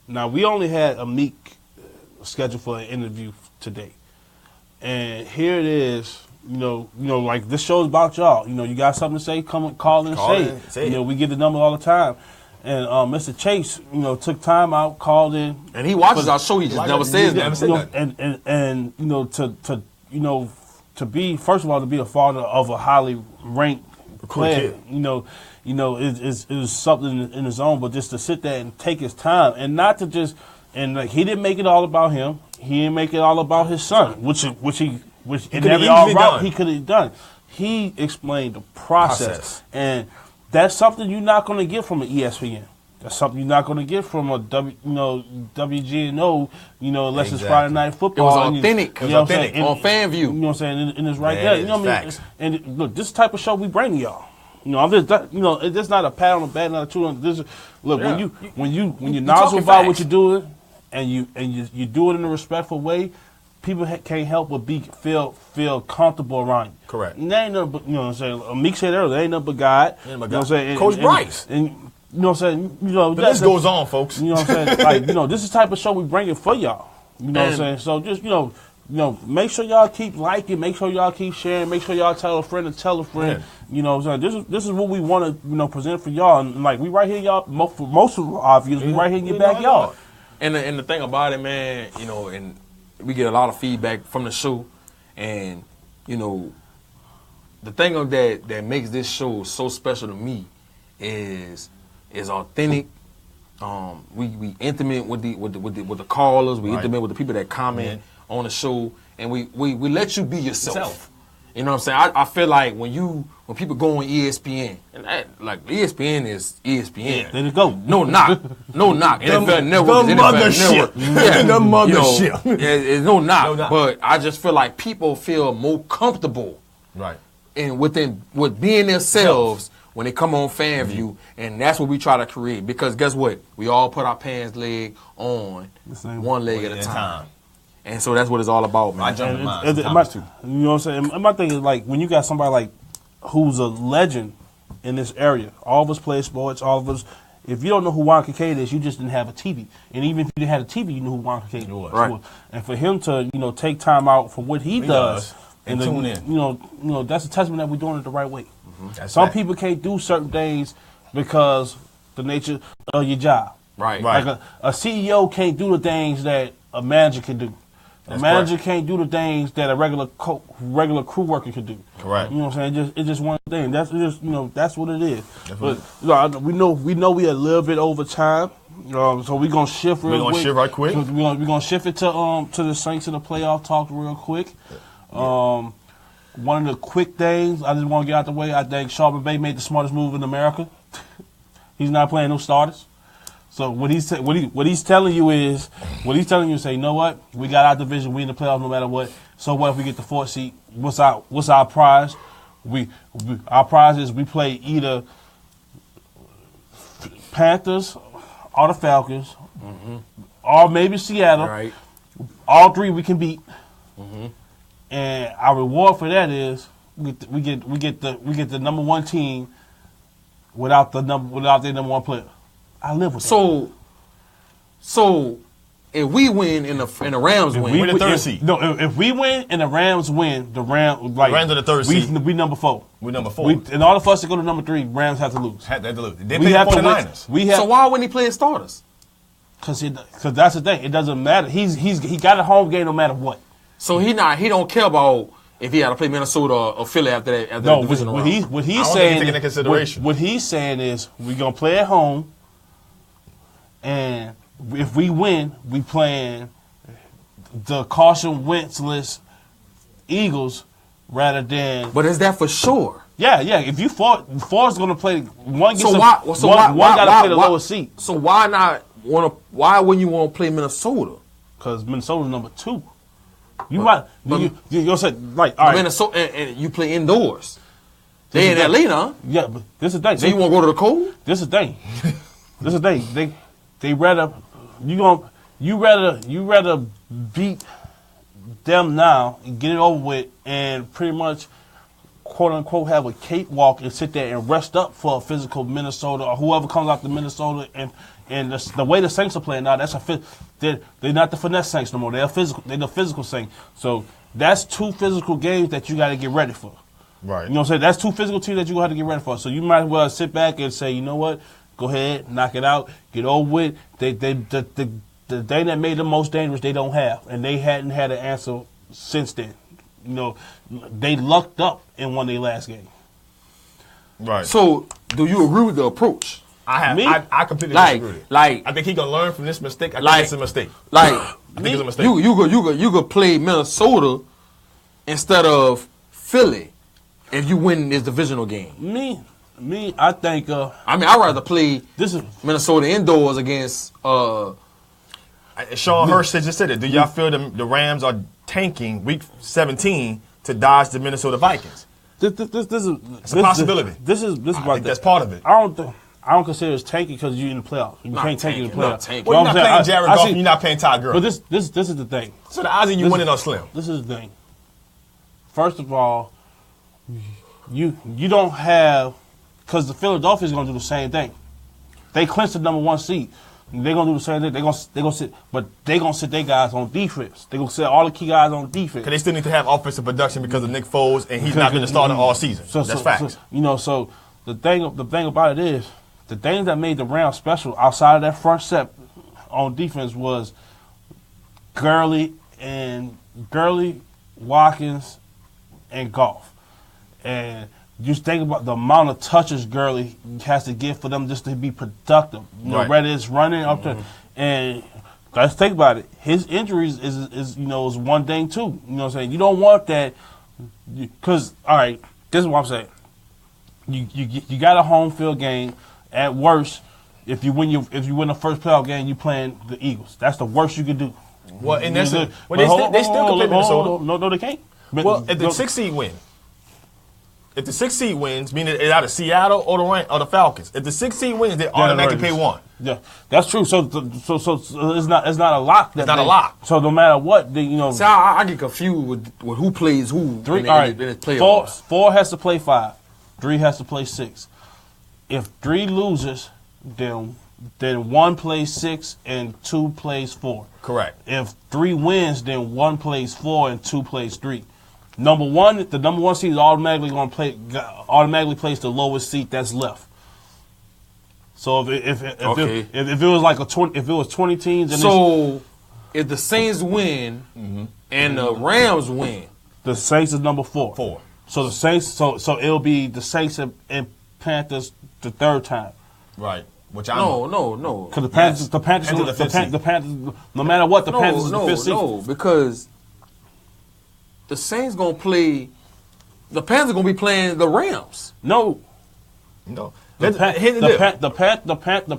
Now, we only had a Meek scheduled for an interview today, and here it is. Like this show's about y'all. You got something to say? Call in and say it. We get the number all the time. And Mr. Chase, took time out, called in, and he watches our show. He just never says that. To be first of all to be a father of a highly ranked player, is something in his own. But just to sit there and take his time, and not to just he didn't make it all about him. He didn't make it all about his son, which in every all route he could have done. He explained the process. And that's something you're not going to get from an ESPN. That's something you're not going to get from a WGNO, unless it's Friday Night Football. It was authentic. On FanView. You know what I'm saying? And it's right there. You know what I mean? And look, this type of show we bring to y'all. I'm just, it's not a pat on the back, not a two on this. Look, when you're knowledgeable about what you're doing, and you do it in a respectful way, people can't help but feel comfortable around you. Correct. And they ain't nothing but, you know what I'm saying? Meek said earlier, they ain't nothing but God. You know what I'm saying? Coach Bryce. And you know what I'm saying? The list goes on, folks. You know what I'm saying? Like, this is the type of show we bring it for y'all. You know what I'm saying? So just, make sure y'all keep liking, make sure y'all keep sharing, make sure y'all tell a friend and tell a friend. Yeah. You know what I'm saying? This is what we want to, present for y'all. And like, we right here, y'all, for most of our views, we right here in your backyard. And the thing about it, man, and we get a lot of feedback from the show, and the thing of that makes this show so special to me is authentic. We intimate with the callers. We intimate with the people that comment on the show, and we let you be yourself. You know what I'm saying? I feel like when people go on ESPN, and ESPN is ESPN. There you go. No knock. NFL Network. The mothership. Yeah. The mothership. It's no knock. But I just feel like people feel more comfortable, right, with being themselves when they come on FanView, and that's what we try to create. Because guess what? We all put our pants leg on one leg at a time. And so that's what it's all about, man. I jump in mine. You know what I'm saying? And my thing is, like, when you got somebody like who's a legend in this area, all of us play sports, all of us, if you don't know who Juan Kincaid is, you just didn't have a TV. And even if you didn't have a TV, you knew who Juan Kincaid was. Right. And for him to, take time out from what he does and tune in. That's a testament that we're doing it the right way. Mm-hmm. Some people can't do certain things because the nature of your job. Right. Like a CEO can't do the things that a manager can do. A manager can't do the things that a regular crew worker can do. Correct. You know what I'm saying? It's just one thing. That's just that's what it is. But we know we a little bit over time. So we're gonna shift real quick. We're gonna shift right quick. So we're gonna shift it to the Saints in the playoff talk real quick. One of the quick things I just want to get out the way. I think Sean McVay made the smartest move in America. He's not playing no starters. So what he's telling you is say, you know what? We got our division. We in the playoffs no matter what. So what if we get the 4th seed? What's our prize? Our prize is we play either Panthers or the Falcons, or maybe Seattle. Right. All 3 we can beat, and our reward for that is we get the number 1 team without their number 1 player. I live with that. So if we win and the Rams win, we're the 3rd seed. No, if we win and the Rams win, the Rams are the 3rd seed. We number 4. We're number 4. In order for us to go to number 3, Rams have to lose. They play the 49ers. So why wouldn't he play starters? Because that's the thing. It doesn't matter. He got a home game no matter what. So he don't care about if he had to play Minnesota or Philly after that. After the divisional round. What he's saying is we're gonna play at home, and if we win, we playing the Carson Wentzless Eagles rather than. But is that for sure? Yeah. If you Ford's gonna play one, why gotta play the lower seat. So why wouldn't you want to play Minnesota? Because Minnesota's number 2. You'll say like all right. Minnesota and you play indoors. They in Atlanta, huh? Yeah, but this is the thing. So you want to go to the cold? This is the thing. This is the thing. They rather you rather beat them now and get it over with and pretty much quote unquote have a cakewalk and sit there and rest up for a physical Minnesota or whoever comes out to Minnesota and the way the Saints are playing now, they're not the finesse Saints no more. They're the physical Saints. So that's 2 physical games that you got to get ready for. Right. You know what I'm saying? That's 2 physical teams that you have to get ready for. So you might as well sit back and say, you know what? Go ahead, knock it out, get over with. The thing that made them most dangerous, they don't have, and they hadn't had an answer since then. You know, they lucked up and won their last game. Right. So, do you agree with the approach? I completely disagree with it. I think he gonna learn from this mistake. I think it's a mistake. I think it's a mistake. You could play Minnesota instead of Philly if you win this divisional game. Me, I think. I'd rather play Minnesota indoors against. Sean Hurst just said it. Do y'all feel the Rams are tanking week 17 to dodge the Minnesota Vikings? It's a possibility. This is I think that's part of it. I don't consider it's tanking because you're in the playoffs. You can't tank in the playoffs. Well, you're not playing Jared Goff and you're not playing Todd Gurley. But this is the thing. So the odds of you winning are slim. This is the thing. First of all, you don't have, because the Philadelphia's going to do the same thing. They clinched the number 1 seed. They're gonna do the same thing. They're gonna sit, but they're gonna sit their guys on defense. They're gonna sit all the key guys on defense. Because they still need to have offensive production because of Nick Foles, and he's not been the starter all season. That's facts. So the thing about it is, the things that made the Rams special outside of that front set on defense was Gurley, Watkins, and Goff. And just think about the amount of touches Gurley has to get for them just to be productive. You know, whether it's running up to, and let's think about it. His injuries is one thing too. You know what I'm saying? You don't want that because all right, this is what I'm saying. You got a home field game. At worst, if you win the first playoff game, you playing the Eagles. That's the worst you could do. Well, and they still can play Minnesota. No, they can't. Well, if the 6th seed win. If the 6th seed wins, meaning it's either Seattle or the Falcons. If the 6th seed wins, they automatically pay 1. Yeah, that's true. So it's not a lock. It's not a lock. So no matter what, See, I get confused with who plays who. 3. All right, 4 has to play 5. 3 has to play 6. If 3 loses, then 1 plays 6 and 2 plays 4. Correct. If 3 wins, then 1 plays 4 and 2 plays 3. The number 1 seed is automatically plays the lowest seed that's left. So if it was like if it was 20 teams, and if the Saints win and the Rams win, the Saints is number 4. So the Saints, so it'll be the Saints and Panthers the 3rd time. Right. Which no. Because the Panthers, no matter what, the Panthers is the 5th seed. No, because the Saints gonna play. The Panthers gonna be playing the Rams. No. The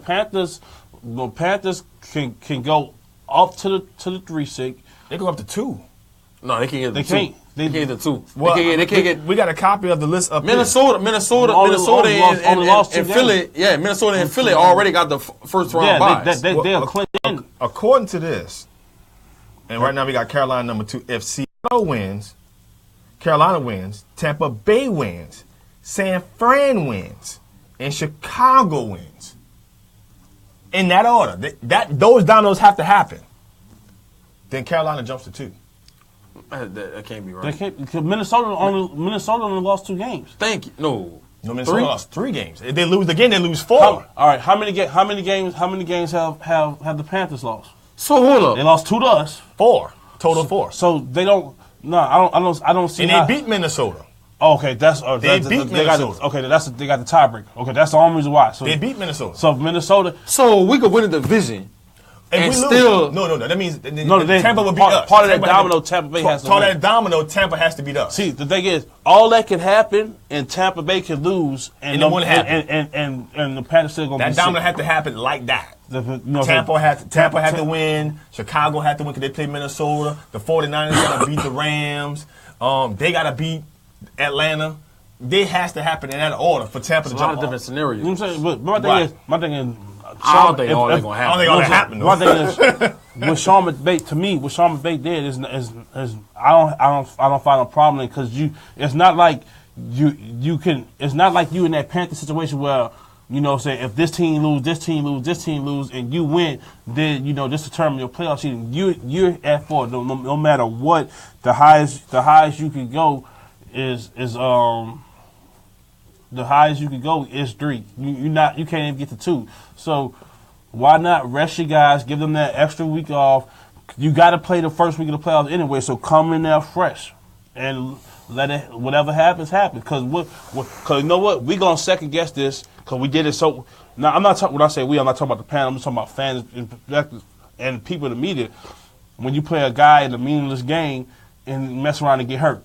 Panthers the Panthers can go up to the 3-6. They go up to 2. No, they can't get the They 2. can't. They can't get the 2. Well, they can't get. We got a copy of the list up Minnesota, here. Minnesota, Only lost two and Philly. games. Yeah, Minnesota and Philly already got the first round buys. They are clean. According to this, and right now we got Carolina number 2. If Seattle wins, Carolina wins, Tampa Bay wins, San Fran wins, and Chicago wins. In that order, those dominoes have to happen. Then Carolina jumps to 2. That can't be right. They can't, because Minnesota only lost 2 games. Thank you. No, Minnesota lost 3 games. If they lose again, they lose 4. All right, how many games have the Panthers lost? So hold up. They lost 2 to us. 4 total 4. So they don't. No, I don't see. And they beat Minnesota. Oh, okay, that's they beat Minnesota. They got the tiebreaker. Okay, that's the only reason why. So they beat Minnesota. So Minnesota. So we could win a division. And we still lose. No. That means Tampa will beat us. Part of that domino, Tampa Bay has to win. Part of that domino, Tampa has to beat us. See, the thing is, all that can happen, and Tampa Bay can lose, and it won't happen. And the Panthers still gonna that be domino sick. had to happen like that. Tampa had to win. Chicago had to win because they played Minnesota. The 49ers got to beat the Rams. They got to beat Atlanta. It has to happen in that order for Tampa to jump. A lot of different scenarios. You know what I'm saying? But my thing is. I don't think all that's gonna happen. I don't think all that happened. My thing is, what Sean McVay to me, what Sean McVay did is I don't find a problem because it's not like it's not like you in that Panther situation where say if this team lose, and you win, then this determines your playoff season. You're at 4. No matter what, the highest you can go is the highest you can go is 3. You can't even get to 2. So why not rest your guys? Give them that extra week off. You got to play the first week of the playoffs anyway. So come in there fresh and let it. Whatever happens, happen. Because you know what? We gonna second guess this because we did it. So now I'm not talking. When I say we, I'm not talking about the panel. I'm just talking about fans and people in the media. When you play a guy in a meaningless game and mess around and get hurt.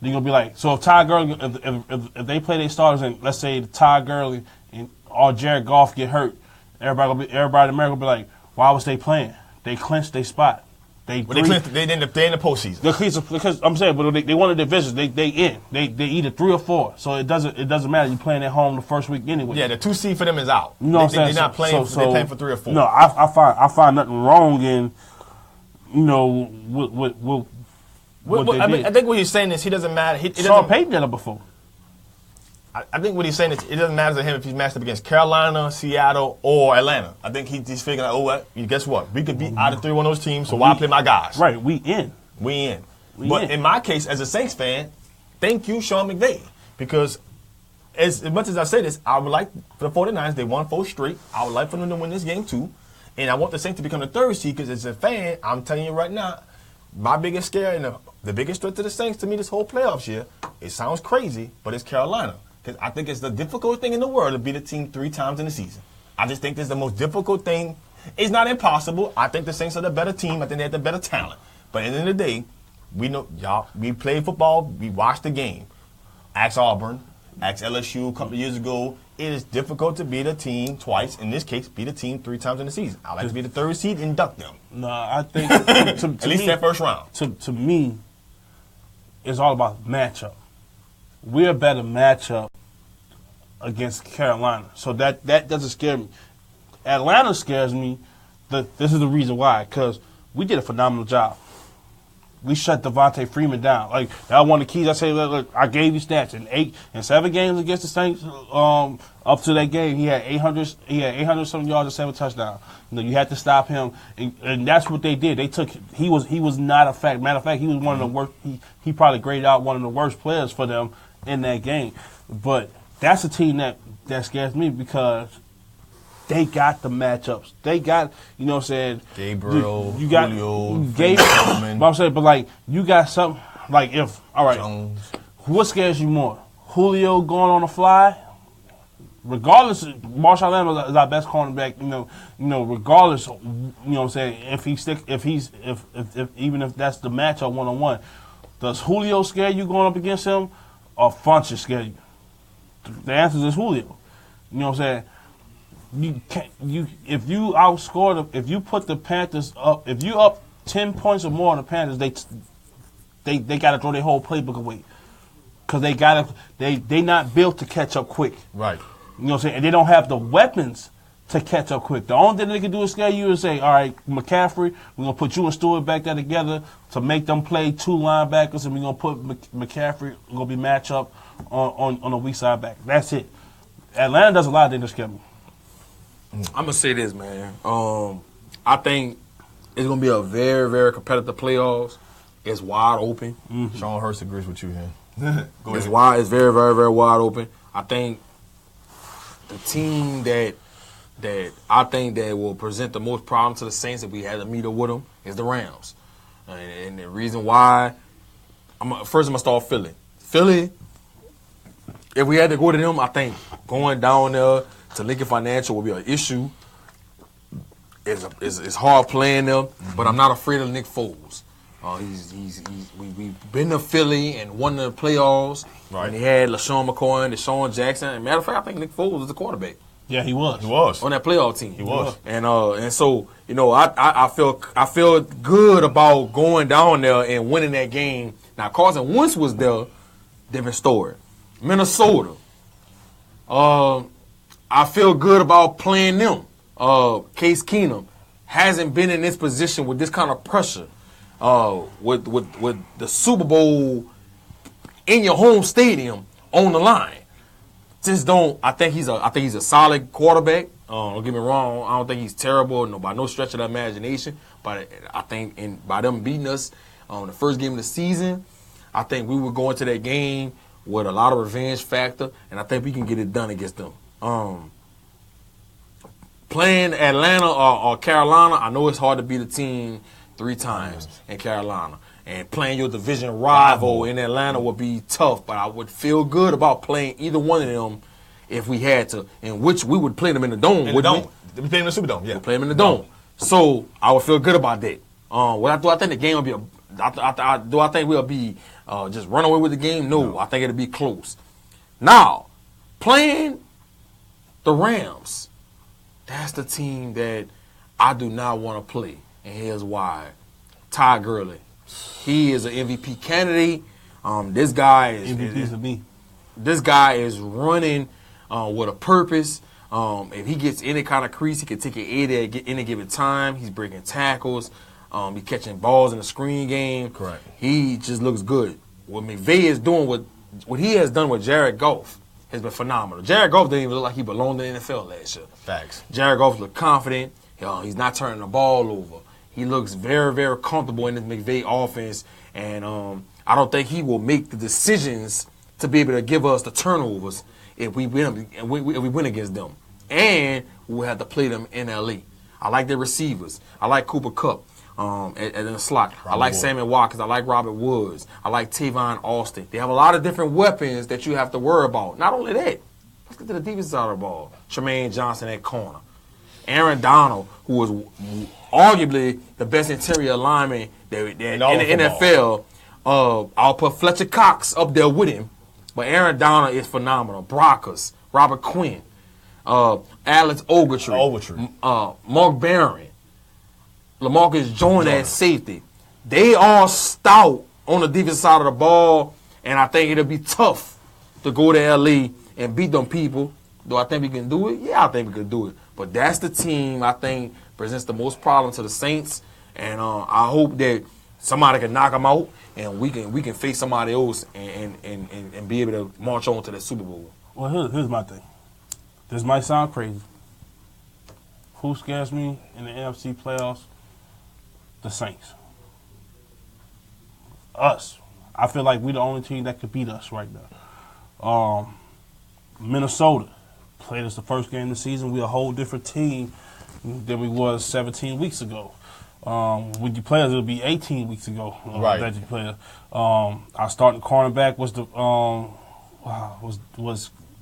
You're going to be like, so if Ty Gurley, if they play their starters and let's say Ty Gurley or Jared Goff get hurt, everybody in America will be like, why was they playing? They clinched their spot. They in the postseason. Because I'm saying, but they won the divisions. They either 3 or 4. So it doesn't matter. You're playing at home the first week anyway. Yeah, the 2 seed for them is out. You know what I'm saying? They're not playing. They're playing for 3 or 4. No, I find nothing wrong in I think what he's saying is he doesn't matter. Sean Payton did it before. I think what he's saying is it doesn't matter to him if he's matched up against Carolina, Seattle, or Atlanta. I think he's figuring out, guess what? We could be out of 3 one of those teams, so why play my guys? Right, we in. But in my case, as a Saints fan, thank you, Sean McVay. Because as much as I say this, I would like for the 49ers, they won 4 straight. I would like for them to win this game too. And I want the Saints to become the 3rd seed because as a fan, I'm telling you right now, my biggest scare and the biggest threat to the Saints to me this whole playoffs year, it sounds crazy, but it's Carolina. Because I think it's the difficult thing in the world to beat a team 3 times in the season. I just think it's the most difficult thing. It's not impossible. I think the Saints are the better team. I think they have the better talent. But at the end of the day, we know, y'all, we played football. We watched the game. Ask Auburn. Ask LSU a couple of years ago. It is difficult to beat a team twice. In this case, beat a team 3 times in the season. I like to be the 3rd seed and duck them. No, I think at least that first round. To me, it's all about matchup. We're a better matchup against Carolina, so that doesn't scare me. Atlanta scares me. This is the reason why, because we did a phenomenal job. We shut Devontae Freeman down. Like, that one of the keys. I say, look, I gave you stats in 7 games against the Saints. Up to that game, he had 800 something yards and 7 touchdowns. You had to stop him, and that's what they did. They took. He was not a fact. Matter of fact, he was one of the worst. He probably graded out one of the worst players for them in that game. But that's a team that scares me because they got the matchups. They got, you know what I'm saying? Gabriel, you got Julio, Gabriel. But I'm saying, but like, you got something, like if, all right, Jones. What scares you more? Julio going on the fly? Regardless, Marshawn Lattimore is our best cornerback, regardless, you know what I'm saying, if even if that's the matchup one-on-one. Does Julio scare you going up against him, or Funches scare you? The answer is Julio. You know what I'm saying? if you outscore them, if you put the Panthers up, if you up 10 points or more on the Panthers, they got to throw their whole playbook away, because they not built to catch up quick. Right. You know what I'm saying? And they don't have the weapons to catch up quick. The only thing they can do is scare you and say, all right, McCaffrey, we're going to put you and Stewart back there together to make them play 2 linebackers, and we're going to put McCaffrey, going to be match up on a weak side back. That's it. Atlanta does a lot of things to scare me. I'm going to say this, man. I think it's going to be a very, very competitive playoffs. It's wide open. Mm-hmm. Sean Hurst agrees with you here. Go It's ahead. wide. It's very, very, very wide open. I think the team that I think that will present the most problem to the Saints if we had to meet up with them is the Rams. And the reason why, first I'm going to start Philly. Philly, if we had to go to them, I think going down there to Lincoln Financial will be an issue. It's hard playing them, but I'm not afraid of Nick Foles. We've been to Philly and won the playoffs. Right. And he had LaShawn McCoy and Deshaun Jackson. And matter of fact, I think Nick Foles is the quarterback. Yeah, he was. He was on that playoff team. He was. And so I feel good about going down there and winning that game. Now Carson Wentz was there, different story. Minnesota. I feel good about playing them. Case Keenum hasn't been in this position with this kind of pressure. With the Super Bowl in your home stadium on the line. I think he's a solid quarterback. Don't get me wrong. I don't think he's terrible, by no stretch of the imagination. But I think by them beating us on the first game of the season, I think we would go into that game with a lot of revenge factor, and I think we can get it done against them. Playing Atlanta or Carolina, I know it's hard to beat a team 3 times in Carolina. And playing your division rival in Atlanta would be tough, but I would feel good about playing either one of them if we had to, in which we would play them in the dome. We play them in the Superdome, yeah. We play them in the dome. So I would feel good about that. Do I think the game will be do I think we'll be just run away with the game? No, I think it'll be close. Now, playing the Rams, that's the team that I do not want to play. And here's why. Ty Gurley. He is an MVP candidate. This guy is running with a purpose. If he gets any kind of crease, he can take it 80 at any given time. He's breaking tackles. He's catching balls in the screen game. Correct. He just looks good. What McVay is doing, what he has done with Jared Goff has been phenomenal. Jared Goff didn't even look like he belonged in the NFL last year. Facts. Jared Goff looked confident. He's not turning the ball over. He looks very, very comfortable in this McVay offense, and I don't think he will make the decisions to be able to give us the turnovers if we win against them. And we'll have to play them in LA. I like their receivers. I like Cooper Kupp in the slot. I like Sammy Watkins. I like Robert Woods. I like Tavon Austin. They have a lot of different weapons that you have to worry about. Not only that, let's get to the defensive side of the ball. Tremaine Johnson at corner. Aaron Donald, who was arguably the best interior lineman in the NFL. I'll put Fletcher Cox up there with him. But Aaron Donald is phenomenal. Brockers, Robert Quinn, Alex Ogletree, Mark Barron, LaMarcus Joyner at safety. They all stout on the defensive side of the ball, and I think it'll be tough to go to LA and beat them people. Do I think we can do it? Yeah, I think we can do it. But that's the team I think presents the most problem to the Saints, and I hope that somebody can knock them out, and we can face somebody else and be able to march on to the Super Bowl. Well, here's my thing. This might sound crazy. Who scares me in the NFC playoffs? The Saints. Us. I feel like we're the only team that could beat us right now. Minnesota. Played us the first game of the season. We're a whole different team than we was 17 weeks ago. When you play us, it'll be 18 weeks ago. Right. That you play us. Our starting cornerback was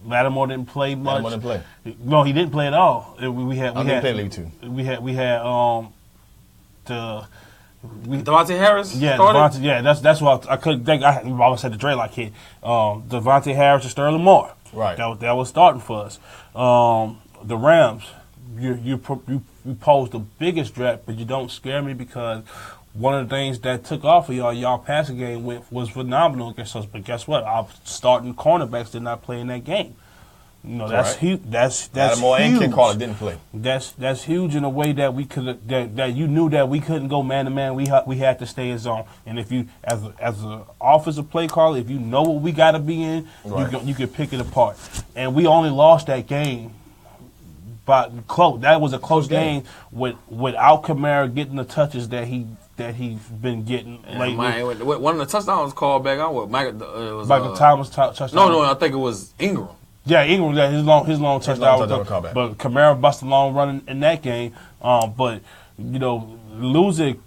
Lattimore didn't play much. Lattimore didn't play. No, he didn't play at all. We had play League Two. We had Devontae Harris. Yeah, Devontae, yeah. That's what I couldn't think. I almost said the Dre kid. Devontae Harris and Sterling Moore. Right. That was starting for us. the Rams, you pose the biggest threat, but you don't scare me because one of the things that took off of y'all passing game was phenomenal against us. But guess what? Our starting cornerbacks did not play in that game. You know, that's huge. That's Lattimore huge. and Carter didn't play. That's huge in a way that we could that you knew that we couldn't go man to man. We had to stay in zone. And if you as an offensive play caller, if you know what we got to be in, you can pick it apart. And we only lost that game by close. That was a close game without Kamara getting the touches that he's been getting lately. One of the touchdowns called back on what Michael Thomas touchdown. No, I think it was Ingram. Yeah, Ingram got his long touchdown. But Kamara busted a long run in that game. But you know, losing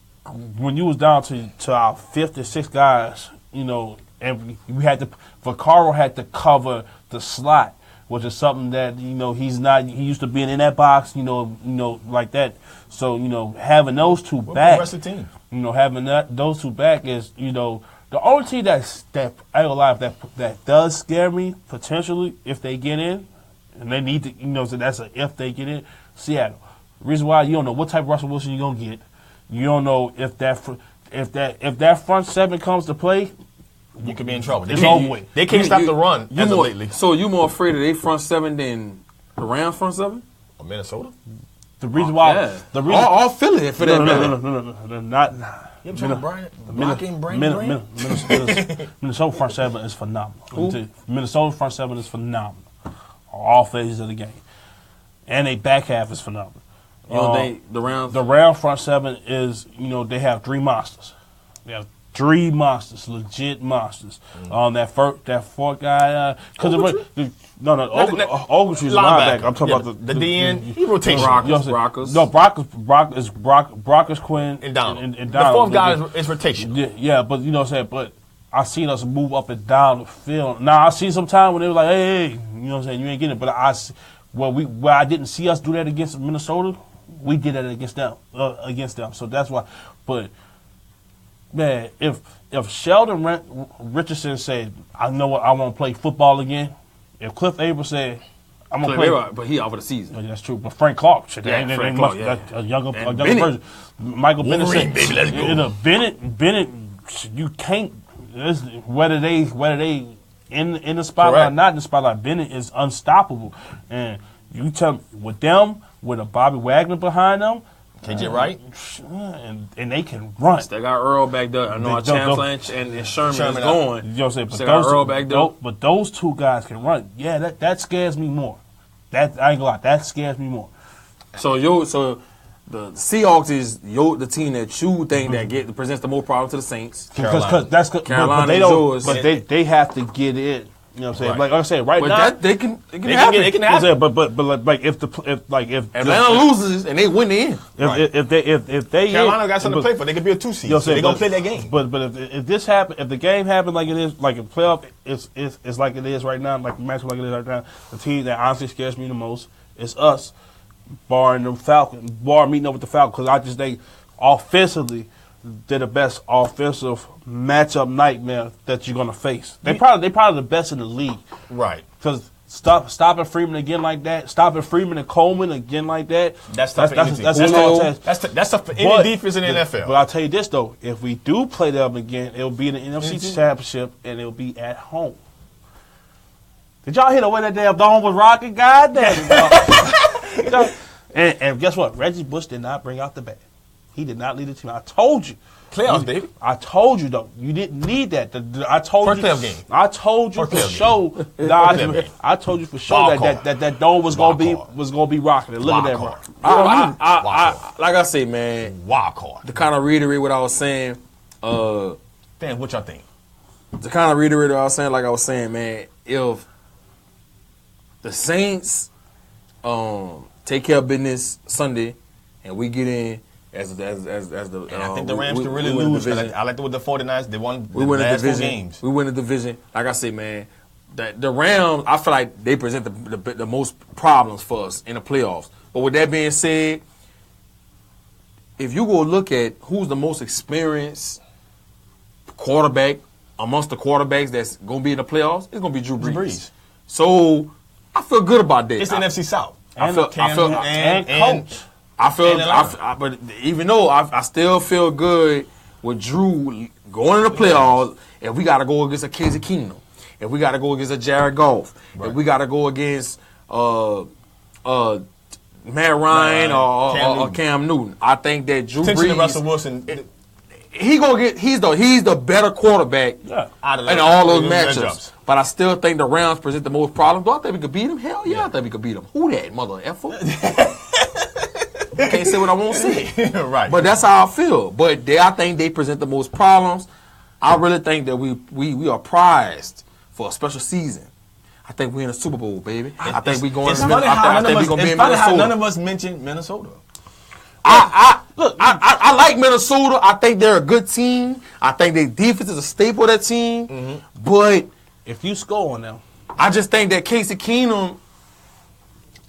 when you was down to our fifth or sixth guys, you know, and we had to. Vaccaro had to cover the slot, which is something that you know he's not. He used to being in that box, you know, like that. So you know, having those two back, the rest of the team, you know, having those two back is you know. The only team that I ain't gonna lie, that does scare me potentially if they get in, and they need to, you know, so that's a if they get in. Seattle. The reason why you don't know what type of Russell Wilson you're gonna get. You don't know if that front seven comes to play. You could be in trouble. They can't stop the run as of lately. So you more afraid of their front seven than the Rams front seven? Or Minnesota? The reason why all Philly for that matter. No, not. Minnesota front seven is phenomenal. Minnesota front seven is phenomenal. All phases of the game, and a back half is phenomenal. You know, the Rams front seven is they have three monsters. They have three monsters, legit monsters. That fourth guy, Ogletree's linebacker. I'm talking about the DN. He rotates. Brockers. No, Brockers, Quinn, and Donald. The fourth guy is rotation. Yeah, but you know what I'm saying. But I seen us move up and down the field. Now I see some time when they were like, hey, you know what I'm saying, you ain't getting it. But where I didn't see us do that against Minnesota, we did that against them. So that's why. But man, if Sheldon Richardson said, I know what I want to play football again. If Cliff Abrams said, I'm gonna play, but he out for the season. Yeah, that's true. But Frank Clark, a younger version. Michael Bennett said, baby, let's go. Bennett, you can't. Whether they in the spotlight or not in the spotlight, Bennett is unstoppable. And you tell me, with them, with a Bobby Wagner behind them. KJ Wright, and they can run. They got Earl back there. I know our Champs and Sherman is going. You know what I'm saying? But got Earl back there. But those two guys can run. Yeah, that scares me more. I ain't gonna lie, that scares me more. So the Seahawks is the team that you think that presents the most problem to the Saints. Carolina is yours. But they have to get in. You know what I'm saying? Like I said, right now they can happen. It can happen. But like if Atlanta loses and they win the end. If they Carolina got something to play for, they could be a 2 seed. So they gonna play that game. But if this happen, if the game happens like it is, like a playoff, it's like it is right now, like the match like it is right now. The team that honestly scares me the most is us, barring the Falcons, meeting up with the Falcons, because I just think offensively, they're the best offensive matchup nightmare that you're gonna face. They probably the best in the league, right? Because stopping Freeman again like that, stopping Freeman and Coleman again like that. That's tough for any defense in the NFL. But I'll tell you this though: if we do play them again, it'll be in the NFC Championship and it'll be at home. Did y'all hear the way that damn dome was rocking? God damn! And guess what? Reggie Bush did not bring out the bat. He did not lead the team. I told you. Playoffs, baby. I told you, though. You didn't need that. I told you. First playoff game. I told you for sure. I told you for sure that dome was gonna be rocking. And look at that rock. Like I say, man. Wild card. To kind of reiterate what I was saying. Dan, what y'all think? To kind of reiterate what I was saying, like I was saying, man. If the Saints take care of business Sunday, and we get in. As the and I think the Rams can really lose. I like with the 49ers. They won the last 4 games. We win the division. Like I say, man, that the Rams, I feel like they present the most problems for us in the playoffs. But with that being said, if you go look at who's the most experienced quarterback amongst the quarterbacks that's going to be in the playoffs, it's going to be Drew Brees. So I feel good about that. It's the NFC South. I coach. But even though I still feel good with Drew going in the playoffs, if we got to go against a Casey Keenum, if we got to go against a Jared Goff, if we got to go against Matt Ryan or Cam Newton, I think that Drew Brees, Russell Wilson, he's the better quarterback in all those matchups. But I still think the Rams present the most problems. Do I think we could beat them? Hell yeah, I think we could beat them. Who that, mother effer? Can't say what I won't say. Right. But that's how I feel. But I think they present the most problems. I really think that we are prized for a special season. I think we're in a Super Bowl, baby. I think we're going. It's funny how none of us mentioned Minnesota. I like Minnesota. I think they're a good team. I think their defense is a staple of that team. Mm-hmm. But if you score on them, I just think that Casey Keenum.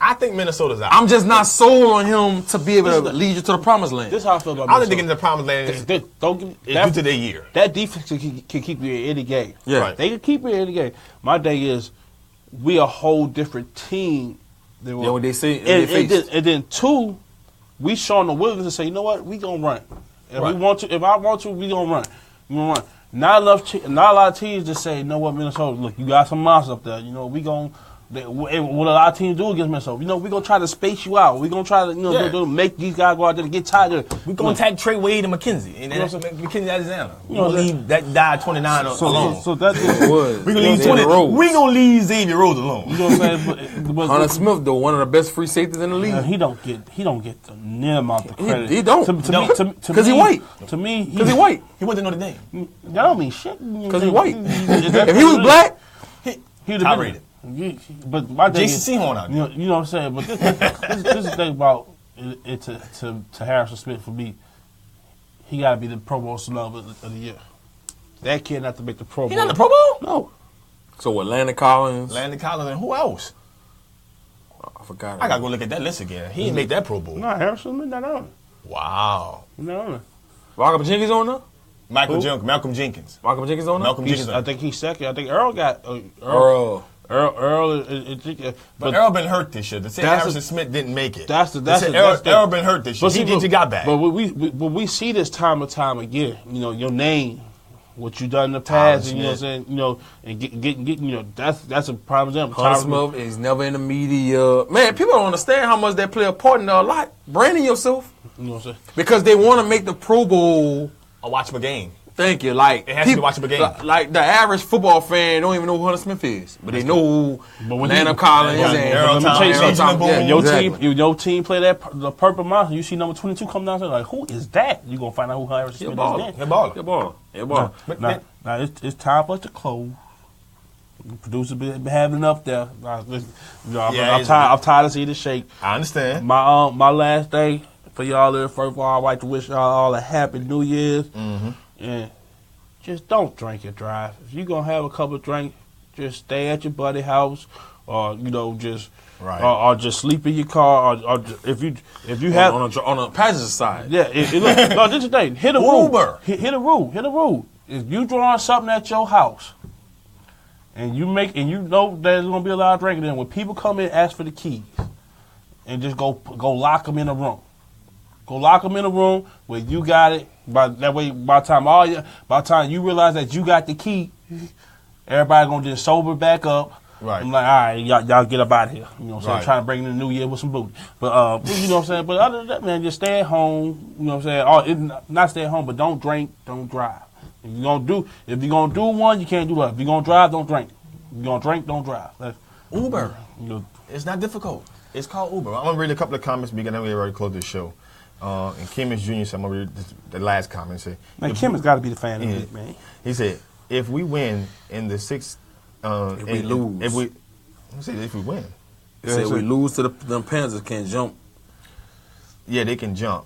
I think Minnesota's out. I'm just not sold on him to be able to lead you to the promised land. This is how I feel about I Minnesota. don't think in the promised land is due to their year. That defense can keep you in any game. Yeah. Right. They can keep you in any game. My thing is, we a whole different team than what they say. And then two, we showing the willingness to say, you know what, we gonna run. If we want to, if I want to, we gonna run. We gonna run. Not a lot of teams just say, you know what, Minnesota, look, you got some monsters up there. You know, we gonna. What a lot of teams do against Minnesota, you know, we're going to try to space you out. We're going to try to, make these guys go out there to get tired of it. We're going to attack Trey Wade and McKenzie. And McKenzie Alexander. We're going to leave that guy 29 alone. So that's we're going to leave Xavier Rhodes alone. You know what I'm saying? But Hunter Smith, though, one of the best free safeties in the league. He don't get the near amount of credit. He don't. Because he white. To me, because he white. He went to Notre Dame. That don't mean shit. Because he white. If he was black, he would have been rated. But my Jason Sehorn out there. You know what I'm saying? But this is the thing about it to Harrison Smith for me. He got to be the Pro Bowl celeb of the year. That kid not to make the Pro Bowl. He not the Pro Bowl? No. So what, Landon Collins? Landon Collins and who else? I forgot. I got to go look at that list again. He didn't make that Pro Bowl. No, Harrison Smith not on it. Wow. Not on it. Malcolm Jenkins on there? Malcolm Jenkins. Malcolm Jenkins on there? Malcolm Jenkins. I think he's second. I think Earl got... Earl but Earl been hurt this year. They said Harrison Smith didn't make it. Earl been hurt this year. He got back. But we see this time and time again. You know, your name, what you done in the past, and, you know what I'm saying. You know, and getting you know, that's a prime example. Hunter Smith is never in the media. Man, people don't understand how much that play a part in a lot. Branding yourself. You know what I'm saying? Because they want to make the Pro Bowl a watchable game. Thank you. Like it has to be a watchable game. Like the average football fan don't even know who Hunter Smith is, but they know who Landon Collins and Let me tell you something. Your team play the purple monster. You see number 22 come down there, like, who is that? You gonna find out who Harrison Smith is. He'll ball. Now it's time for us to close. The producer been having enough there. I'm tired of seeing this shake. I understand. My last day for y'all there. First of all, I'd like to wish y'all all a happy New Year's. Mm-hmm. And just don't drink and drive. If you're going to have a couple of drinks, just stay at your buddy's house, or, you know, just or just sleep in your car, or if you have... On a passenger side. Yeah. Look, no, this is the thing. Hit a rule. Hit a rule. If you drawing something at your house, and you know there's going to be a lot of drinking, then when people come in, ask for the keys, and just go lock them in a room. Go lock them in a room where you got it. By the time you realize that you got the key, everybody gonna just sober back up. Right. I'm like, all right, y'all get up out of here. You know what I'm saying? Trying to bring in the new year with some booty. But you know what I'm saying? But other than that, man, just stay at home. You know what I'm saying? Not stay at home, but don't drink, don't drive. If you're gonna do one, you can't do it. If you're gonna drive, don't drink. If you're gonna drink, don't drive. Uber. You know, it's not difficult. It's called Uber. I'm gonna read a couple of comments because we already closed the show. And Kim is Jr. So I'm gonna read the last comment. Say, man, Kim has got to be the fan of it, man. He said, "If we win in the sixth, if we lose, if we win, say we lose to the Panthers can jump. Yeah, they can jump.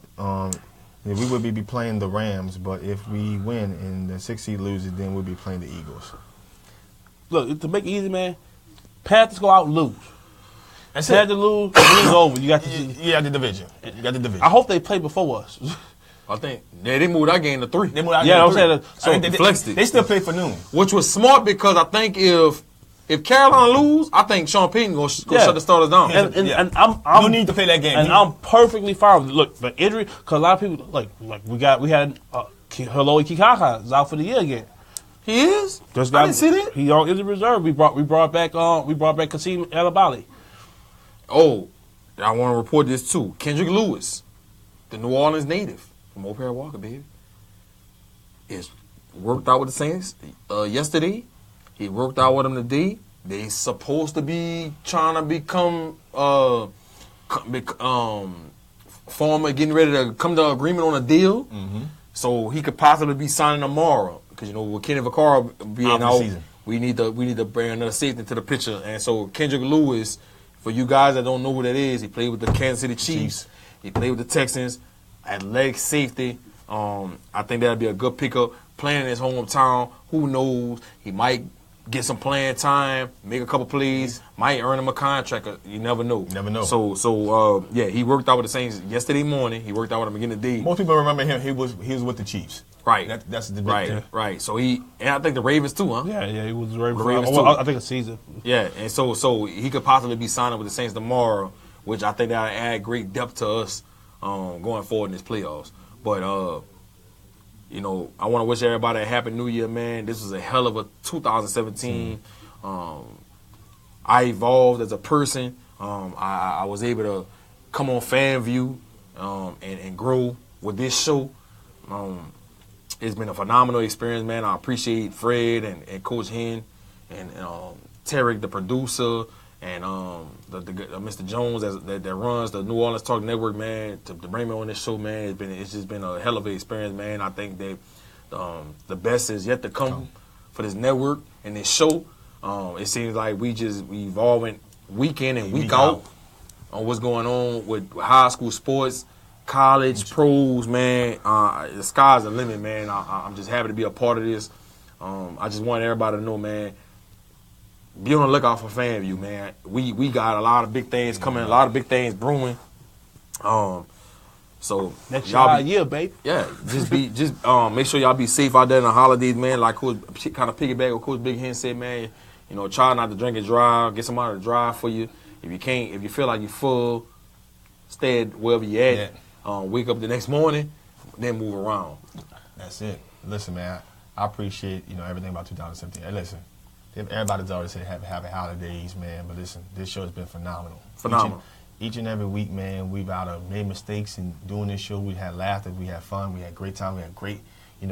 We would be playing the Rams, but if we win and the 6th seed loses, then we'll be playing the Eagles. Look, to make it easy, man, Panthers go out and lose. That's had to lose, it's over. You got the division. You got the division. I hope they play before us. I think they moved our game to 3. They moved our game to 3. They still play for noon. Which was smart because I think if If Carolina lose, I think Sean Payton gonna shut the starters down. And I'm no need to play that game. And I'm perfectly fine with it. Look, the injury, because a lot of people like we had Hello Kikaka is out for the year again. He is. I didn't see that. He on injured reserve. We brought back Kasim Alabali. Oh, I want to report this too. Kendrick Lewis, the New Orleans native from O'Hare Walker, baby, is worked out with the Saints yesterday. He worked out with them today. They supposed to be trying to become former, getting ready to come to agreement on a deal. So he could possibly be signing tomorrow. Because with Kenny Vaccaro being out, we need to bring another safety into the picture. And so Kendrick Lewis, for you guys that don't know who that is, he played with the Kansas City Chiefs. He played with the Texans. Athletic safety. I think that'd be a good pickup. Playing in his hometown, who knows? He might get some playing time, make a couple plays, might earn him a contract. You never know. Never know. So yeah, he worked out with the Saints yesterday morning. He worked out with them again today. Most people remember him. He was with the Chiefs. Right. That's the big thing. Right. So and I think the Ravens too, huh? Yeah, he was the Ravens. too. I think a season. Yeah, and so he could possibly be signing with the Saints tomorrow, which I think that'll add great depth to us going forward in this playoffs. But I want to wish everybody a happy New Year, man. This was a hell of a 2017. I evolved as a person. I was able to come on FanView and grow with this show. It's been a phenomenal experience, man. I appreciate Fred and Coach Hen and Tarek, the producer, and Mr. Jones that runs the New Orleans Talk Network, man. To bring me on this show, man, it's just been a hell of an experience, man. I think that the best is yet to come for this network and this show. It seems like we evolving week in and week out on what's going on with high school sports, college, pros, man. The sky's the limit, man. I'm just happy to be a part of this. I just want everybody to know, man, be on the lookout for FanView, man. We got a lot of big things coming, a lot of big things brewing. So next year, baby. Yeah, make sure y'all be safe out there in the holidays, man. Like Coach, kind of piggyback what Coach Big Hen said, man. Try not to drink and drive. Get somebody to drive for you. If you feel like you're full, stay at wherever you at. Wake up the next morning, then move around. That's it. Listen, man, I appreciate everything about 2017. Hey, listen, everybody's always said happy holidays, man. But listen, this show has been phenomenal. Each and every week, man, we've made mistakes in doing this show. We had laughter, we had fun, we had great time, we had great,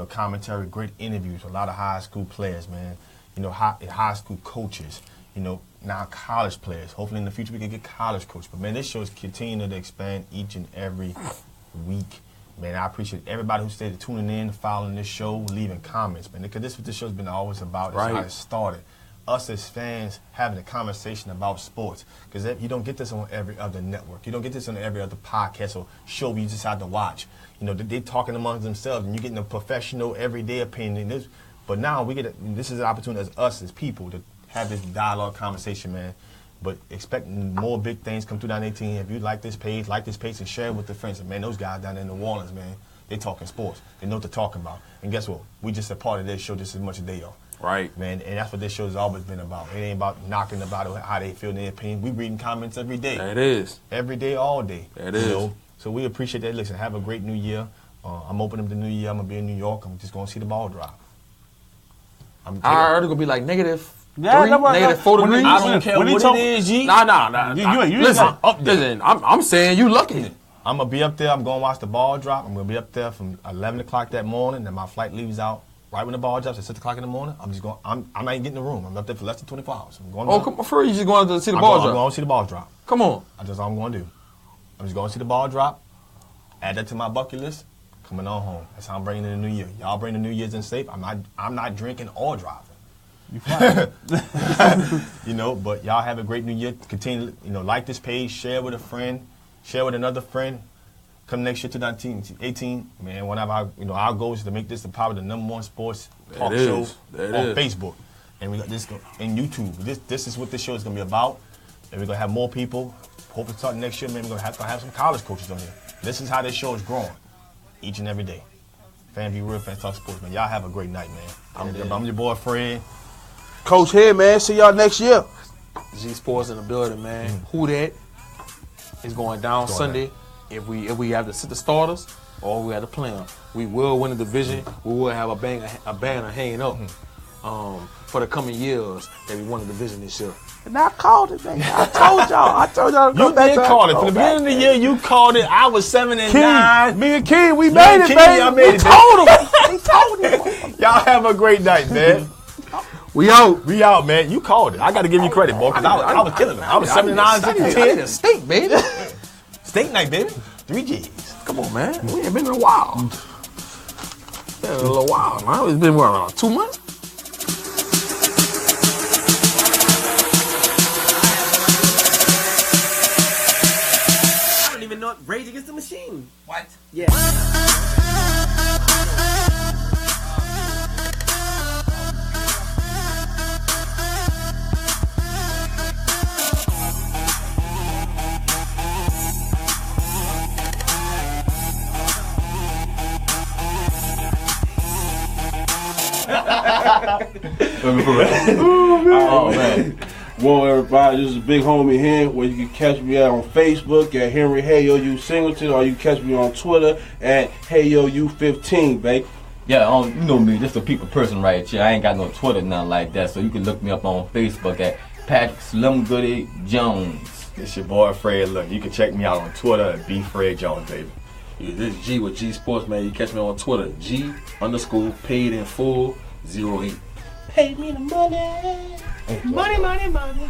commentary, great interviews with a lot of high school players, man. High school coaches, now college players. Hopefully in the future we can get college coaches. But man, this show is continuing to expand each and every week. Man, I appreciate everybody who stayed tuning in, following this show, leaving comments, man. Because this is what this show's been always about. It's how it started. Us as fans having a conversation about sports. Because you don't get this on every other network. You don't get this on every other podcast or show you just have to watch. They're talking amongst themselves and you're getting a professional, everyday opinion. But now this is an opportunity as us as people to have this dialogue conversation, man. But expect more big things come 2018. If you like this page and share it with the friends. And man, those guys down in New Orleans, man, they talking sports. They know what they're talking about. And guess what? We just a part of their show just as much as they are. Right. Man, and that's what this show has always been about. It ain't about knocking about how they feel in their opinion. We reading comments every day. It is. Every day, all day. It is. So we appreciate that. Listen, have a great new year. I'm opening up the new year. I'm going to be in New York. I'm just going to see the ball drop. I heard it's going to be like -3, -4 degrees. I don't care what it is, G. Nah. Listen, I'm saying you lucky. I'm going to be up there. I'm going to watch the ball drop. I'm going to be up there from 11 o'clock that morning. Then my flight leaves out right when the ball drops at 6 o'clock in the morning. I'm not even getting in the room. I'm up there for less than 24 hours. I'm going come on, for you just going to see the ball drop? I'm going to see the ball drop. Come on. That's all I'm going to do. I'm just going to see the ball drop. Add that to my bucket list. Coming on home. That's how I'm bringing in the new year. Y'all bring the New Year's in safe. I'm not drinking or driving. You fine. But y'all have a great new year. Continue, like this page, share with a friend, share with another friend. Come next year, 2018, man. One of our goals is to make this probably the #1 sports talk show on Facebook, and we got this in YouTube. This is what this show is gonna be about, and we're gonna have more people. Hopefully, starting next year, man, we're gonna have some college coaches on here. This is how this show is growing, each and every day. FanView, Real Fans Talk Sports, man. Y'all have a great night, man. I'm your boy Fred. Coach here, man. See y'all next year. GSports in the building, man. Who that is going down Sunday. If we have to sit the starters or we have to play them, we will win the division. We will have a banner hanging up for the coming years that we won the division this year. And I called it, man. I told y'all. You did call it. From the beginning of the year, you called it. I was 7-9. Me and King, we made it, baby. Y'all made it, We told him. Y'all have a great night, man. We out. We out, man. You called it. I got to give you credit, boy, because I was killing it. I was 79, 10. Steak, baby. Steak night, baby. 3 G's. Come on, man. We ain't been in a while. Been a little while, man. It's been, what, 2 months? I don't even know what Rage Against the Machine. What? Yeah. Oh man. Well, everybody, this is Big Homie here, where you can catch me out on Facebook at Henry Hey Yo You Singleton, or you can catch me on Twitter at Hey Yo You 15, babe. Yeah, you know me, just a people person right here. I ain't got no Twitter, nothing like that, so you can look me up on Facebook at Patrick Slim Goody Jones. It's your boy Fred. Look, you can check me out on Twitter at BFredJones, baby. Yeah, this is G with GSports, man. You catch me on Twitter, G_paid in full 08. Pay me the money. Money, money, money.